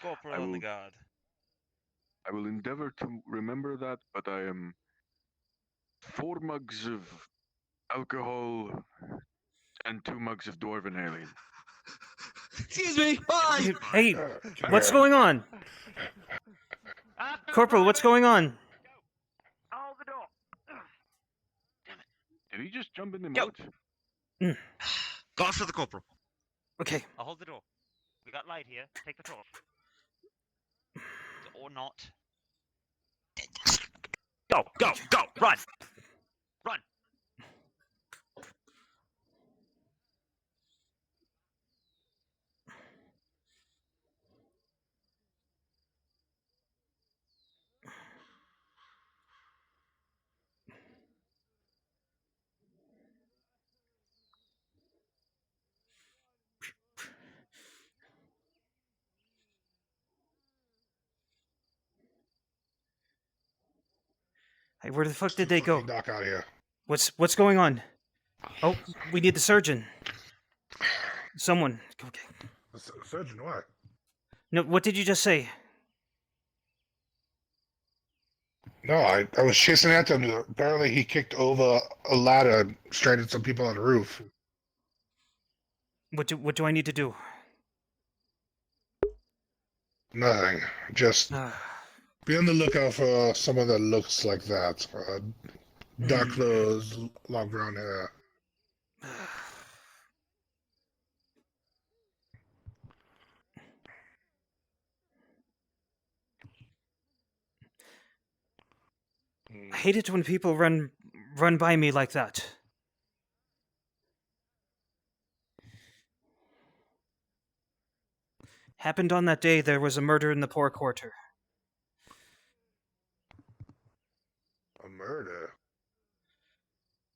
Corporal I on the will- guard. I will endeavor to remember that, but I am 4 mugs of alcohol and 2 mugs of dwarven alien. Excuse me. Bye. Hey, what's going on? Corporal, what's going on? Hold the door. Did he just jump in the moat? Go after the corporal. Okay. I'll hold the door. We got light here. Take the torch. Or not. Go, go, go! Run! Run! Hey, where the fuck did they go? Knock out here. What's going on? Oh, we need the surgeon. Someone. Okay. Surgeon, what? No, what did you just say? No, I was chasing after him. Apparently, he kicked over a ladder and stranded some people on the roof. What do I need to do? Nothing. Just be on the lookout for someone that looks like that. Dark clothes, long brown hair. I hate it when people run by me like that. Happened on that day there was a murder in the poor quarter. A murder?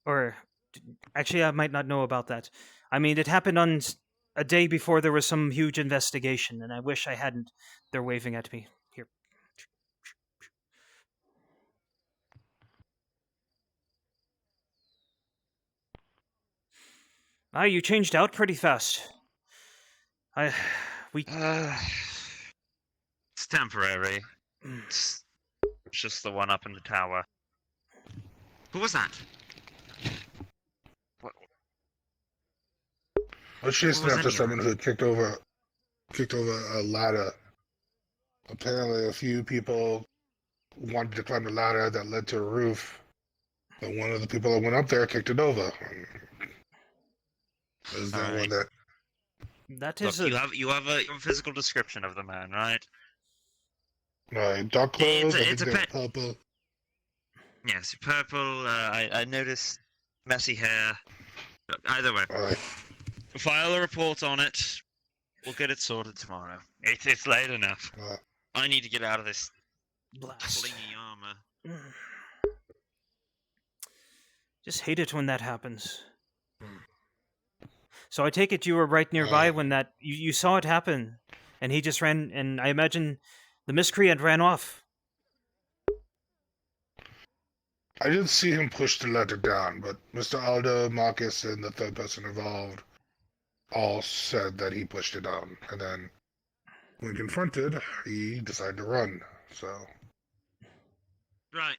Or, actually, I might not know about that. I mean, it happened on a day before there was some huge investigation, and I wish I hadn't. They're waving at me. Here. Ah, you changed out pretty fast. We... It's temporary. It's just the one up in the tower. Who was that? I was chasing was after any of someone who kicked over a ladder. Apparently, a few people wanted to climb the ladder that led to a roof, but one of the people that went up there kicked it over. Is that one that? That Look, is you have a physical description of the man, right? Right, dark It's clothes. I a, think it's a they're pet. purple. Yes, purple. I noticed messy hair. Either way, All right. file a report on it. We'll get it sorted tomorrow. It's late enough. I need to get out of this clingy armor. Just hate it when that happens. So I take it you were right nearby when that you saw it happen, and he just ran. And I imagine the miscreant ran off. I did see him push the letter down, but Mr. Aldo, Marcus, and the third person involved all said that he pushed it down. And then, when confronted, he decided to run. So, Right.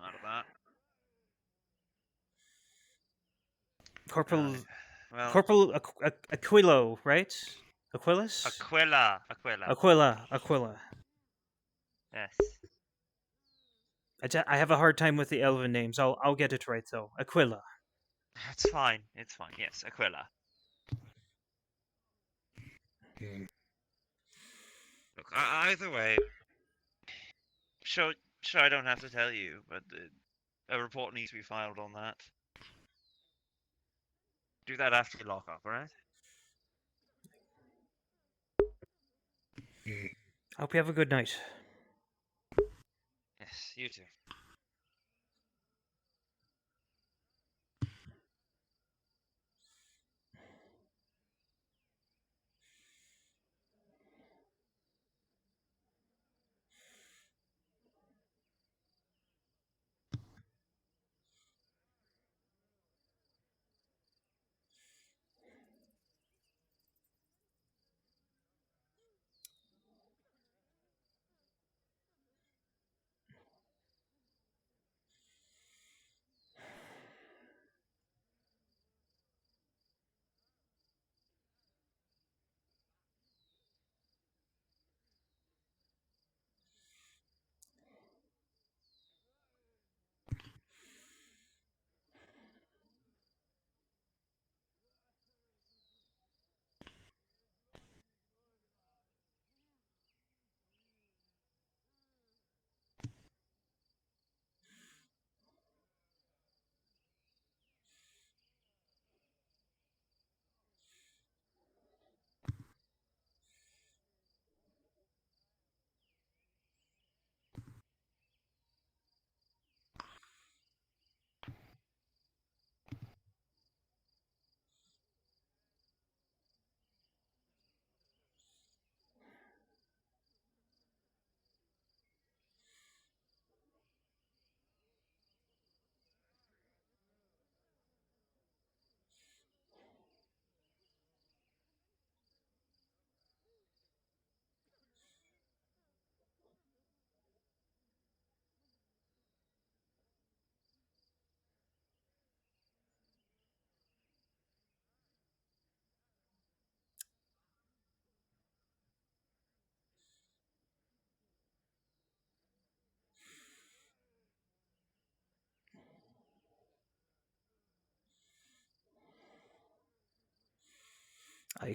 Out of that. Corporal, Right. Well, Corporal Aquilo, right? Aquilus? Aquila. Aquila. Yes. I have a hard time with the elven names. I'll get it right though. Aquila. It's fine. It's fine. Yes, Aquila. Look, either way, sure, I don't have to tell you, but a report needs to be filed on that. Do that after you lock up, alright? I hope you have a good night. Yes, you too.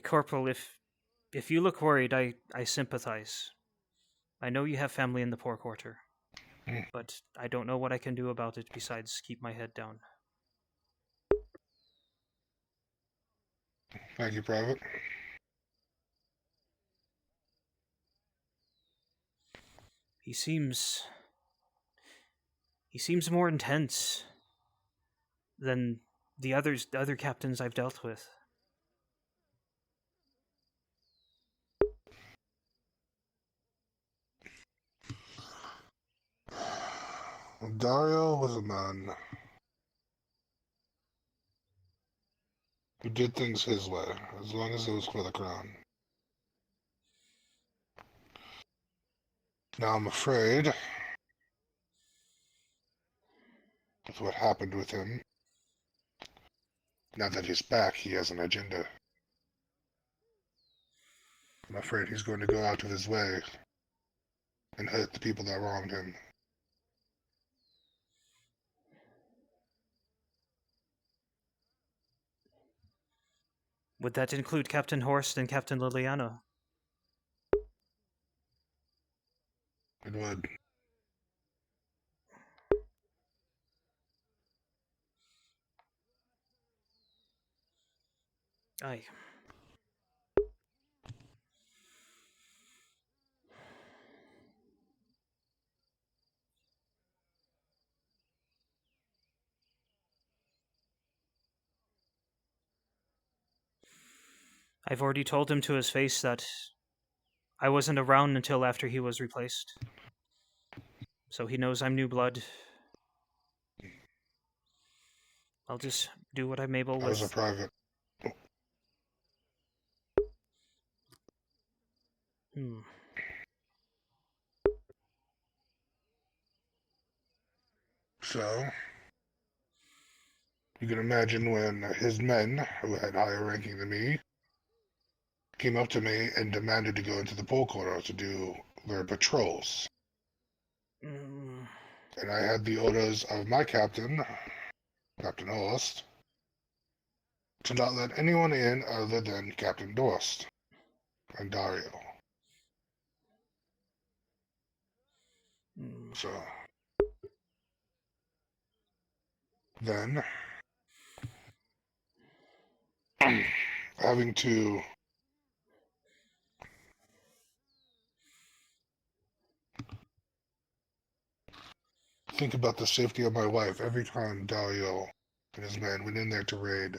Corporal, if you look worried, I sympathize. I know you have family in the poor quarter, but I don't know what I can do about it besides keep my head down. thank you, Private. He seems more intense than the other captains I've dealt with. Dario was a man who did things his way, as long as it was for the crown. Now I'm afraid, with what happened with him, now that he's back, he has an agenda. I'm afraid he's going to go out of his way and hurt the people that wronged him. Would that include Captain Horst and Captain Liliana? It would. Aye. I've already told him to his face that I wasn't around until after he was replaced. So he knows I'm new blood. I'll just do what I'm able I was a with. private. Hmm. So, you can imagine when his men, who had higher ranking than me, came up to me and demanded to go into the pole corner to do their patrols. Mm. And I had the orders of my captain, Captain Horst, to not let anyone in other than Captain Dorst and Dario. Mm. So, then, having to think about the safety of my wife every time Dario and his men went in there to raid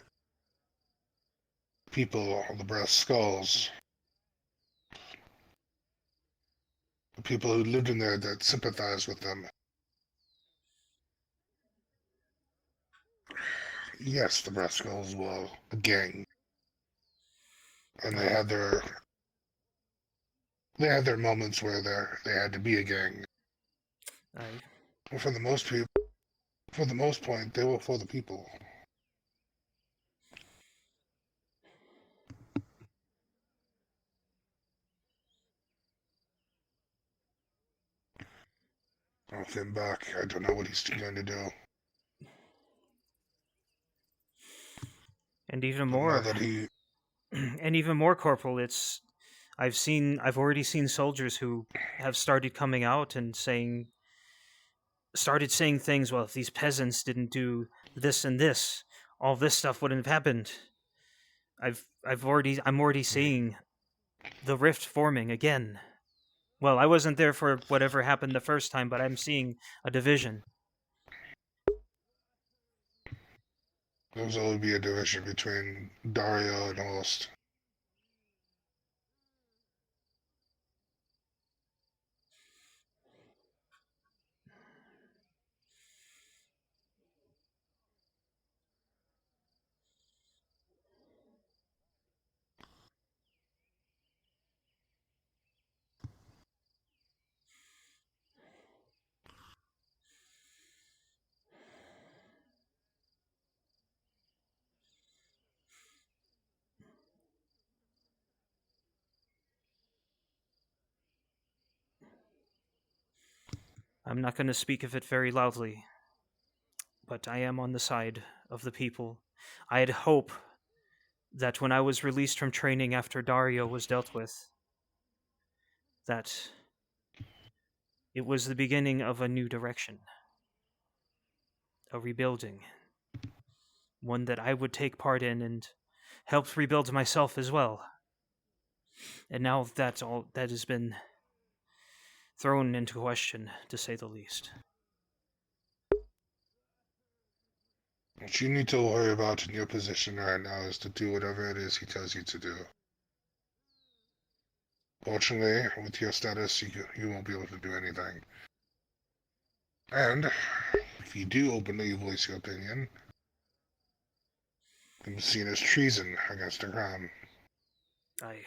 people on the brass skulls, the people who lived in there that sympathized with them. Yes, the brass skulls were a gang, and they had their moments where they had to be a gang. Aye. But for the most point, they were for the people. With him back, I don't know what he's going to do. And even But now more, that he, and even more, Corporal. I've already seen soldiers who have started coming out and started saying things. Well, if these peasants didn't do this and this, all this stuff wouldn't have happened. I'm already seeing the rift forming again. Well, I wasn't there for whatever happened the first time, but I'm seeing a division. there's always be a division between Dario and Horst. I'm not going to speak of it very loudly, but I am on the side of the people. I had hope that when I was released from training after Dario was dealt with, that it was the beginning of a new direction, a rebuilding, one that I would take part in and helped rebuild myself as well. And now that's all that has been thrown into question, to say the least. What you need to worry about in your position right now is to do whatever it is he tells you to do. Fortunately, with your status, you won't be able to do anything. And if you do openly voice your opinion, it can be seen as treason against the crown. Aye.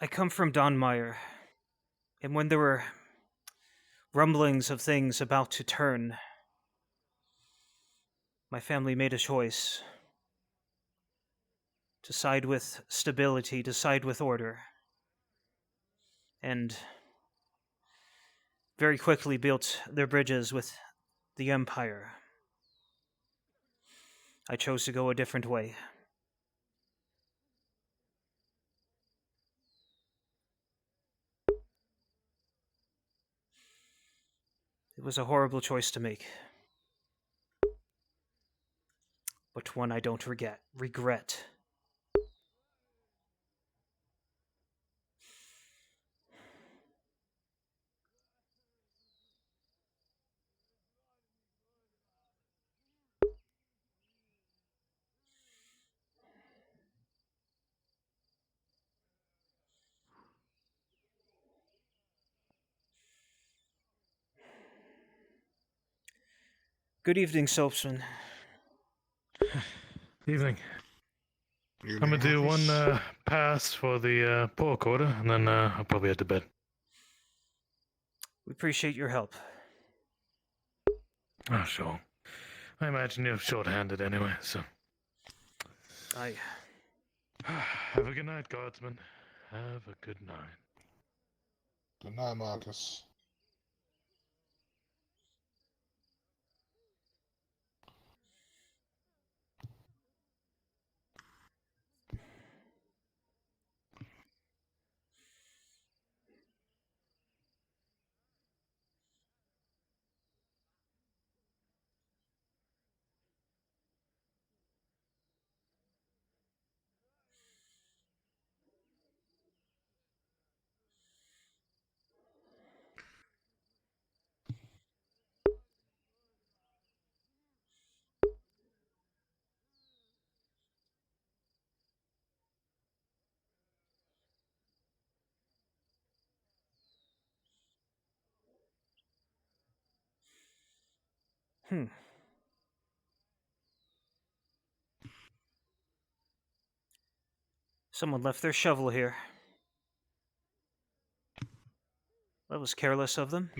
I come from Donmire, and when there were rumblings of things about to turn, my family made a choice to side with stability, to side with order, and very quickly built their bridges with the Empire. I chose to go a different way. It was a horrible choice to make, but one I don't regret. Good evening, Soapsman. Evening. Evening, I'm gonna do Marcus. one pass for the pork order, and then I'll probably head to bed. We appreciate your help. Oh, sure. I imagine you're short-handed anyway, so. I... Have a good night, guardsman. Have a good night. Good night, Marcus. Someone left their shovel here. That was careless of them.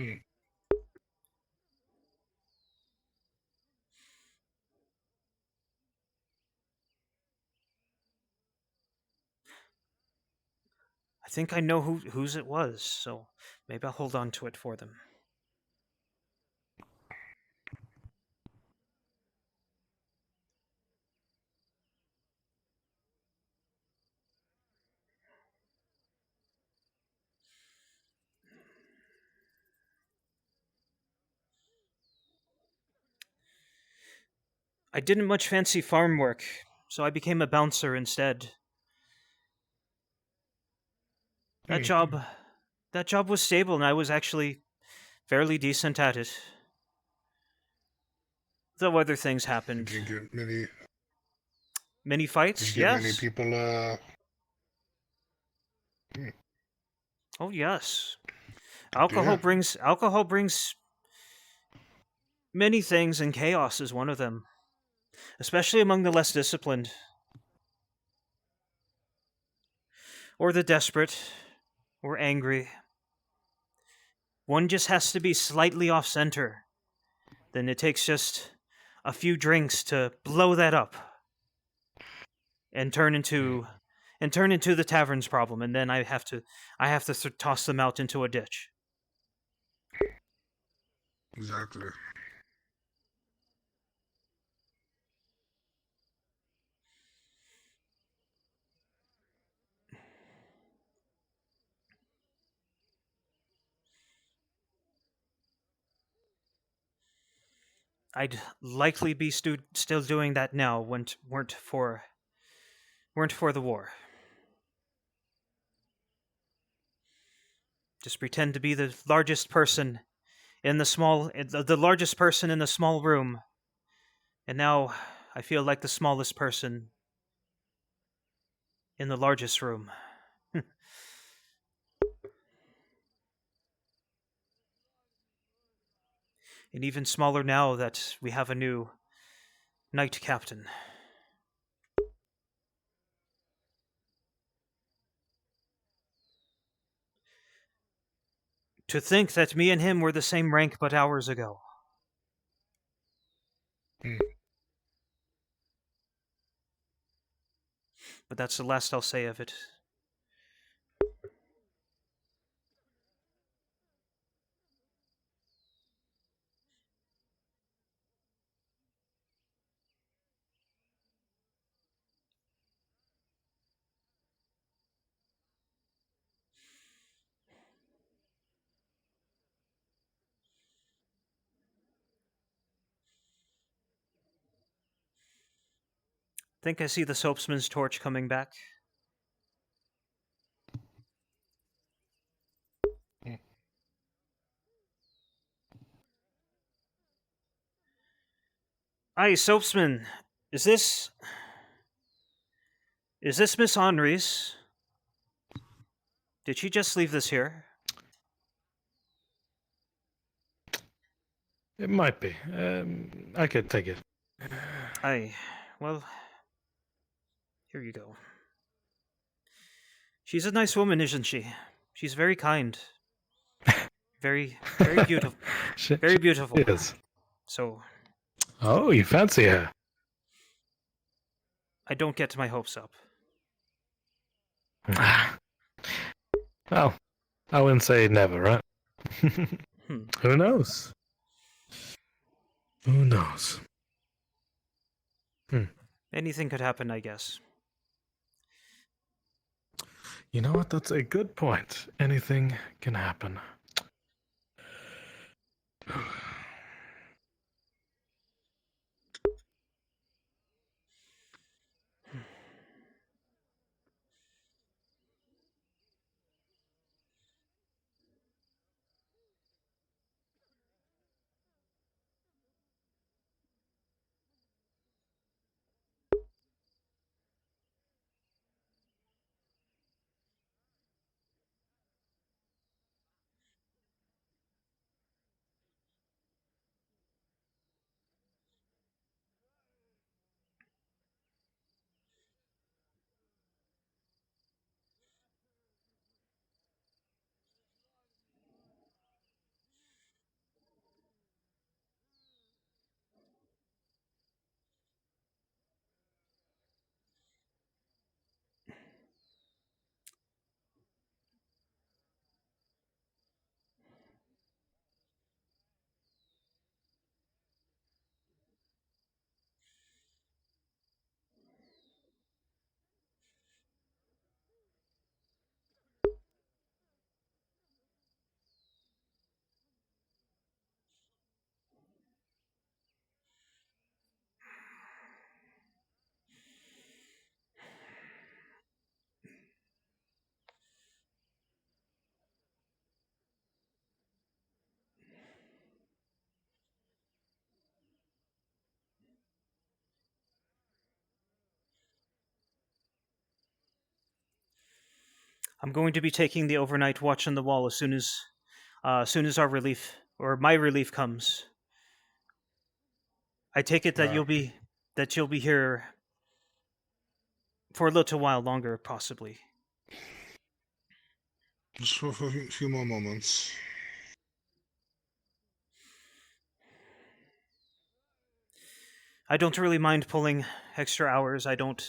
I think I know whose it was, so maybe I'll hold on to it for them. I didn't much fancy farm work, so I became a bouncer instead. That Hmm. job was stable, and I was actually fairly decent at it. Though other things happened. Did you get many? Many Did fights, you get many yes. people? Oh yes. Yeah. Alcohol brings many things, and chaos is one of them, especially among the less disciplined or the desperate or angry. One just has to be slightly off center. Then it takes just a few drinks to blow that up and turn into the tavern's problem, and then I have to toss them out into a ditch. Exactly. I'd likely be still doing that now weren't for the war. Just pretend to be the largest person in the largest person in the small room, And now I feel like the smallest person in the largest room. And even smaller now that we have a new knight captain. To think that me and him were the same rank but hours ago. But that's the last I'll say of it. Think I see the soapsman's torch coming back. Aye, soapsman. Is this Miss Henry's? Did she just leave this here? It might be. I could take it. Aye. Well, here you go. She's a nice woman, isn't she? She's very kind. Very beautiful. Very beautiful. She is. So, Oh, you fancy her? I don't get my hopes up. Well, I wouldn't say never, right? Who knows? Who knows? Anything could happen, I guess. You know what? That's a good point. Anything can happen. I'm going to be taking the overnight watch on the wall as soon as our relief or my relief comes. I take it that you'll be here for a little while longer, possibly. Just for a few more moments. I don't really mind pulling extra hours. I don't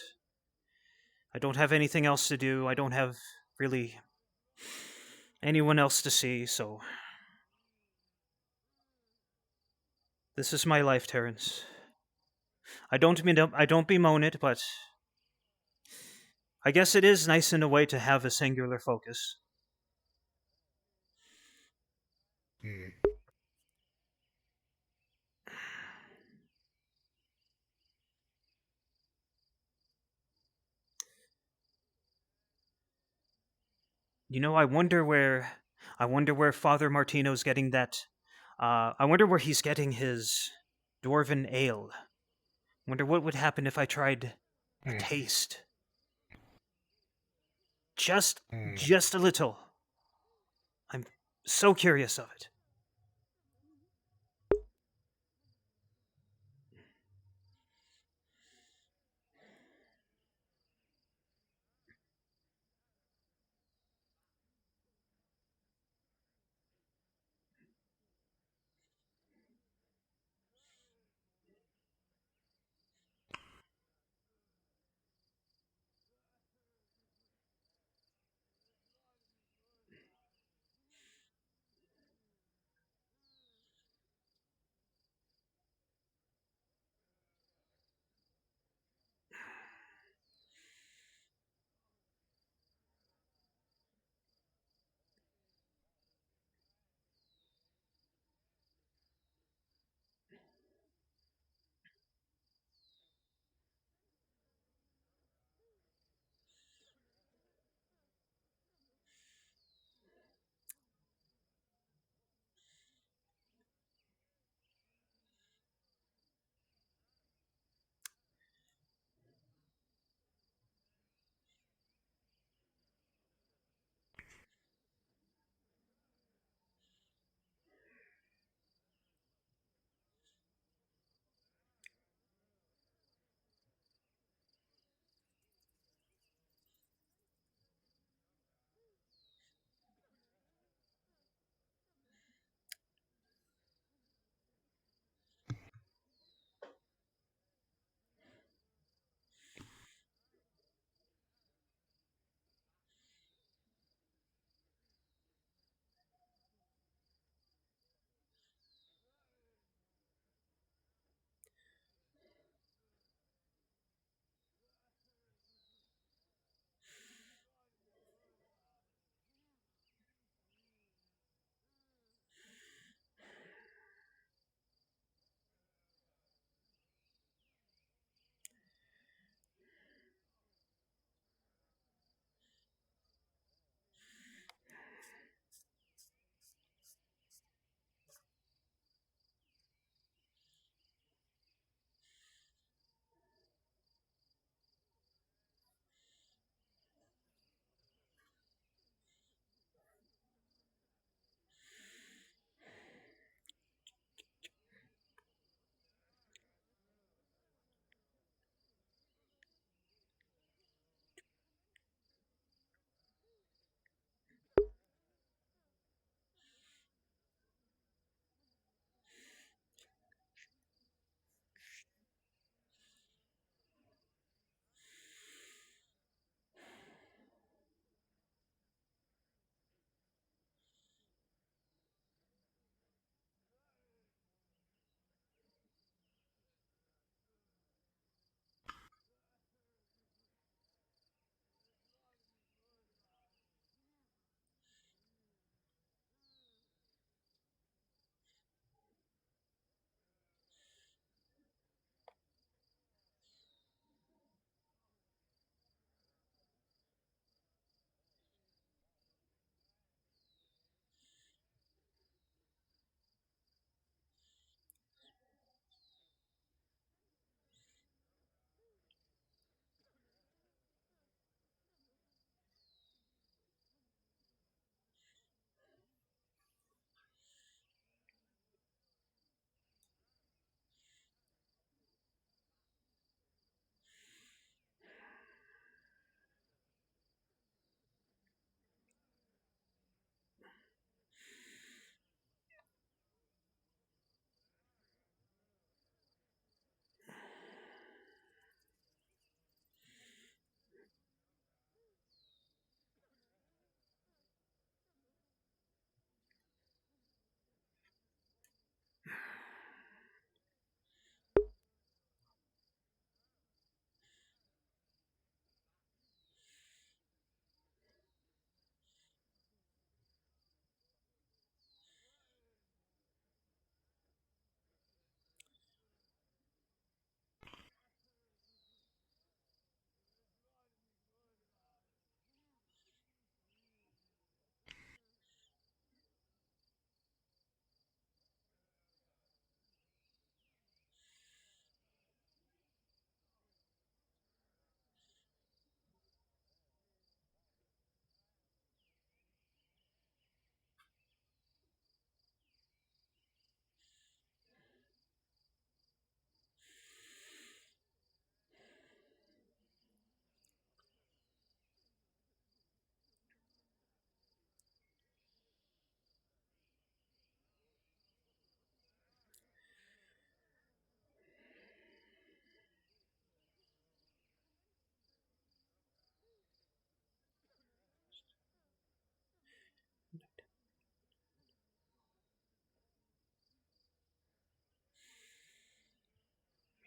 have anything else to do. I don't have really anyone else to see, so this is my life, Terrence. I don't bemoan it, but I guess it is nice in a way to have a singular focus. You know, I wonder where Father Martino's getting that. I wonder where he's getting his dwarven ale. Wonder what would happen if I tried a taste. Just a little. I'm so curious of it.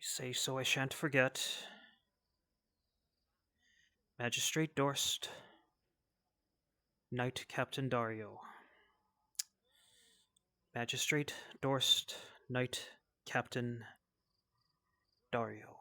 Say so I shan't forget. Magistrate Dorst, Knight Captain Dario. Magistrate Dorst, Knight Captain Dario.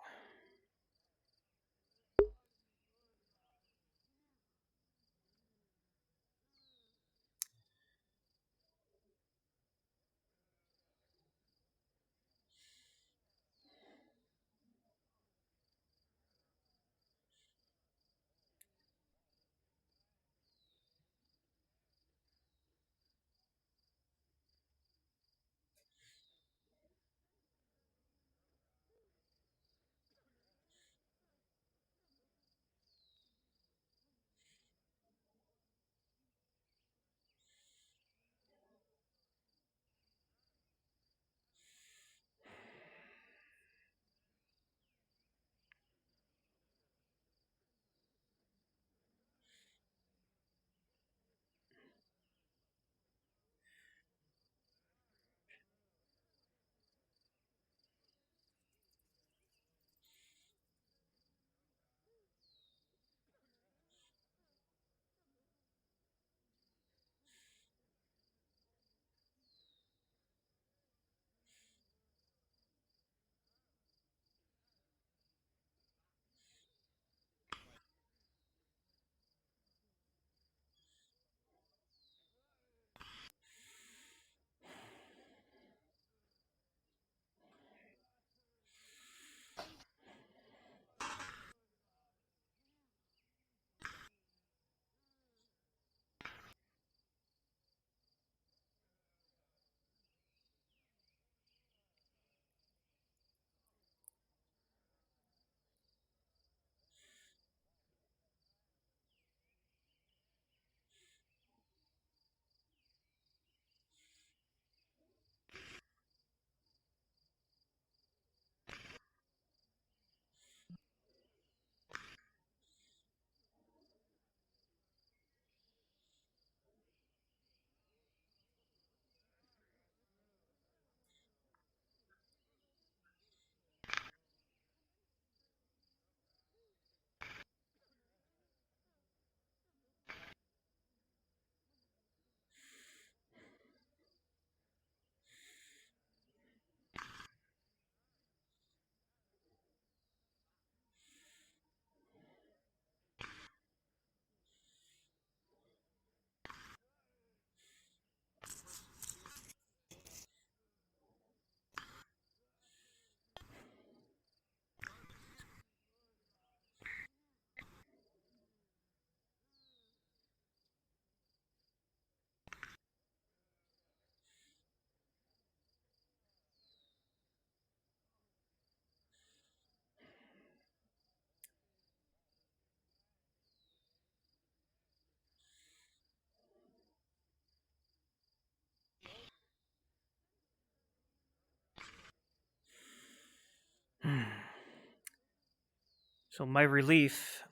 So my relief,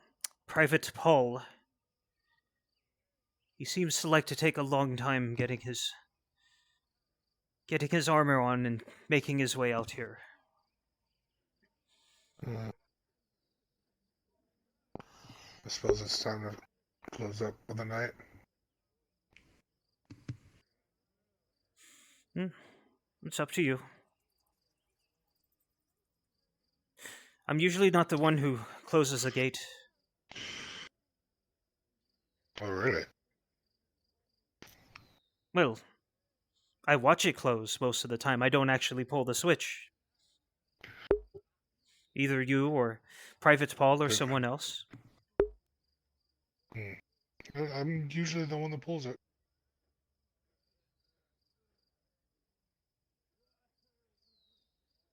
Private Paul. He seems to like to take a long time getting his armor on and making his way out here. I suppose it's time to close up for the night. It's up to you. I'm usually not the one who closes the gate. Oh, really? Well, I watch it close most of the time. I don't actually pull the switch. Either you or Private Paul or someone else. I'm usually the one that pulls it.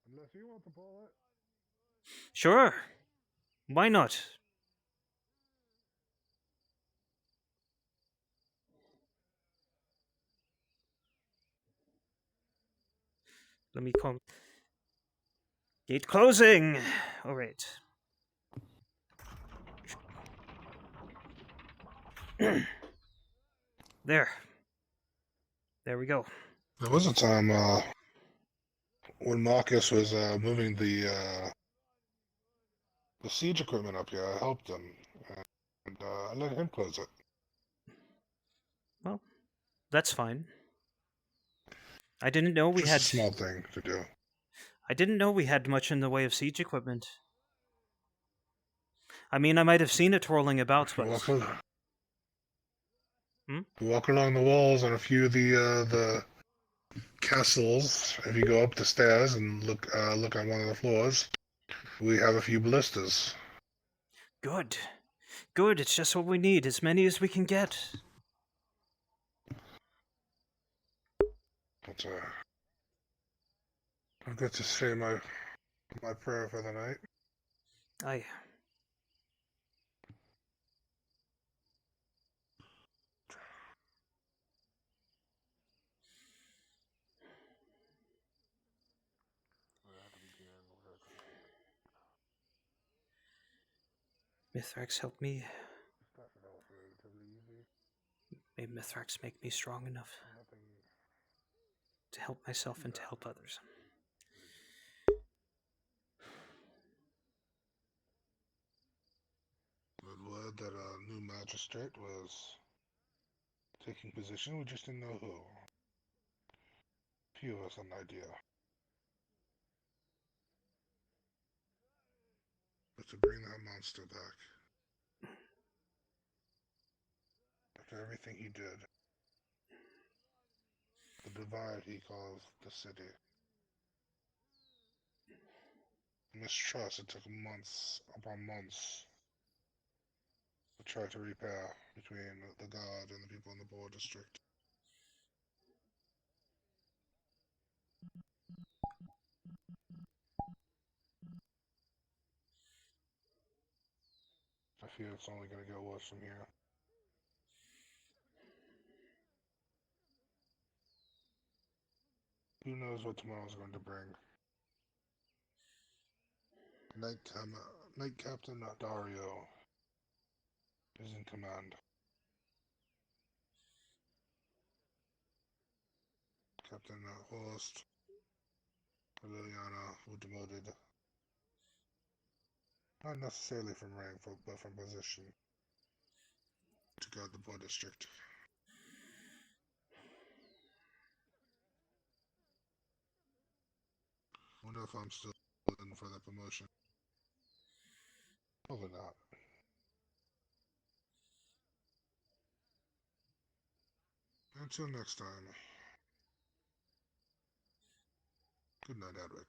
Unless you want to pull it. Sure. Why not? Let me come. Gate closing! Alright. There. There we go. There was a time when Marcus was moving the siege equipment up here, I helped him, and I let him close it. Well, that's fine. I didn't know we Just had a small thing to do. I didn't know we had much in the way of siege equipment. I mean, I might have seen it twirling about, but You walk along the walls on a few of the castles. If you go up the stairs and look on one of the floors, we have a few ballistas. good. Good, it's just what we need, as many as we can get. But, I've got to say my prayer for the night. Aye. Mithrax, help me. May Mithrax make me strong enough to help myself and to help others. Good word that a new magistrate was taking position. We just didn't know who. Few of us had an idea. But to bring that monster back, after everything he did, the divide he caused the city, mistrust, it took months upon months to try to repair between the guard and the people in the board district. I fear it's only going to get worse from here. Who knows what tomorrow's going to bring? Knight Captain Dario is in command. Captain Horst Liliana were demoted, not necessarily from rank, but from position, to guard the board district. Wonder if I'm still in for that promotion. Probably not. Until next time. Good night, Edric.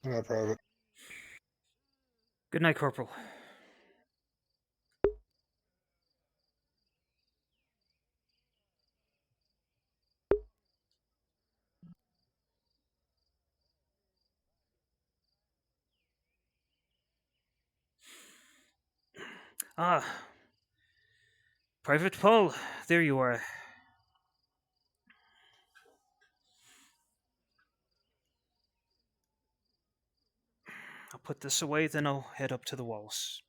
Good night, Private. Good night, Corporal. Ah. Private Paul, there you are. I'll put this away, then I'll head up to the walls.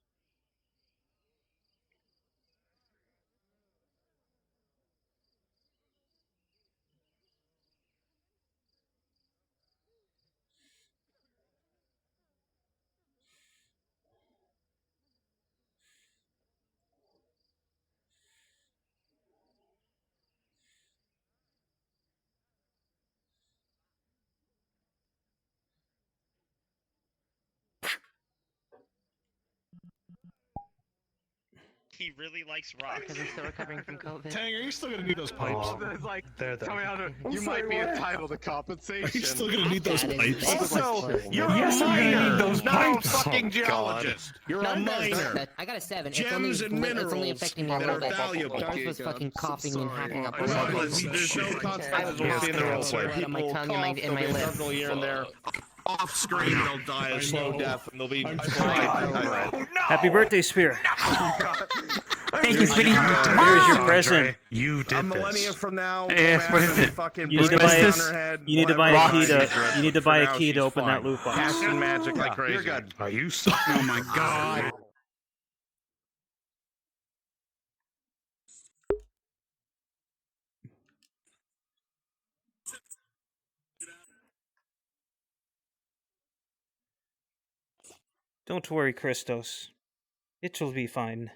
He really likes rocks. Because he's still recovering from COVID. Tang, are you still gonna need those pipes? Like, They're the- tell me how to. I'm You sorry, might be what? entitled to compensation. Are you still gonna need those pipes? Also, you're Yes, a I'm gonna minor, need those not pipes. a fucking Oh, geologist. God. You're None a of those minor. that- I got a 7. Gems it's only, and it's only minerals affecting me a that little are bit. valuable. Darth was Okay, fucking God, coughing so and sorry. hacking up. I promise there's no consequences we'll see in the roleplay. Right on my People will tongue cough, and my they'll get lip. purple here and there. Off screen, they'll die a slow death, and they'll be. Happy birthday, Spear. Thank you, sweetie. Here's your present. You did A millennia from now, Yes, what is it? Fucking You need to brain buy on a, her head, you need to we'll buy have a key her to eyes you need to for buy now, a key to she's open fine. that loot box. Casting magic like crazy. You're good. Are you? Oh my god. Don't worry, Christos. It will be fine.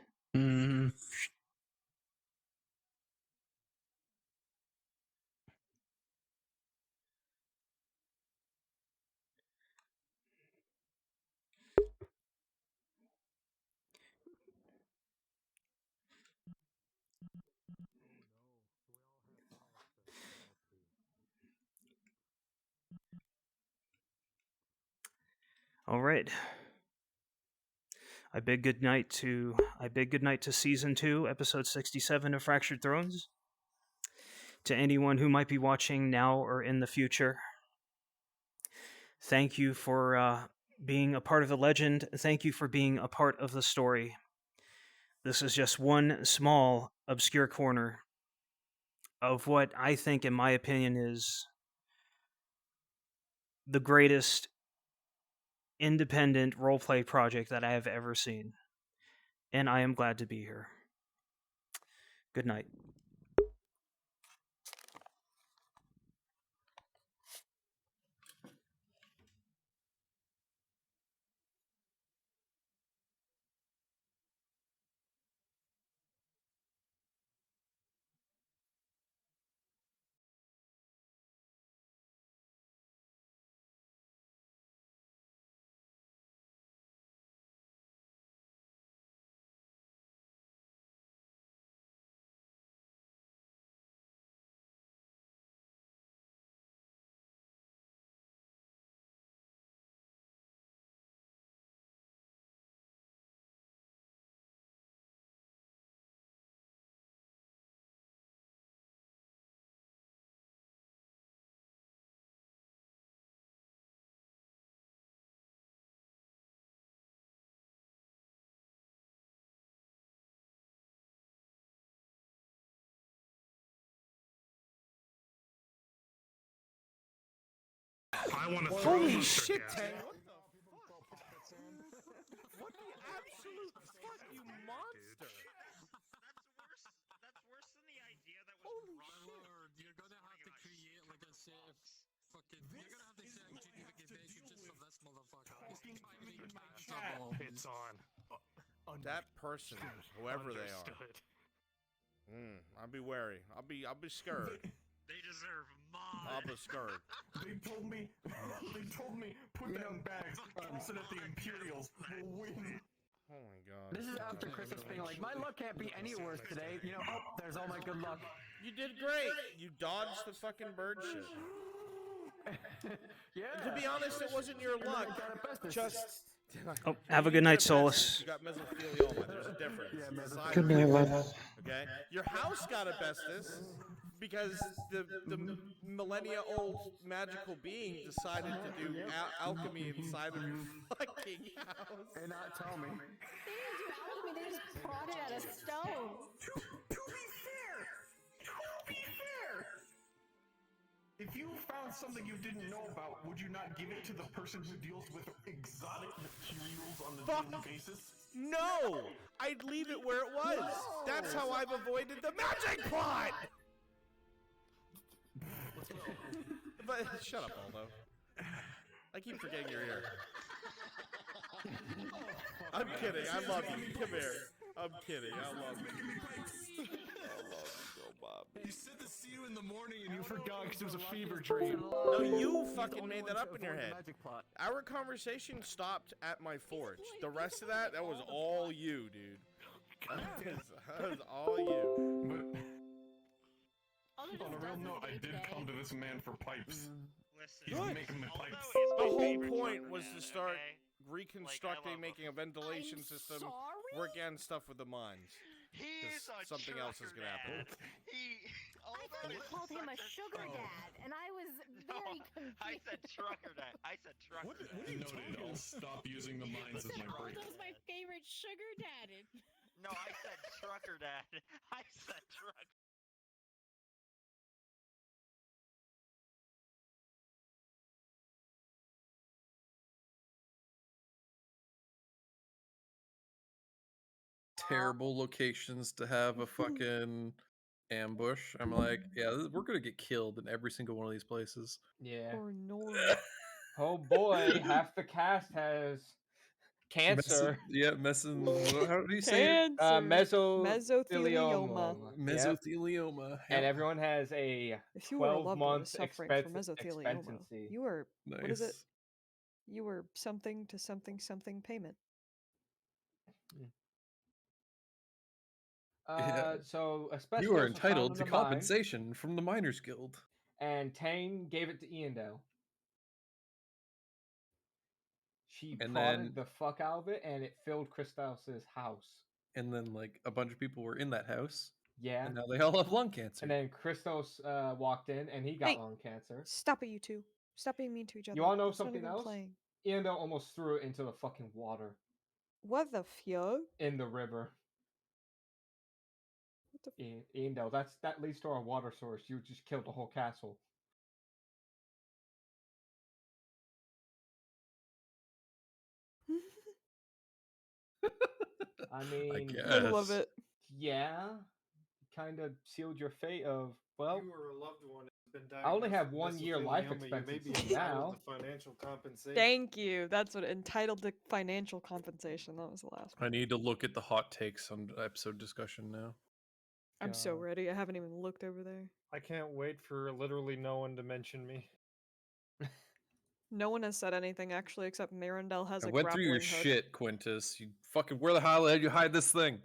All right. I bid good night to season 2, episode 67 of Fractured Thrones. To anyone who might be watching now or in the future, thank you for being a part of the legend. Thank you for being a part of the story. This is just one small, obscure corner of what I think, in my opinion, is the greatest independent roleplay project that I have ever seen. And I am glad to be here. Good night. I want to throw Holy Mr. shit, Gas. Tang! What the absolute fuck, you monster! That's worse than the idea that was Lord, you're gonna have to create like a safe fucking. You're gonna have to set justification just for this motherfucker. It's on. That person, whoever they are. Understood. I'll be wary. I'll be scared. They deserve mine. I'll be scared. They told me, put down bags, toss it at the Imperials, we'll win. Oh my god. This is after Christmas being like, my luck can't be any worse today. You know, oh, there's all my good luck. You did great. You dodged the fucking bird shit. Yeah. To be honest, it wasn't your luck. Just. Oh, have a good night, Solus. You got mesothelioma. There's a difference. Good night, love. Okay. Your house got asbestos because the millennia-old magical being decided to do alchemy inside of your fucking house. And not tell me. They didn't do alchemy, they just prodded at a stone. To be fair, if you found something you didn't know about, would you not give it to the person who deals with exotic materials on a daily basis? No! I'd leave it where it was. That's how I've avoided the magic plot! But shut up, Aldo. I keep forgetting you're here. I'm kidding. I love you. Come here. I'm kidding. I love you. I love you so, Bob. He said this to you in the morning and you forgot because it was a fever dream. No, you fucking made that up in your head. Our conversation stopped at my forge. The rest of that was all you, dude. That was all you. But on a real note, I did come to this man for pipes. He's Good. making me pipes. The whole point was to start reconstructing, making a ventilation system, working on stuff with the mines. Something else is gonna happen. I thought you called him a sugar dad, and I was very confused. I said trucker dad. I said trucker dad. Noted. I'll stop using the mines as my break. Aldo's my favorite sugar daddy. No, I said trucker, Dad. I said trucker. Terrible locations to have a fucking ambush. I'm like, yeah, we're gonna get killed in every single one of these places. Yeah. Or nor. Oh boy, half the cast has cancer. Messing. How do you say it? Cancer. Mesothelioma. Yep. Mesothelioma. And Yep. everyone has a If you were a loved one 12-month suffering from mesothelioma, expectancy. you were what is it? Nice. You were something to something something payment. Yeah. So asbestos You are was found entitled in to the mine, compensation from the Miners Guild. and Tane gave it to Iandale. She And prodded then- the fuck out of it, and it filled Christos' house. And then like a bunch of people were in that house. Yeah. And now they all have lung cancer. And then Christos walked in, and he got Hey, lung cancer. Stop it, you two. Stop being mean to each other. You all know That's not something even else? Playing. Iandale almost threw it into the fucking water What the fuck? in the river. What the Iandale, that leads to our water source. You just killed the whole castle. I mean, guess. I love it. Yeah, kind of sealed your fate of, well, You or a loved one has been I only diagnosed have with 1 year life mesothelioma, you may be expectancy entitled now. to financial compensation. Thank you. That's what entitled to financial compensation. That was the last I one. need to look at the hot takes on episode discussion now. I'm so ready. I haven't even looked over there. I can't wait for literally no one to mention me. No one has said anything actually, except Mirandel has I a went through grappling your hook. shit, Quintus. You fucking where the hell did you hide this thing?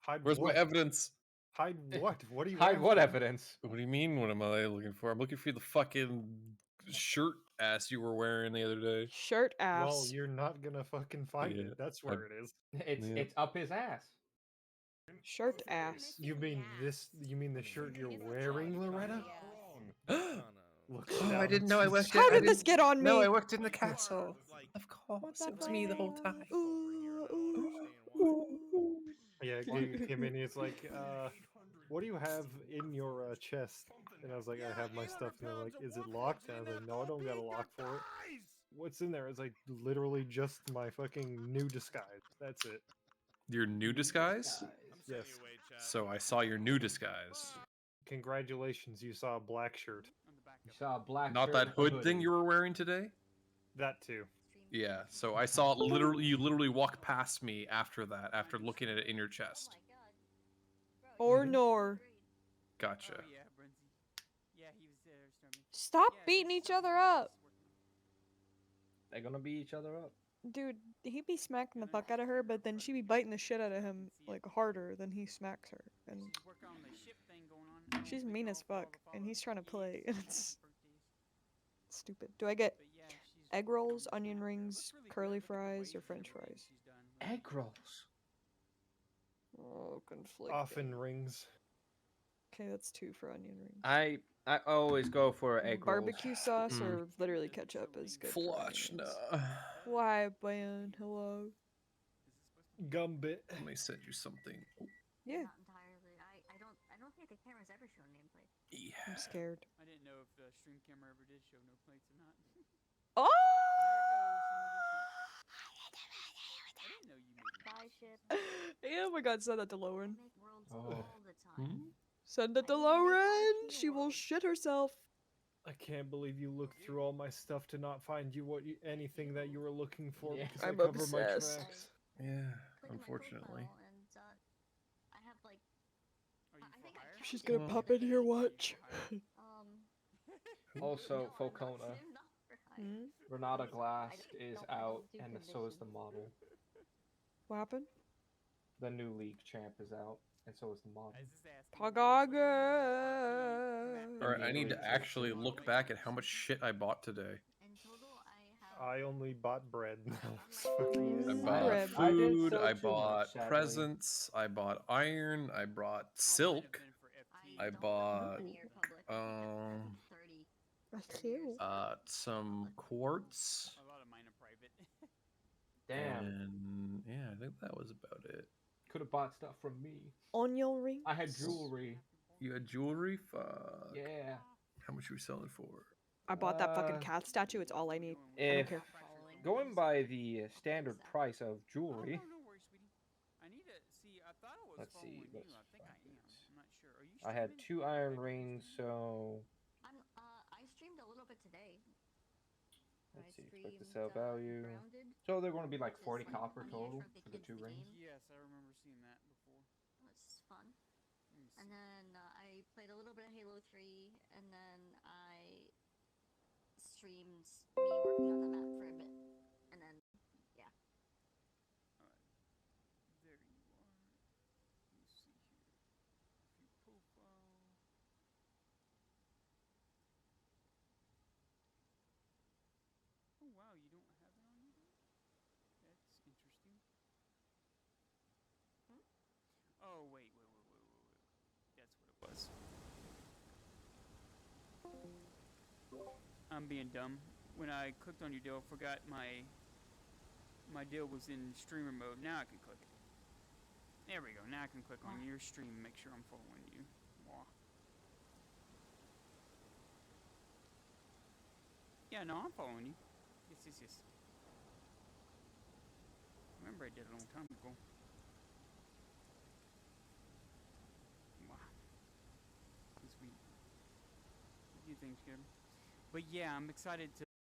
Hide Where's what? my evidence? Hide what? What do you Hide what after? evidence? What do you mean? What am I looking for? I'm looking for the fucking shirt ass you were wearing the other day. Shirt ass. Well, you're not gonna fucking find Yeah, it. That's where it is. It's up his ass. Shirt ass. You mean this? You mean the shirt you're wearing, Loretta? Look Oh, I down. didn't know I worked. How did this get on me? No, I worked in the castle. Of course, it was me the whole time. Yeah, it came in. It's like, what do you have in your chest? And I was like, I have my stuff. And they're like, is it locked? And I was like, no, I don't got a lock for it. What's in there? It's like literally just my fucking new disguise. That's it. Your new disguise? Yes. So I saw your new disguise. Congratulations, you saw a black shirt. You saw a black Not shirt that with a hood thing hoodie. you were wearing today? That too. Yeah, so I saw you literally walk past me after that, after looking at it in your chest. Or nor. Gotcha. Stop beating each other up. They're gonna beat each other up. Dude, he be smacking the fuck out of her, but then she be biting the shit out of him, like, harder than he smacks her. And she's mean as fuck, and he's trying to play, and it's stupid. Do I get egg rolls, onion rings, curly fries, or french fries? Egg rolls. Oh, conflict. Often rings. Okay, that's 2 for onion rings. I always go for egg rolls. Barbecue sauce or literally ketchup is good for onion rings. Why, Ben? Hello? Gumbit. Let me send you something. Yeah. Not entirely. I don't think the camera's ever shown nameplate. Yeah. I'm scared. I didn't know if the stream camera ever did show no plates or not. Oh! Bye, ship. Oh my god, send that to Lauren. Make worlds Oh. all the time. Send it to Lauren! She will shit herself. I can't believe you looked through all my stuff to not find anything that you were looking for because I I'm cover my obsessed. tracks. Yeah, unfortunately. I have like. I think I She's gonna pop in here, watch. Also, Falcona. Hmm? Renata Glass is out, and so is the model. What happened? The new league champ is out, and so is the model. Pagaga. Alright, I need to actually look back at how much shit I bought today. I only bought bread. I bought Bread. food, so I too, bought sadly. presents, I bought iron, I bought silk, I bought some quartz. A lot of mine are private. Damn. And yeah, I think that was about it. Could have bought stuff from me. Onion ring. I had jewelry. You had jewelry? Fuck. Yeah. How much were you selling for? I bought that fucking Uh, cat statue. It's all I need. I If don't care. going by the standard price of jewelry, No worries, sweetie. I need to see. I thought I was let's following see. you. Let's I think I am. I'm not sure. Are you? I had 2 iron rings, so I streamed a little bit today. let's see. Expect to sell value. So they're going to be like 40 copper total for the 2 rings. Yes, I remember seeing that before. Which is fun. And then I played a little bit of Halo 3, and then I streamed me working on the map for a bit. And then, yeah. There you are. Let me see here. View profile. Oh wow, you don't have it on you there? That's interesting. Oh wait. That's what it was. I'm being dumb. When I clicked on your deal, I forgot my deal was in streamer mode. Now I can click it. There we go. Now I can click on your stream and make sure I'm following you. Wah. Yeah, no, I'm following you. Yes. Remember I did it a long time ago. Wow. Sweet. You think good. But yeah, I'm excited to